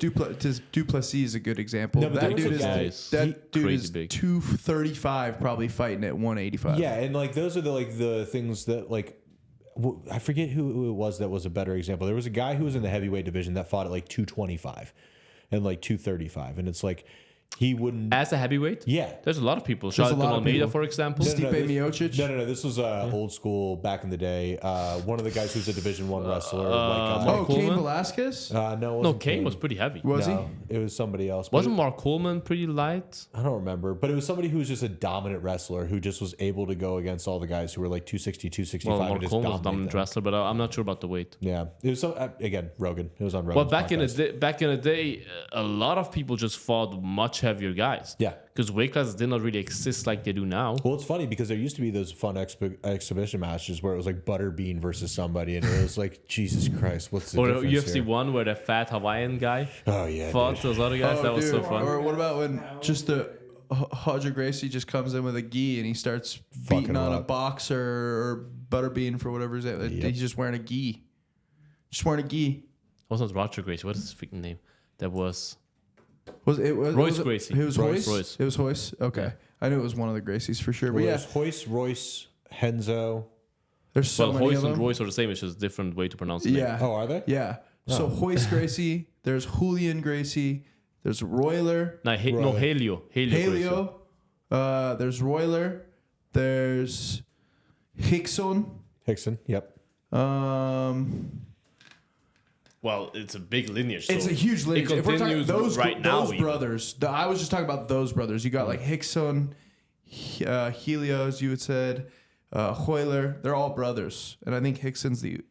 Duplessis is a good example. No, but that there was dude a is guy- that dude crazy is big. 235, probably fighting at 185. Yeah, and like those are the things that like I forget who it was that was a better example. There was a guy who was in the heavyweight division that fought at like 225 and like 235, and it's like he wouldn't. As a heavyweight, Yeah. there's a lot of people. a Charlotte lot of Almeida, people. for example. Stipe Miocic? No. This was old school back in the day. One of the guys who's a Division I wrestler. white guy. Oh, Cain Coleman? Velasquez? No, it No, wasn't Kane was pretty heavy. Was No, it was somebody else. But Wasn't Mark Coleman pretty light? I don't remember, but it was somebody who was just a dominant wrestler who just was able to go against all the guys who were like 260, 265. Well, and Mark just Coleman was a dominate dominant them. wrestle, but I'm not sure about the weight. Yeah, it was again Rogan. It was on Rogan. Well, back in the day, a lot of people just fought much heavier guys. Yeah. Because weight classes did not really exist like they do now. Well, it's funny because there used to be those fun exhibition matches where it was like Butterbean versus somebody, and it was like, Jesus Christ, what's the Or difference UFC here? 1 where the fat Hawaiian guy Oh yeah, fought dude. those other guys. That was so dude. fun. Or what about when just the Hodger Gracie just comes in with a gi and he starts Fucking beating him on a up. boxer or Butterbean for whatever his name. He's just wearing a gi. Just wearing a gi. Wasn't Roger Gracie? What is his freaking name? That was Was Royce it, Gracie. It was Royce. Royce. It was Royce. Okay, Yeah. I knew it was one of the Gracies for sure. Well, But there's yeah, Hoist, Royce, Henzo. there's so well, many Hoyce of them. and Royce are the same. It's just a different way to pronounce the name. Yeah. Oh, are they? Yeah. So Hoist Gracie. There's Julian Gracie. There's Royler. No, Right. Halio. Gracie. Halio. There's Royler. There's Hickson. Hickson. Yep. Well, it's a big lineage. So It's a huge lineage. It If we're talking continues those right now. those even. brothers, I was just talking about those brothers. You got like Hickson, Helios, you had said, Hoyler. They're all brothers, and I think Hickson's the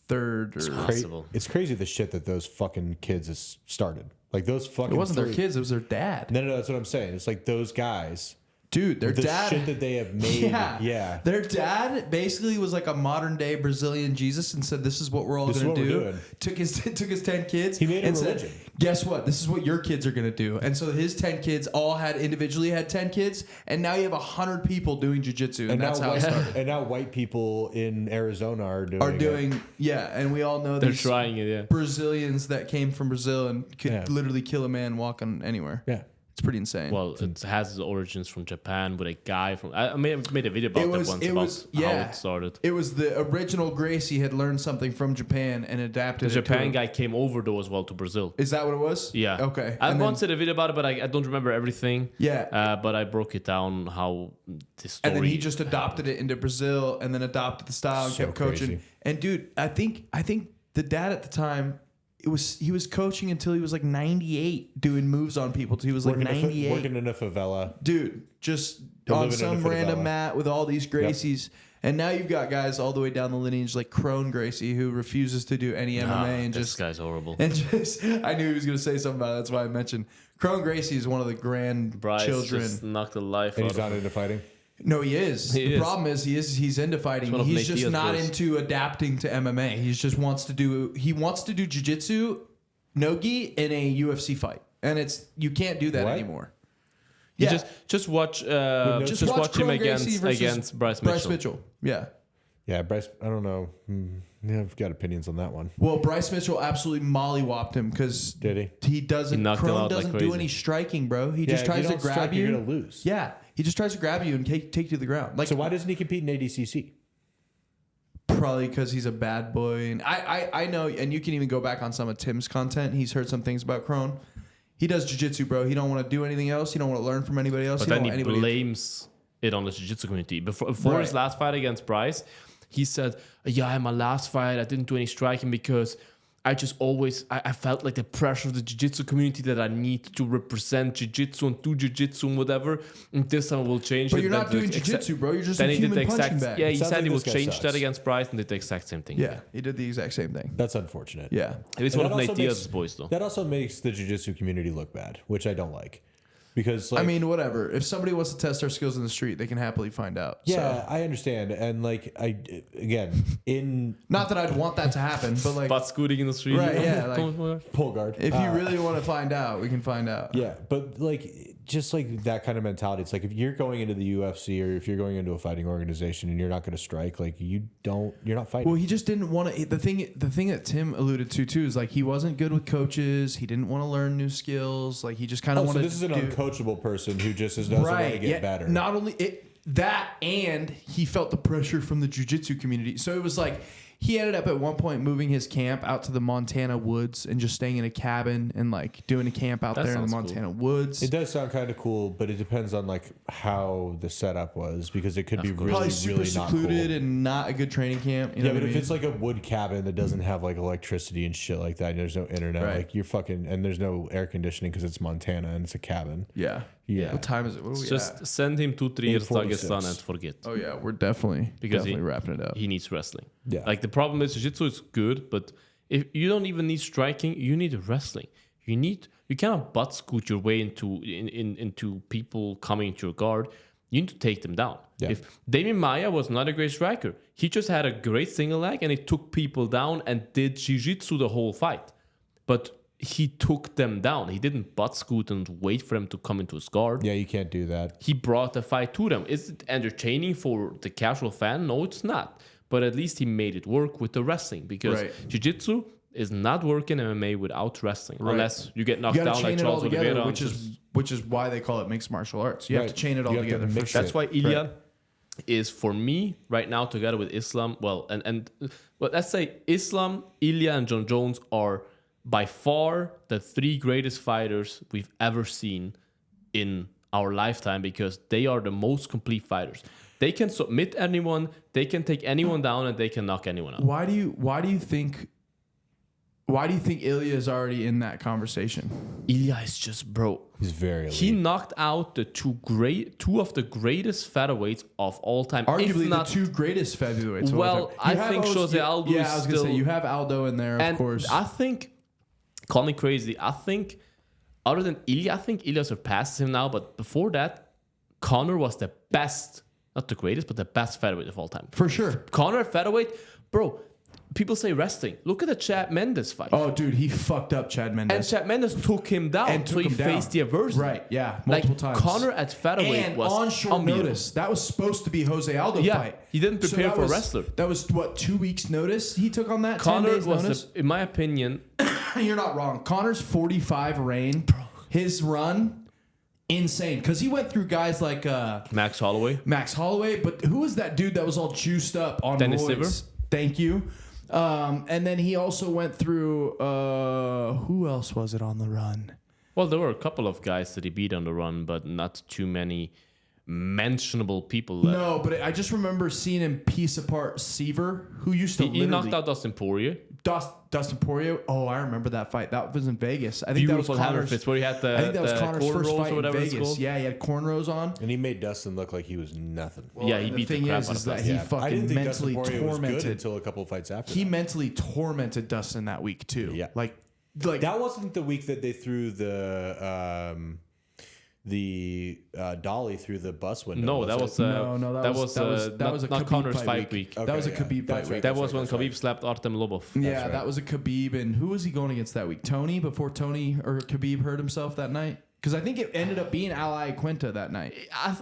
third. Or Possible. It's crazy the shit that those fucking kids has started. Like those fucking. it wasn't their three- kids; it was their dad. No, that's what I'm saying. It's like those guys. Dude, their The dad. shit that they have made. Yeah. Their dad basically was like a modern day Brazilian Jesus and said, "This is what we're all This is going to what we're do." doing. Took his 10 kids. He made a and religion. said, "Guess what? This is what your kids are going to do." And so his 10 kids all had individually had 10 kids, and now you have 100 people doing jujitsu, and that's how it started. And now white people in Arizona are doing. And we all know They're these trying it, yeah. Brazilians that came from Brazil and could Yeah. literally kill a man walking anywhere. Yeah. It's pretty insane. Well, it has its origins from Japan with a guy from. I made a video about that once how it started. It was the original Gracie had learned something from Japan and adapted The it to Japan him. guy came over though as well to Brazil. Is that what it was? Yeah. Okay. I And then- once did a video about it, but I don't remember everything. Yeah. But I broke it down how the story. And then he just adopted it into Brazil and then adopted the style and So kept coaching. crazy. And dude, I think the dad at the time, he was coaching until he was like 98, doing moves on people till he was like 98. Working in a favela. Dude, just Living on in a some random favela. mat with all these Gracies. And now you've got guys all the way down the lineage like Crone Gracie who refuses to do any MMA and this just guy's horrible. and just I knew he was going to say something about it. That's why I mentioned Crone Gracie is one of the Bryce grandchildren. just knocked the life And out he's of not into fighting. No, he is. He The is. problem is he's into fighting. one of He's Nate just Diaz's not boys. into adapting to MMA. He just wants to do jiu-jitsu, no-gi in a UFC fight. And you can't do that What? anymore. You just watch just watch him Kron Gracie versus against Bryce Mitchell. Bryce Mitchell. Yeah. Yeah, Bryce. I don't know. Yeah, I've got opinions on that one. Well, Bryce Mitchell absolutely mollywopped him because Did he? he doesn't. He knocked him Kron out like doesn't do crazy. any striking, bro. He just tries to grab you. You're gonna lose. Yeah, he just tries to grab you and take you to the ground. Like, So why doesn't he compete in ADCC? probably because he's a bad boy. And I know, and you can even go back on some of Tim's content. He's heard some things about Kron. He does jiu-jitsu, bro. He don't want to do anything else. He don't want to learn from anybody else. But then he blames it on the jiu-jitsu community. Before his last fight against Bryce, he said, yeah, in my last fight, I didn't do any striking because I just always, I felt like the pressure of the jiu-jitsu community that I need to represent jiu-jitsu and do jiu-jitsu and whatever. And this time will change But it. you're not doing jiu-jitsu, bro. You're just a human punching bag. Yeah, he Sounds said like he will this guy change sucks. that against Bryce and did the exact same thing. Yeah, he did the exact same thing. That's unfortunate. Yeah. It's And one of that Nate also Diaz's makes- boys, though. That also makes the jiu-jitsu community look bad, which I don't like. Because like, I mean, whatever. If somebody wants to test their skills in the street, they can happily find out. yeah, So, I understand. And like not that I'd want that to happen, but like, But scooting in the street. Right, yeah, like- pull guard. if you really want to find out, we can find out. Yeah, but like just like that kind of mentality. It's like if you're going into the UFC or if you're going into a fighting organization and you're not going to strike, like you're not fighting. Well, he just didn't want to. The thing that Tim alluded to too is like he wasn't good with coaches. He didn't want to learn new skills. Like he just kind of so wanted. this is an to uncoachable person who just doesn't want to get better. Not only that, and he felt the pressure from the jiu-jitsu community. So it was like he ended up at one point moving his camp out to the Montana woods and just staying in a cabin and like doing a camp out That there in the sounds Montana woods. It does sound kind of cool, but it depends on like how the setup was because it could be really, Probably super really not secluded cool. and not a good training camp. You know Yeah, what but I if mean? it's like a wood cabin that doesn't have like electricity and shit like that, and there's no internet, Right. like you're fucking, and there's no air conditioning because it's Montana and it's a cabin. yeah. Yeah. What time is it? What are we Just at? send him 2-3 years 8:46. Dagestan and forget. Oh yeah, we're definitely wrapping it up. He needs wrestling. Yeah. Like the problem is jiu-jitsu is good, but if you don't even need striking, you need wrestling. You cannot butt scoot your way into people coming into your guard. You need to take them down. Yeah. If Damien Maya was not a great striker, he just had a great single leg and he took people down and did jiu-jitsu the whole fight. But he took them down. He didn't butt scoot and wait for them to come into his guard. Yeah, you can't do that. He brought the fight to them. Is it entertaining for the casual fan? No, it's not. But at least he made it work with the wrestling because Right. jiu-jitsu is not working MMA without wrestling unless you get knocked You got down to like chain it all Charles together, Oliveira. which is why they call it mixed martial arts. You have Right. to chain it all You have to together. For mix sure. That's why Ilya is for me right now together with Islam. Well, and let's say Islam, Ilya, and John Jones are by far the 3 greatest fighters we've ever seen in our lifetime because they are the most complete fighters. They can submit anyone, they can take anyone down, and they can knock anyone out. Why do you think Ilya is already in that conversation? Ilya is just bro. He's very elite. He knocked out the two of the greatest featherweights of all time. Arguably if not, the 2 greatest featherweights. of all Well, time. I You have think Jose Aldo Yeah, is I was gonna still- say you have Aldo in there, of and course. I think, call me crazy, I think other than Ilya, I think Ilya surpasses him now. But before that, Conor was the best, not the greatest, but the best featherweight of all time. For sure. Conor at featherweight, bro. People say wrestling. Look at the Chad Mendes fight. Oh, dude, he fucked up Chad And Mendes. Chad Mendes took him down, And so took he him down. faced the adversity. Right, yeah, Like multiple times. Conor at featherweight and was on short unbelievable. notice. That was supposed to be Jose Aldo Yeah, fight. he didn't prepare that for was- wrestler. That was what 2 weeks notice he took on that. 10 Conor days notice. was, in my opinion, You're not wrong. Connor's 45 reign, his run, insane. Because he went through guys like Max Holloway. Max Holloway, but who was that dude that was all juiced up on Dennis roids? Siver? Thank you. And then he also went through who else was it on the run? Well, there were a couple of guys that he beat on the run, but not too many mentionable people. No, but I just remember seeing him piece apart Seaver, who used to He literally knocked out Dustin Poirier. Dustin Poirier. Oh, I remember that fight. That was in Vegas. I think Beautiful that was hammer Connor's. fist where he had the I think that was Connor's first cornrows fight or in whatever it's Vegas. called. Yeah, he had cornrows on. And he made Dustin look like he was nothing. Yeah, he and beat the thing crap is out of that Dustin. he I fucking didn't think mentally Dustin Poirier was good tormented. until a couple of fights after. He that. mentally tormented Dustin that week too. Yeah. like That wasn't the week that they threw the dolly through the bus window. No, that was that not was a not Khabib Connor's fight fight week. week. That was a yeah. Khabib That's fight right. week. That was when that's Khabib right. slapped Artem Lobov. Yeah, right. that was a Khabib, and who was he going against that week? Tony before Tony or Khabib hurt himself that night. Because I think it ended up being Ally Quinta that night.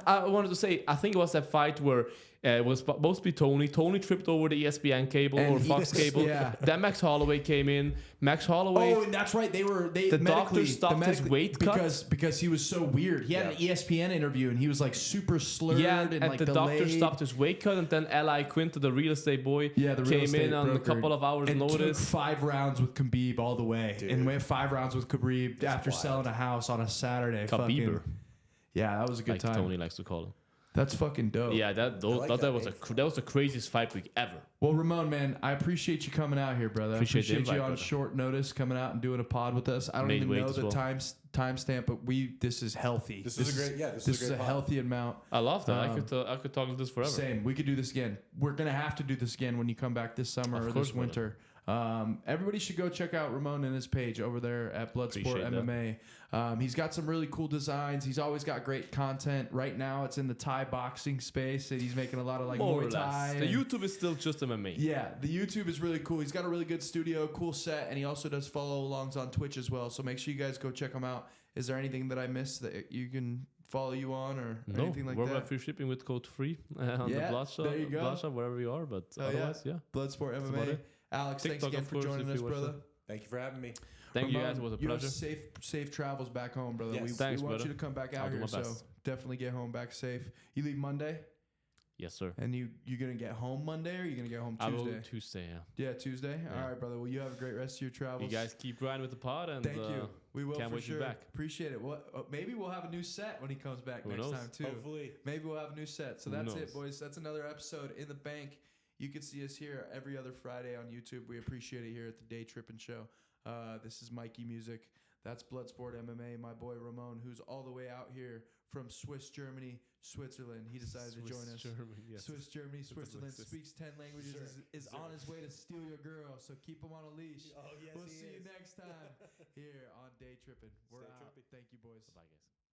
I wanted to say, I think it was that fight where it was supposed to be Tony. Tony tripped over the ESPN cable And or Fox cable. yeah. Then Max Holloway came in. Max Holloway. Oh, and that's right. The doctor stopped his weight cut because he was so weird. He had an ESPN interview and he was like super slurred and like the delayed. doctor stopped his weight cut, and then Ally Quinta, the real estate boy, came in on a couple of hours' and notice. Took 5 rounds with Khabib all the way, and went 5 rounds with Khabib after selling a house on a Saturday. Khabib. Yeah, that was a good like time. Tony likes to call him. That's fucking dope. Yeah, that was the craziest fight week ever. Well, Ramon, man, I appreciate you coming out here, brother. Appreciate the invite, you on brother. short notice coming out and doing a pod with us. I don't even know the timestamp, but this is healthy. This is a great This is a healthy amount. I love that. I could talk to this forever. Same. We could do this again. We're gonna have to do this again when you come back this summer or this winter. Everybody should go check out Ramon and his page over there at Bloodsport MMA. He's got some really cool designs. He's always got great content. Right now, it's in the Thai boxing space, and he's making a lot of like More Muay or Thai. less. The YouTube is still just MMA. Yeah, the YouTube is really cool. He's got a really good studio, cool set, and he also does follow-alongs on Twitch as well. So make sure you guys go check him out. Is there anything that I missed that you can follow you on or anything like we're that? free shipping with code free on the Bloodshot. There you go. Bloodshot, wherever you are, but otherwise, yeah. Bloodsport MMA. Alex, TikTok, thanks again for joining us, brother. Thank you for having me. Thank you guys. It was a pleasure. You have safe travels back home, brother. Yes. We want you to come back out here, so definitely get home back safe. You leave Monday? Yes, sir. And you're going to get home Monday or are you going to get home Tuesday? I will Tuesday, yeah. Yeah, Tuesday? Yeah. All right, brother. Well, you have a great rest of your travels. You guys keep grinding with the pod. And thank you. We will can't for wait sure. You back. Appreciate it. Well, maybe we'll have a new set when he comes back next time, too. Hopefully. Maybe we'll have a new set. So that's it, boys. That's another episode in the bank. You can see us here every other Friday on YouTube. We appreciate it here at the Daytrippin Show. This is Mikey Music. That's Bloodsport MMA. My boy Ramon, who's all the way out here from Swiss, Germany, Switzerland. He decided to join us. Swiss, Germany, Switzerland. Speaks 10 languages. Is on his way to steal your girl. So keep him on a leash. Oh, yes, we'll see you next time here on Daytrippin. We're out. Thank you, boys. Bye, guys.